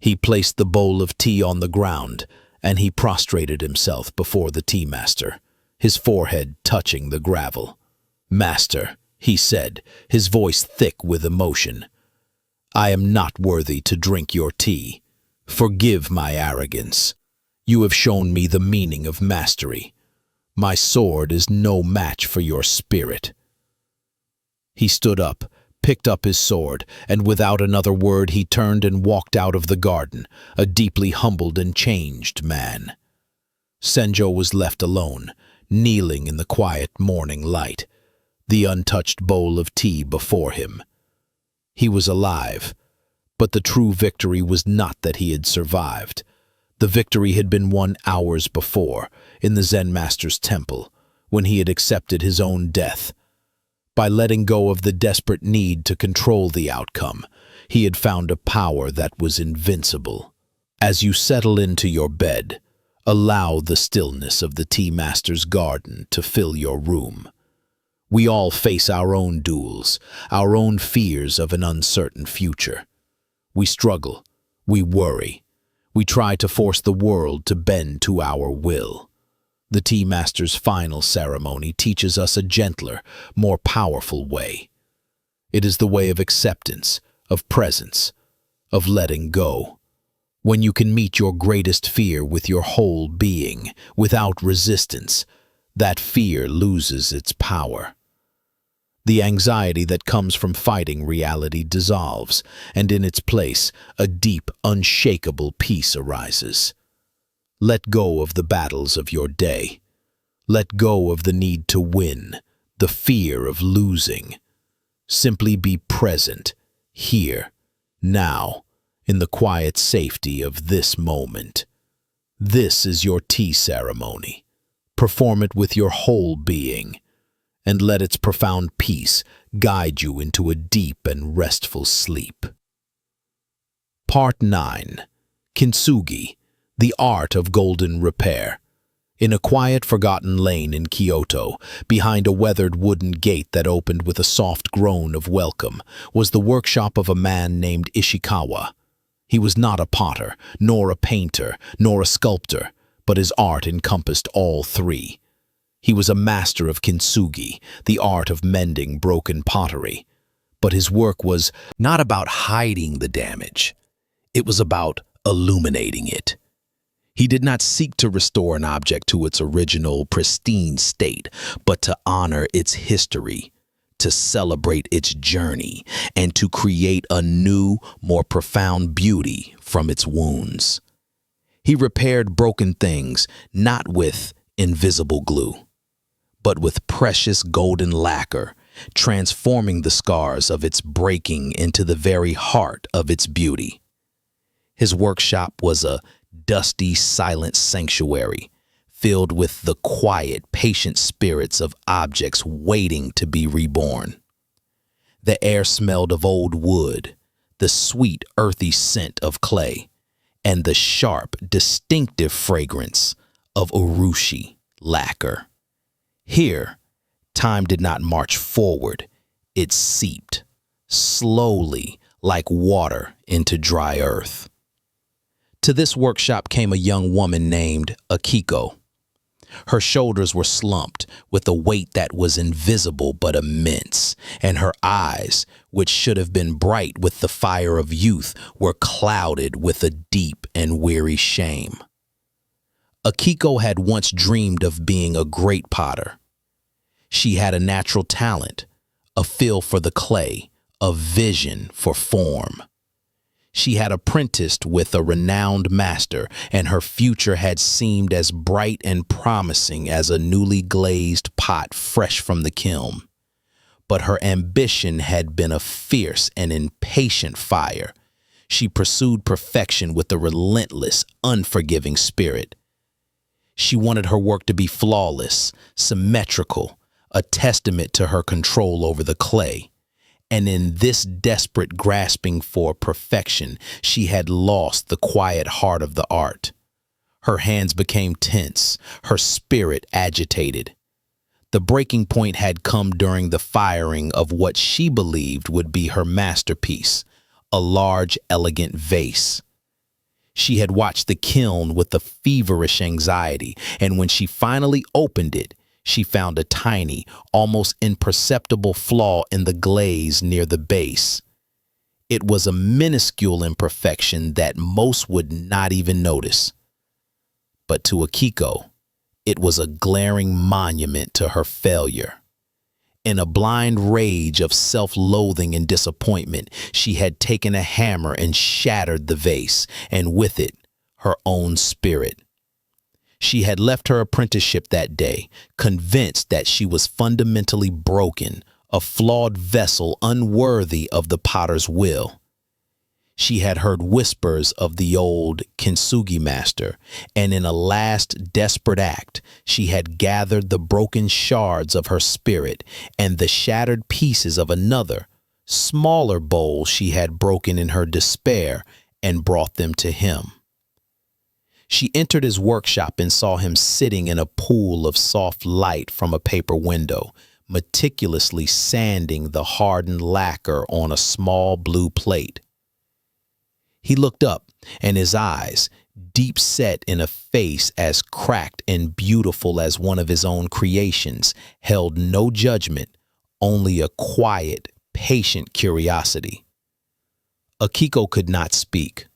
He placed the bowl of tea on the ground, and he prostrated himself before the tea master, his forehead touching the gravel. "Master," he said, his voice thick with emotion, "I am not worthy to drink your tea. Forgive my arrogance. You have shown me the meaning of mastery. My sword is no match for your spirit." He stood up, picked up his sword, and without another word he turned and walked out of the garden, a deeply humbled and changed man. Senjo was left alone, kneeling in the quiet morning light, the untouched bowl of tea before him. He was alive, but the true victory was not that he had survived. The victory had been won hours before, in the Zen master's temple, when he had accepted his own death. By letting go of the desperate need to control the outcome, he had found a power that was invincible. As you settle into your bed, allow the stillness of the tea master's garden to fill your room. We all face our own duels, our own fears of an uncertain future. We struggle, we worry, we try to force the world to bend to our will. The tea master's final ceremony teaches us a gentler, more powerful way. It is the way of acceptance, of presence, of letting go. When you can meet your greatest fear with your whole being, without resistance, that fear loses its power. The anxiety that comes from fighting reality dissolves, and in its place, a deep, unshakable peace arises. Let go of the battles of your day. Let go of the need to win, the fear of losing. Simply be present, here, now, in the quiet safety of this moment. This is your tea ceremony. Perform it with your whole being, and let its profound peace guide you into a deep and restful sleep. Part 9. Kintsugi, the art of golden repair. In a quiet, forgotten lane in Kyoto, behind a weathered wooden gate that opened with a soft groan of welcome, was the workshop of a man named Ishikawa. He was not a potter, nor a painter, nor a sculptor, but his art encompassed all three. He was a master of kintsugi, the art of mending broken pottery. But his work was not about hiding the damage. It was about illuminating it. He did not seek to restore an object to its original, pristine state, but to honor its history, to celebrate its journey, and to create a new, more profound beauty from its wounds. He repaired broken things not with invisible glue, but with precious golden lacquer, transforming the scars of its breaking into the very heart of its beauty. His workshop was a dusty, silent sanctuary, filled with the quiet, patient spirits of objects waiting to be reborn. The air smelled of old wood, the sweet, earthy scent of clay, and the sharp, distinctive fragrance of urushi lacquer. Here, time did not march forward. It seeped, slowly, like water into dry earth. To this workshop came a young woman named Akiko. Her shoulders were slumped with a weight that was invisible but immense, and her eyes, which should have been bright with the fire of youth, were clouded with a deep and weary shame. Akiko had once dreamed of being a great potter. She had a natural talent, a feel for the clay, a vision for form. She had apprenticed with a renowned master, and her future had seemed as bright and promising as a newly glazed pot fresh from the kiln. But her ambition had been a fierce and impatient fire. She pursued perfection with a relentless, unforgiving spirit. She wanted her work to be flawless, symmetrical, a testament to her control over the clay. And in this desperate grasping for perfection, she had lost the quiet heart of the art. Her hands became tense, her spirit agitated. The breaking point had come during the firing of what she believed would be her masterpiece, a large, elegant vase. She had watched the kiln with a feverish anxiety, and when she finally opened it, she found a tiny, almost imperceptible flaw in the glaze near the base. It was a minuscule imperfection that most would not even notice. But to Akiko, it was a glaring monument to her failure. In a blind rage of self-loathing and disappointment, she had taken a hammer and shattered the vase, and with it, her own spirit. She had left her apprenticeship that day, convinced that she was fundamentally broken, a flawed vessel unworthy of the potter's will. She had heard whispers of the old kintsugi master, and in a last desperate act, she had gathered the broken shards of her spirit and the shattered pieces of another, smaller bowl she had broken in her despair and brought them to him. She entered his workshop and saw him sitting in a pool of soft light from a paper window, meticulously sanding the hardened lacquer on a small blue plate. He looked up, and his eyes, deep set in a face as cracked and beautiful as one of his own creations, held no judgment, only a quiet, patient curiosity. Akiko could not speak.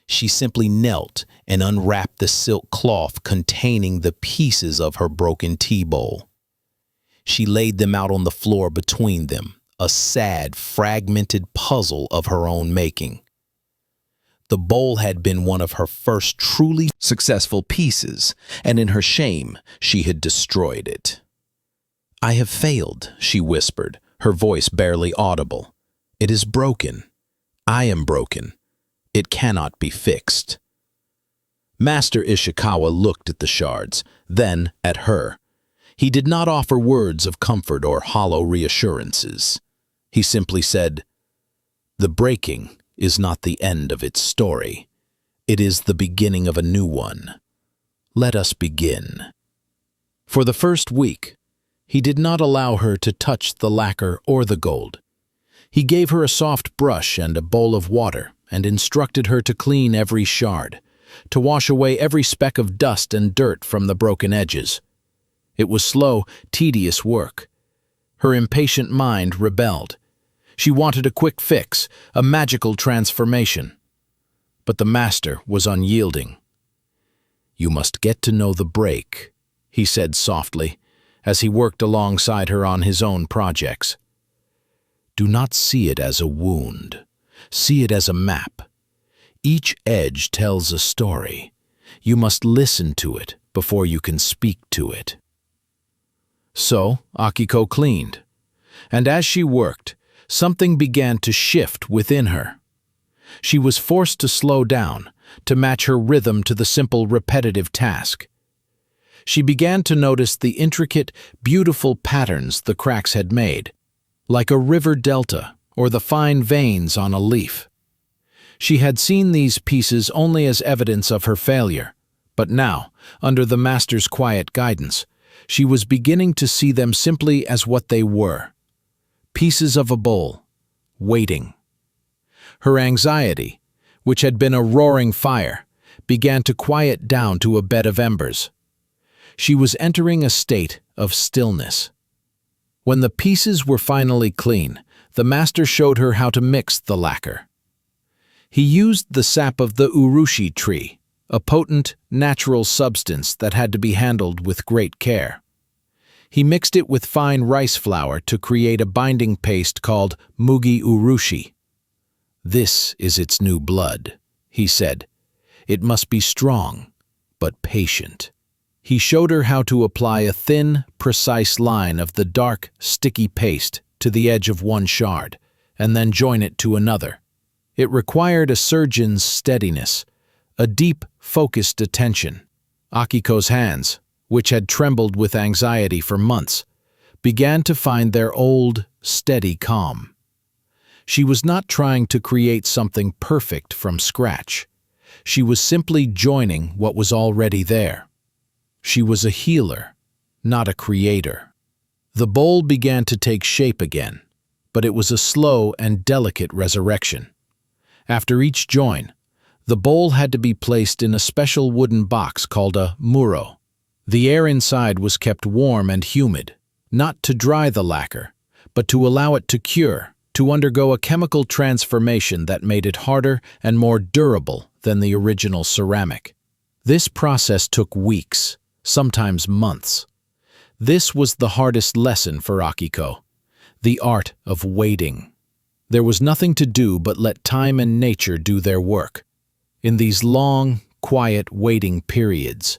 She simply knelt and unwrapped the silk cloth containing the pieces of her broken tea bowl. She laid them out on the floor between them, a sad, fragmented puzzle of her own making. The bowl had been one of her first truly successful pieces, and in her shame, she had destroyed it. "I have failed," she whispered, her voice barely audible. "It is broken. I am broken. It cannot be fixed." Master Ishikawa looked at the shards, then at her. He did not offer words of comfort or hollow reassurances. He simply said, "The breaking is not the end of its story. It is the beginning of a new one. Let us begin." For the first week, he did not allow her to touch the lacquer or the gold. He gave her a soft brush and a bowl of water and instructed her to clean every shard, to wash away every speck of dust and dirt from the broken edges. It was slow, tedious work. Her impatient mind rebelled. She wanted a quick fix, a magical transformation. But the master was unyielding. "You must get to know the break," he said softly, as he worked alongside her on his own projects. "Do not see it as a wound. See it as a map. Each edge tells a story. You must listen to it before you can speak to it." So Akiko cleaned, and as she worked, something began to shift within her. She was forced to slow down, to match her rhythm to the simple repetitive task. She began to notice the intricate, beautiful patterns the cracks had made, like a river delta or the fine veins on a leaf. She had seen these pieces only as evidence of her failure, but now, under the master's quiet guidance, she was beginning to see them simply as what they were: pieces of a bowl, waiting. Her anxiety, which had been a roaring fire, began to quiet down to a bed of embers. She was entering a state of stillness. When the pieces were finally clean, the master showed her how to mix the lacquer. He used the sap of the urushi tree, a potent, natural substance that had to be handled with great care. He mixed it with fine rice flour to create a binding paste called mugi urushi. "This is its new blood," he said. "It must be strong, but patient." He showed her how to apply a thin, precise line of the dark, sticky paste to the edge of one shard, and then join it to another. It required a surgeon's steadiness, a deep, focused attention. Akiko's hands, which had trembled with anxiety for months, began to find their old, steady calm. She was not trying to create something perfect from scratch. She was simply joining what was already there. She was a healer, not a creator. The bowl began to take shape again, but it was a slow and delicate resurrection. After each join, the bowl had to be placed in a special wooden box called a muro. The air inside was kept warm and humid, not to dry the lacquer, but to allow it to cure, to undergo a chemical transformation that made it harder and more durable than the original ceramic. This process took weeks, sometimes months. This was the hardest lesson for Akiko, the art of waiting. There was nothing to do but let time and nature do their work. In these long, quiet waiting periods,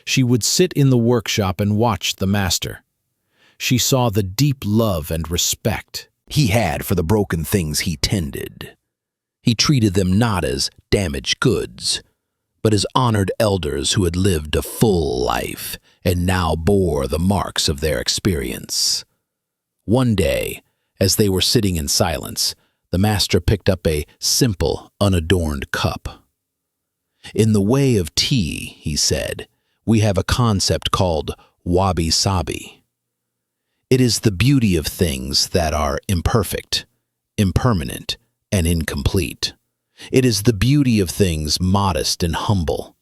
she would sit in the workshop and watch the master. She saw the deep love and respect he had for the broken things he tended. He treated them not as damaged goods, but as honored elders who had lived a full life and now bore the marks of their experience. One day, as they were sitting in silence, the master picked up a simple, unadorned cup. "In the way of tea," he said, "we have a concept called wabi-sabi. It is the beauty of things that are imperfect, impermanent, and incomplete. It is the beauty of things modest and humble.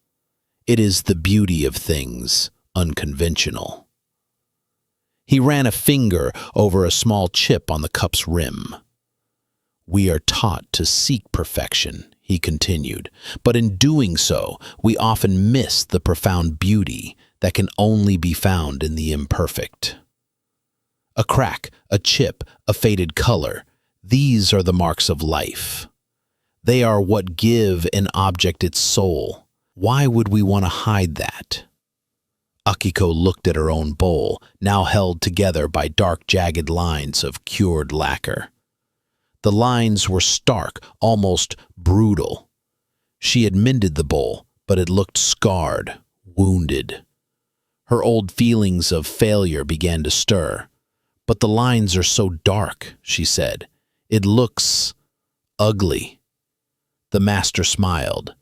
It is the beauty of things unconventional." He ran a finger over a small chip on the cup's rim. "We are taught to seek perfection," he continued, "but in doing so, we often miss the profound beauty that can only be found in the imperfect. A crack, a chip, a faded color, these are the marks of life. They are what give an object its soul. Why would we want to hide that?" Akiko looked at her own bowl, now held together by dark, jagged lines of cured lacquer. The lines were stark, almost brutal. She had mended the bowl, but it looked scarred, wounded. Her old feelings of failure began to stir. "But the lines are so dark," she said. "It looks ugly." The master smiled.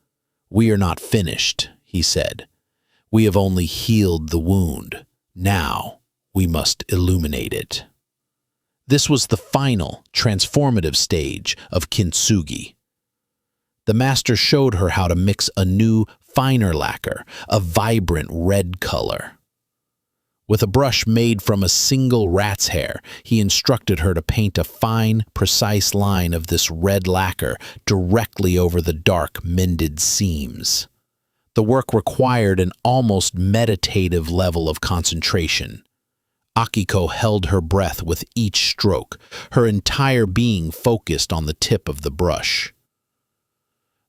"We are not finished," he said. "We have only healed the wound. Now we must illuminate it." This was the final, transformative stage of kintsugi. The master showed her how to mix a new, finer lacquer, a vibrant red color. With a brush made from a single rat's hair, he instructed her to paint a fine, precise line of this red lacquer directly over the dark, mended seams. The work required an almost meditative level of concentration. Akiko held her breath with each stroke, her entire being focused on the tip of the brush.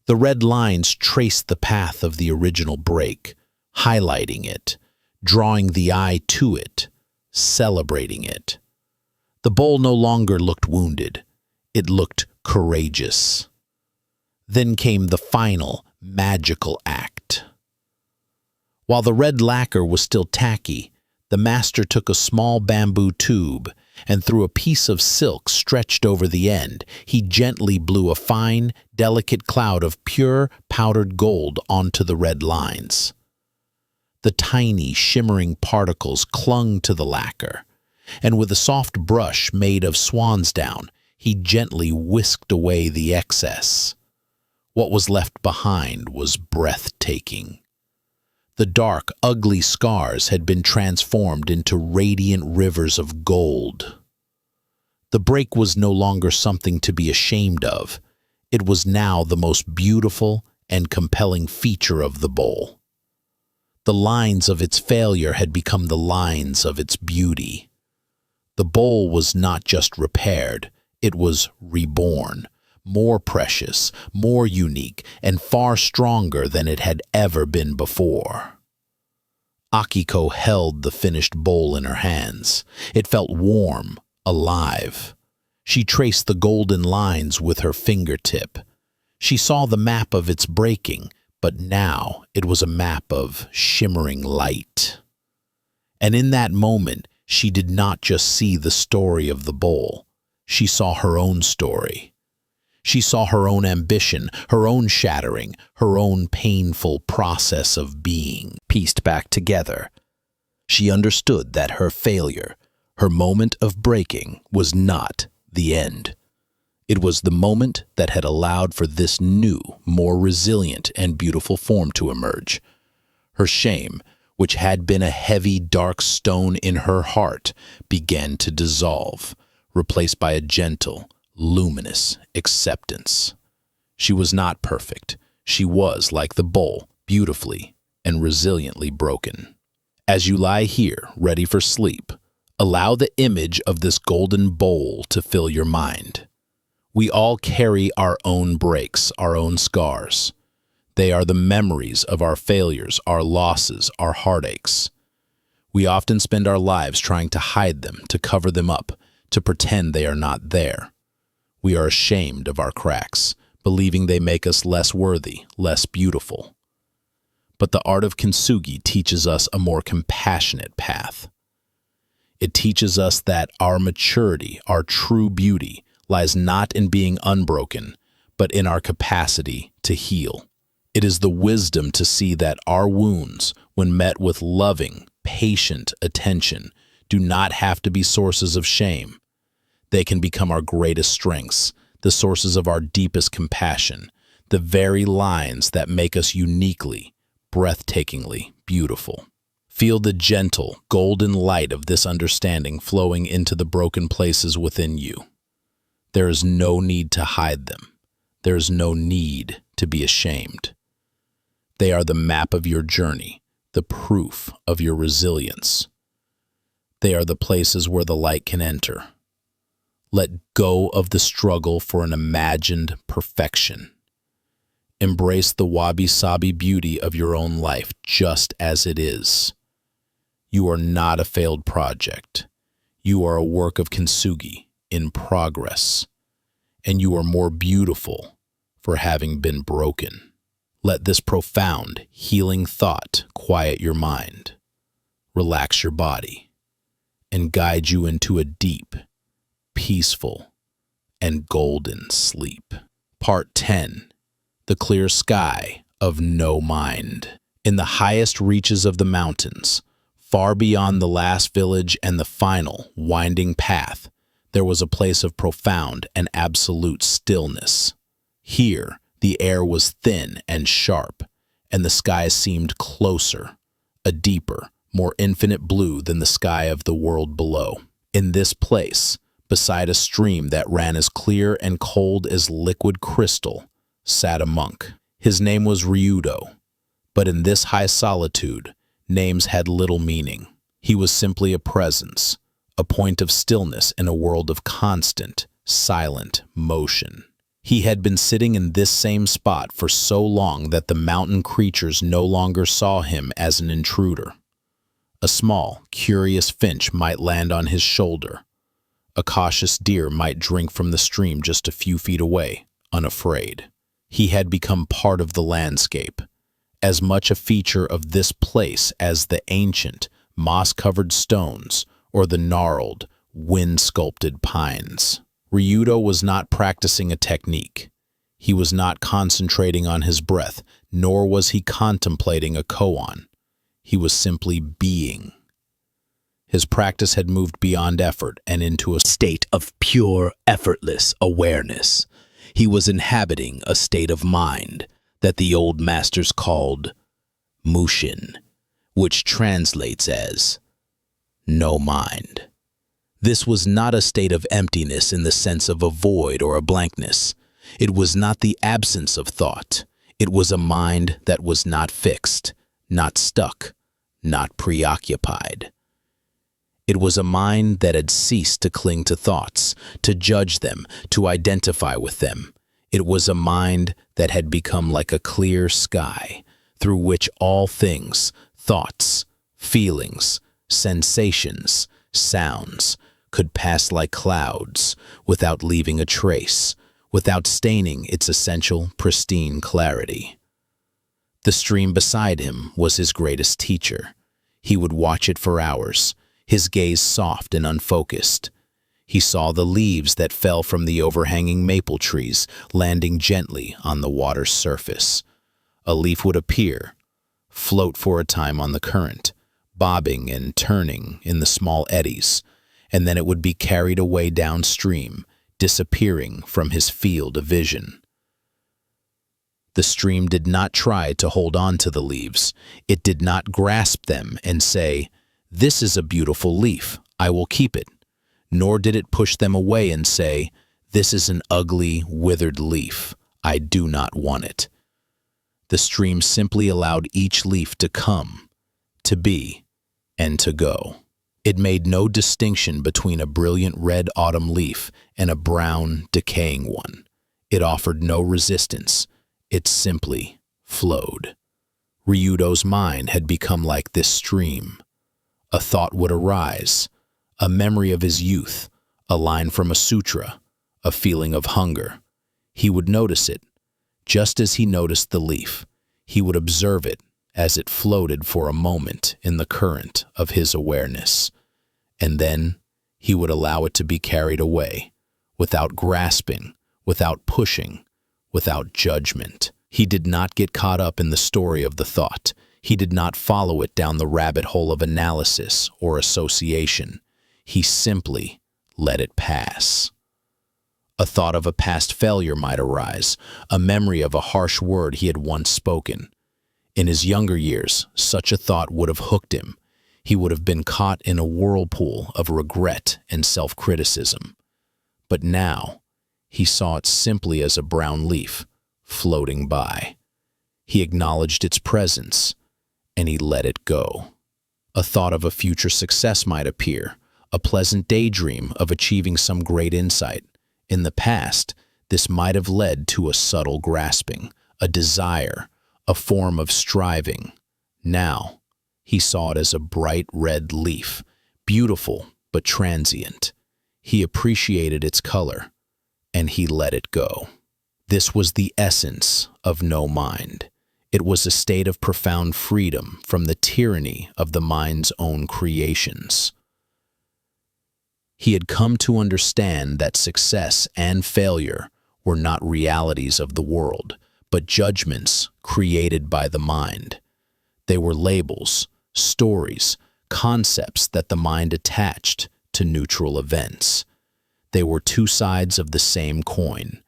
The red lines traced the path of the original break, highlighting it, drawing the eye to it, celebrating it. The bowl no longer looked wounded. It looked courageous. Then came the final, magical act. While the red lacquer was still tacky, the master took a small bamboo tube, and through a piece of silk stretched over the end, he gently blew a fine, delicate cloud of pure, powdered gold onto the red lines. The tiny, shimmering particles clung to the lacquer, and with a soft brush made of swan's down, he gently whisked away the excess. What was left behind was breathtaking. The dark, ugly scars had been transformed into radiant rivers of gold. The break was no longer something to be ashamed of. It was now the most beautiful and compelling feature of the bowl. The lines of its failure had become the lines of its beauty. The bowl was not just repaired, it was reborn, more precious, more unique, and far stronger than it had ever been before. Akiko held the finished bowl in her hands. It felt warm, alive. She traced the golden lines with her fingertip. She saw the map of its breaking, but now it was a map of shimmering light. And in that moment, she did not just see the story of the bowl. She saw her own story. She saw her own ambition, her own shattering, her own painful process of being pieced back together. She understood that her failure, her moment of breaking, was not the end. It was the moment that had allowed for this new, more resilient and beautiful form to emerge. Her shame, which had been a heavy, dark stone in her heart, began to dissolve, replaced by a gentle, luminous acceptance. She was not perfect. She was, like the bowl, beautifully and resiliently broken. As you lie here, ready for sleep, allow the image of this golden bowl to fill your mind. We all carry our own breaks, our own scars. They are the memories of our failures, our losses, our heartaches. We often spend our lives trying to hide them, to cover them up, to pretend they are not there. We are ashamed of our cracks, believing they make us less worthy, less beautiful. But the art of kintsugi teaches us a more compassionate path. It teaches us that our maturity, our true beauty, lies not in being unbroken, but in our capacity to heal. It is the wisdom to see that our wounds, when met with loving, patient attention, do not have to be sources of shame. They can become our greatest strengths, the sources of our deepest compassion, the very lines that make us uniquely, breathtakingly beautiful. Feel the gentle, golden light of this understanding flowing into the broken places within you. There is no need to hide them. There is no need to be ashamed. They are the map of your journey, the proof of your resilience. They are the places where the light can enter. Let go of the struggle for an imagined perfection. Embrace the wabi-sabi beauty of your own life just as it is. You are not a failed project. You are a work of kintsugi in progress, and you are more beautiful for having been broken. Let this profound, healing thought quiet your mind, relax your body, and guide you into a deep, peaceful, and golden sleep. Part 10. The Clear Sky of No Mind. In the highest reaches of the mountains, far beyond the last village and the final, winding path, there was a place of profound and absolute stillness. Here, the air was thin and sharp, and the sky seemed closer, a deeper, more infinite blue than the sky of the world below. In this place, beside a stream that ran as clear and cold as liquid crystal, sat a monk. His name was Ryudo, but in this high solitude, names had little meaning. He was simply a presence, a point of stillness in a world of constant, silent motion. He had been sitting in this same spot for so long that the mountain creatures no longer saw him as an intruder. A small, curious finch might land on his shoulder. A cautious deer might drink from the stream just a few feet away, unafraid. He had become part of the landscape, as much a feature of this place as the ancient, moss-covered stones or the gnarled, wind-sculpted pines. Ryudo was not practicing a technique. He was not concentrating on his breath, nor was he contemplating a koan. He was simply being. His practice had moved beyond effort and into a State of pure, effortless awareness. He was inhabiting a state of mind that the old masters called Mushin, which translates as no mind. This was not a state of emptiness in the sense of a void or a blankness. It was not the absence of thought. It was a mind that was not fixed, not stuck, not preoccupied. It was a mind that had ceased to cling to thoughts, to judge them, to identify with them. It was a mind that had become like a clear sky, through which all things, thoughts, feelings, sensations, sounds, could pass like clouds, without leaving a trace, without staining its essential, pristine clarity. The stream beside him was his greatest teacher. He would watch it for hours, his gaze soft and unfocused. He saw the leaves that fell from the overhanging maple trees landing gently on the water's surface. A leaf would appear, float for a time on the current, bobbing and turning in the small eddies, and then it would be carried away downstream, disappearing from his field of vision. The stream did not try to hold on to the leaves. It did not grasp them and say, "This is a beautiful leaf, I will keep it." Nor did it push them away and say, "This is an ugly, withered leaf, I do not want it." The stream simply allowed each leaf to come, to be, and to go. It made no distinction between a brilliant red autumn leaf and a brown, decaying one. It offered no resistance. It simply flowed. Ryudo's mind had become like this stream. A thought would arise, a memory of his youth, a line from a sutra, a feeling of hunger. He would notice it, just as he noticed the leaf. He would observe it as it floated for a moment in the current of his awareness, and then he would allow it to be carried away, without grasping, without pushing, without judgment. He did not get caught up in the story of the thought. He did not follow it down the rabbit hole of analysis or association. He simply let it pass. A thought of a past failure might arise, a memory of a harsh word he had once spoken. In his younger years, such a thought would have hooked him. He would have been caught in a whirlpool of regret and self-criticism. But now, he saw it simply as a brown leaf floating by. He acknowledged its presence, and he let it go. A thought of a future success might appear, a pleasant daydream of achieving some great insight. In the past, this might have led to a subtle grasping, a desire, a form of striving. Now, he saw it as a bright red leaf, beautiful but transient. He appreciated its color, and he let it go. This was the essence of no mind. It was a state of profound freedom from the tyranny of the mind's own creations. He had come to understand that success and failure were not realities of the world, but judgments created by the mind. They were labels, stories, concepts that the mind attached to neutral events. They were two sides of the same coin,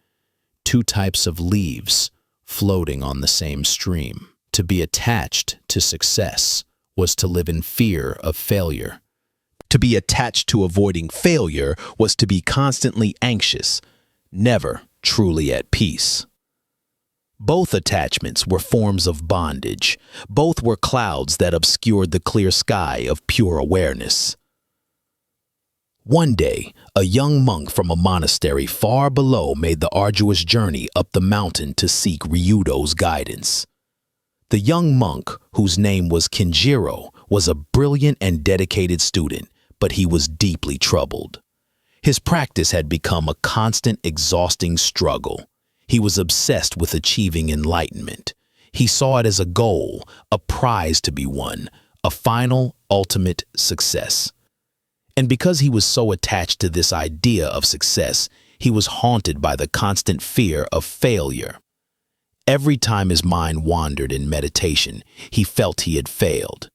two types of leaves floating on the same stream. To be attached to success was to live in fear of failure. To be attached to avoiding failure was to be constantly anxious, never truly at peace. Both attachments were forms of bondage. Both were clouds that obscured the clear sky of pure awareness. One day, a young monk from a monastery far below made the arduous journey up the mountain to seek Ryudo's guidance. The young monk, whose name was Kinjiro, was a brilliant and dedicated student, but he was deeply troubled. His practice had become a constant, exhausting struggle. He was obsessed with achieving enlightenment. He saw it as a goal, a prize to be won, a final, ultimate success. And because he was so attached to this idea of success, he was haunted by the constant fear of failure. Every time his mind wandered in meditation, he felt he had failed.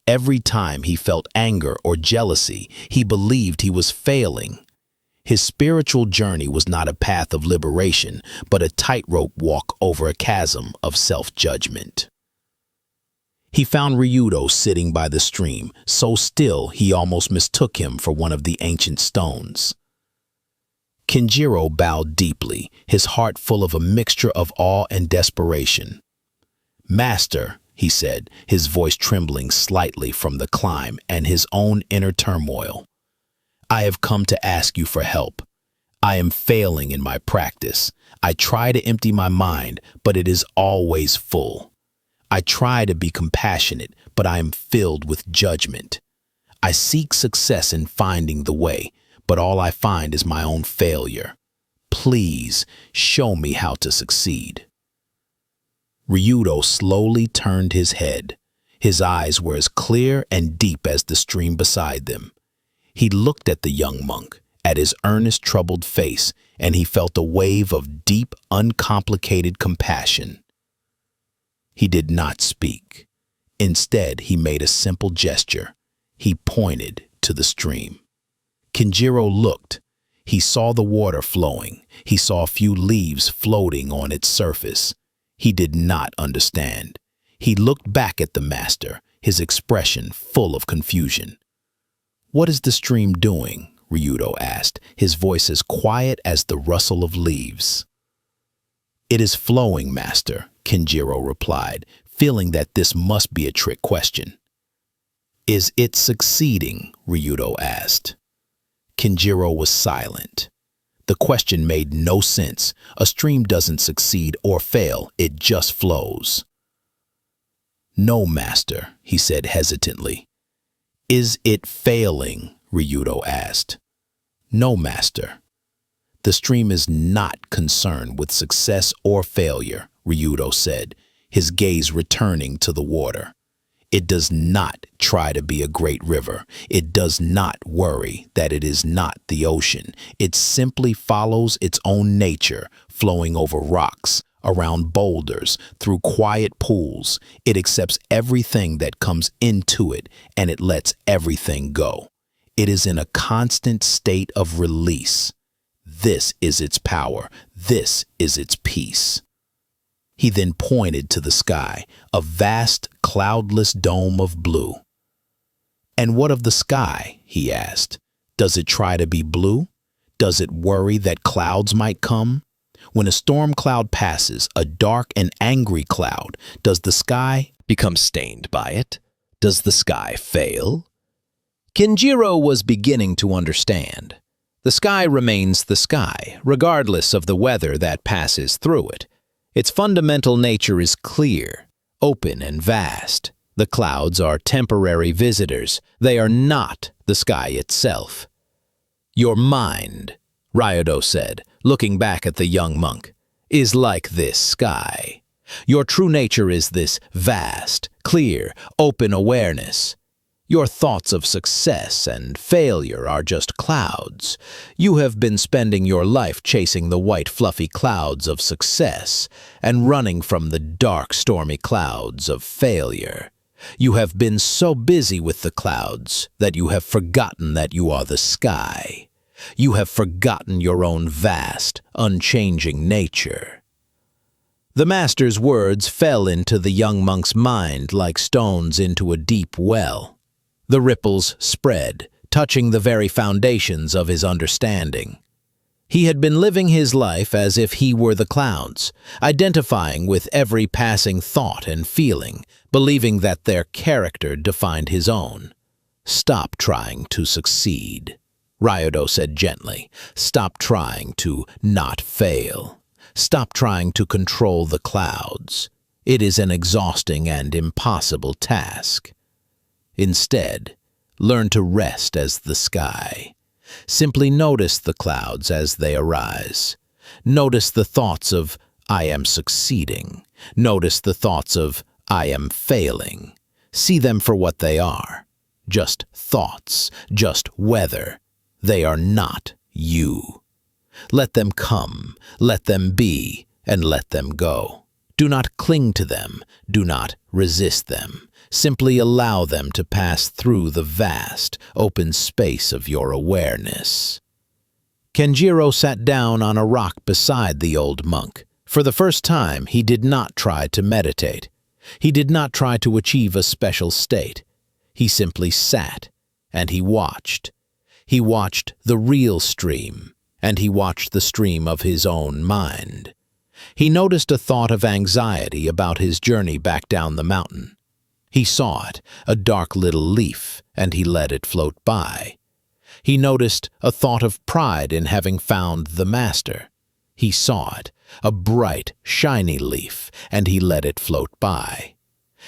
Every time he felt anger or jealousy, he believed he was failing. His spiritual journey was not a path of liberation, but a tightrope walk over a chasm of self-judgment. He found Ryudo sitting by the stream, so still he almost mistook him for one of the ancient stones. Kinjiro bowed deeply, his heart full of a mixture of awe and desperation. "Master," he said, his voice trembling slightly from the climb and his own inner turmoil, "I have come to ask you for help. I am failing in my practice. I try to empty my mind, but it is always full. I try to be compassionate, but I am filled with judgment. I seek success in finding the way, but all I find is my own failure. Please show me how to succeed." Ryudo slowly turned his head. His eyes were as clear and deep as the stream beside them. He looked at the young monk, at his earnest, troubled face, and he felt a wave of deep, uncomplicated compassion. He did not speak. Instead, he made a simple gesture. He pointed to the stream. Kinjiro looked. He saw the water flowing. He saw a few leaves floating on its surface. He did not understand. He looked back at the master, his expression full of confusion. "What is the stream doing?" Ryudo asked, his voice as quiet as the rustle of leaves. "It is flowing, master," Kinjiro replied, feeling that this must be a trick question. "Is it succeeding?" Ryudo asked. Kinjiro was silent. The question made no sense. A stream doesn't succeed or fail, it just flows. "No, master," he said hesitantly. "Is it failing?" Ryudo asked. "No, master." "The stream is not concerned with success or failure," Ryudo said, his gaze returning to the water. "It does not try to be a great river. It does not worry that it is not the ocean. It simply follows its own nature, flowing over rocks, around boulders, through quiet pools. It accepts everything that comes into it, and it lets everything go. It is in a constant state of release. This is its power. This is its peace." He then pointed to the sky, a vast, cloudless dome of blue. "And what of the sky?" he asked. "Does it try to be blue? Does it worry that clouds might come? When a storm cloud passes, a dark and angry cloud, does the sky become stained by it? Does the sky fail?" Kinjiro was beginning to understand. The sky remains the sky, regardless of the weather that passes through it. Its fundamental nature is clear, open, and vast. The clouds are temporary visitors. They are not the sky itself. "Your mind," Ryudo said, looking back at the young monk, "is like this sky. Your true nature is this vast, clear, open awareness. Your thoughts of success and failure are just clouds. You have been spending your life chasing the white fluffy clouds of success and running from the dark stormy clouds of failure. You have been so busy with the clouds that you have forgotten that you are the sky. You have forgotten your own vast, unchanging nature. The master's words fell into the young monk's mind like stones into a deep well. The ripples spread, touching the very foundations of his understanding. He had been living his life as if he were the clouds, identifying with every passing thought and feeling, believing that their character defined his own. "Stop trying to succeed," Ryodo said gently. "Stop trying to not fail. Stop trying to control the clouds. It is an exhausting and impossible task. Instead, learn to rest as the sky. Simply notice the clouds as they arise. Notice the thoughts of, 'I am succeeding.' Notice the thoughts of, 'I am failing.' See them for what they are. Just thoughts, just weather. They are not you. Let them come, let them be, and let them go. Do not cling to them, do not resist them. Simply allow them to pass through the vast, open space of your awareness." Kenjiro sat down on a rock beside the old monk. For the first time, he did not try to meditate. He did not try to achieve a special state. He simply sat, and he watched. He watched the real stream, and he watched the stream of his own mind. He noticed a thought of anxiety about his journey back down the mountain. He saw it, a dark little leaf, and he let it float by. He noticed a thought of pride in having found the master. He saw it, a bright, shiny leaf, and he let it float by.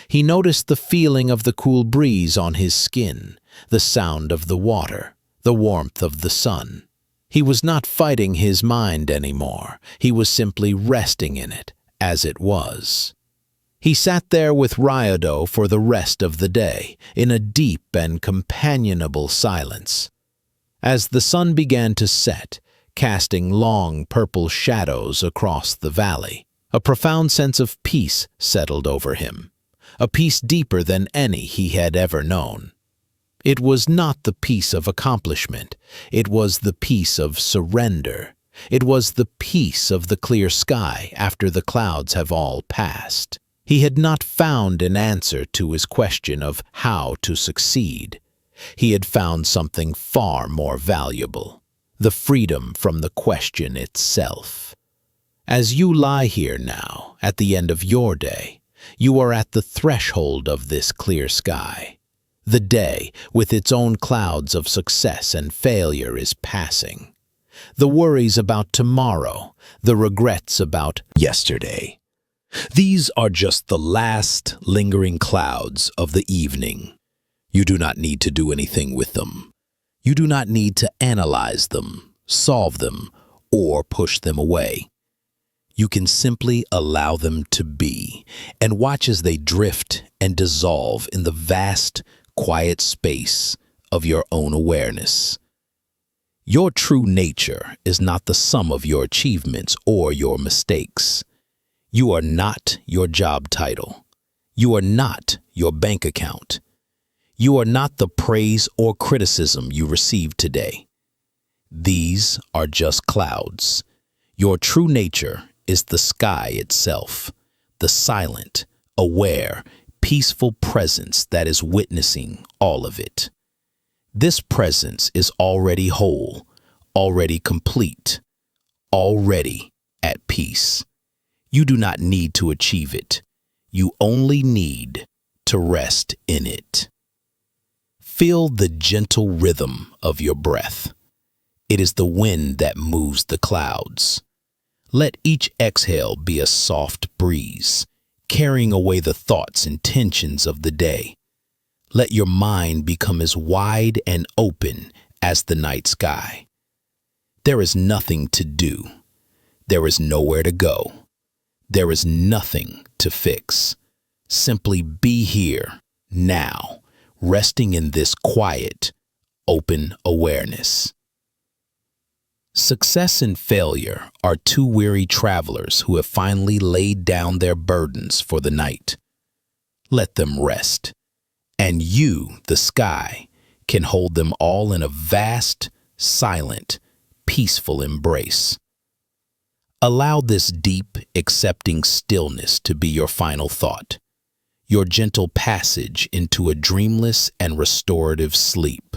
He noticed the feeling of the cool breeze on his skin, the sound of the water, the warmth of the sun. He was not fighting his mind anymore. He was simply resting in it, as it was. He sat there with Ryodo for the rest of the day, in a deep and companionable silence. As the sun began to set, casting long purple shadows across the valley, a profound sense of peace settled over him, a peace deeper than any he had ever known. It was not the peace of accomplishment, it was the peace of surrender. It was the peace of the clear sky after the clouds have all passed. He had not found an answer to his question of how to succeed. He had found something far more valuable, the freedom from the question itself. As you lie here now, at the end of your day, you are at the threshold of this clear sky. The day, with its own clouds of success and failure, is passing. The worries about tomorrow, the regrets about yesterday, these are just the last lingering clouds of the evening. You do not need to do anything with them. You do not need to analyze them, solve them, or push them away. You can simply allow them to be and watch as they drift and dissolve in the vast, quiet space of your own awareness. Your true nature is not the sum of your achievements or your mistakes. You are not your job title. You are not your bank account. You are not the praise or criticism you received today. These are just clouds. Your true nature is the sky itself, the silent, aware, peaceful presence that is witnessing all of it. This presence is already whole, already complete, already at peace. You do not need to achieve it. You only need to rest in it. Feel the gentle rhythm of your breath. It is the wind that moves the clouds. Let each exhale be a soft breeze, carrying away the thoughts and tensions of the day. Let your mind become as wide and open as the night sky. There is nothing to do. There is nowhere to go. There is nothing to fix. Simply be here, now, resting in this quiet, open awareness. Success and failure are two weary travelers who have finally laid down their burdens for the night. Let them rest, and you, the sky, can hold them all in a vast, silent, peaceful embrace. Allow this deep, accepting stillness to be your final thought, your gentle passage into a dreamless and restorative sleep.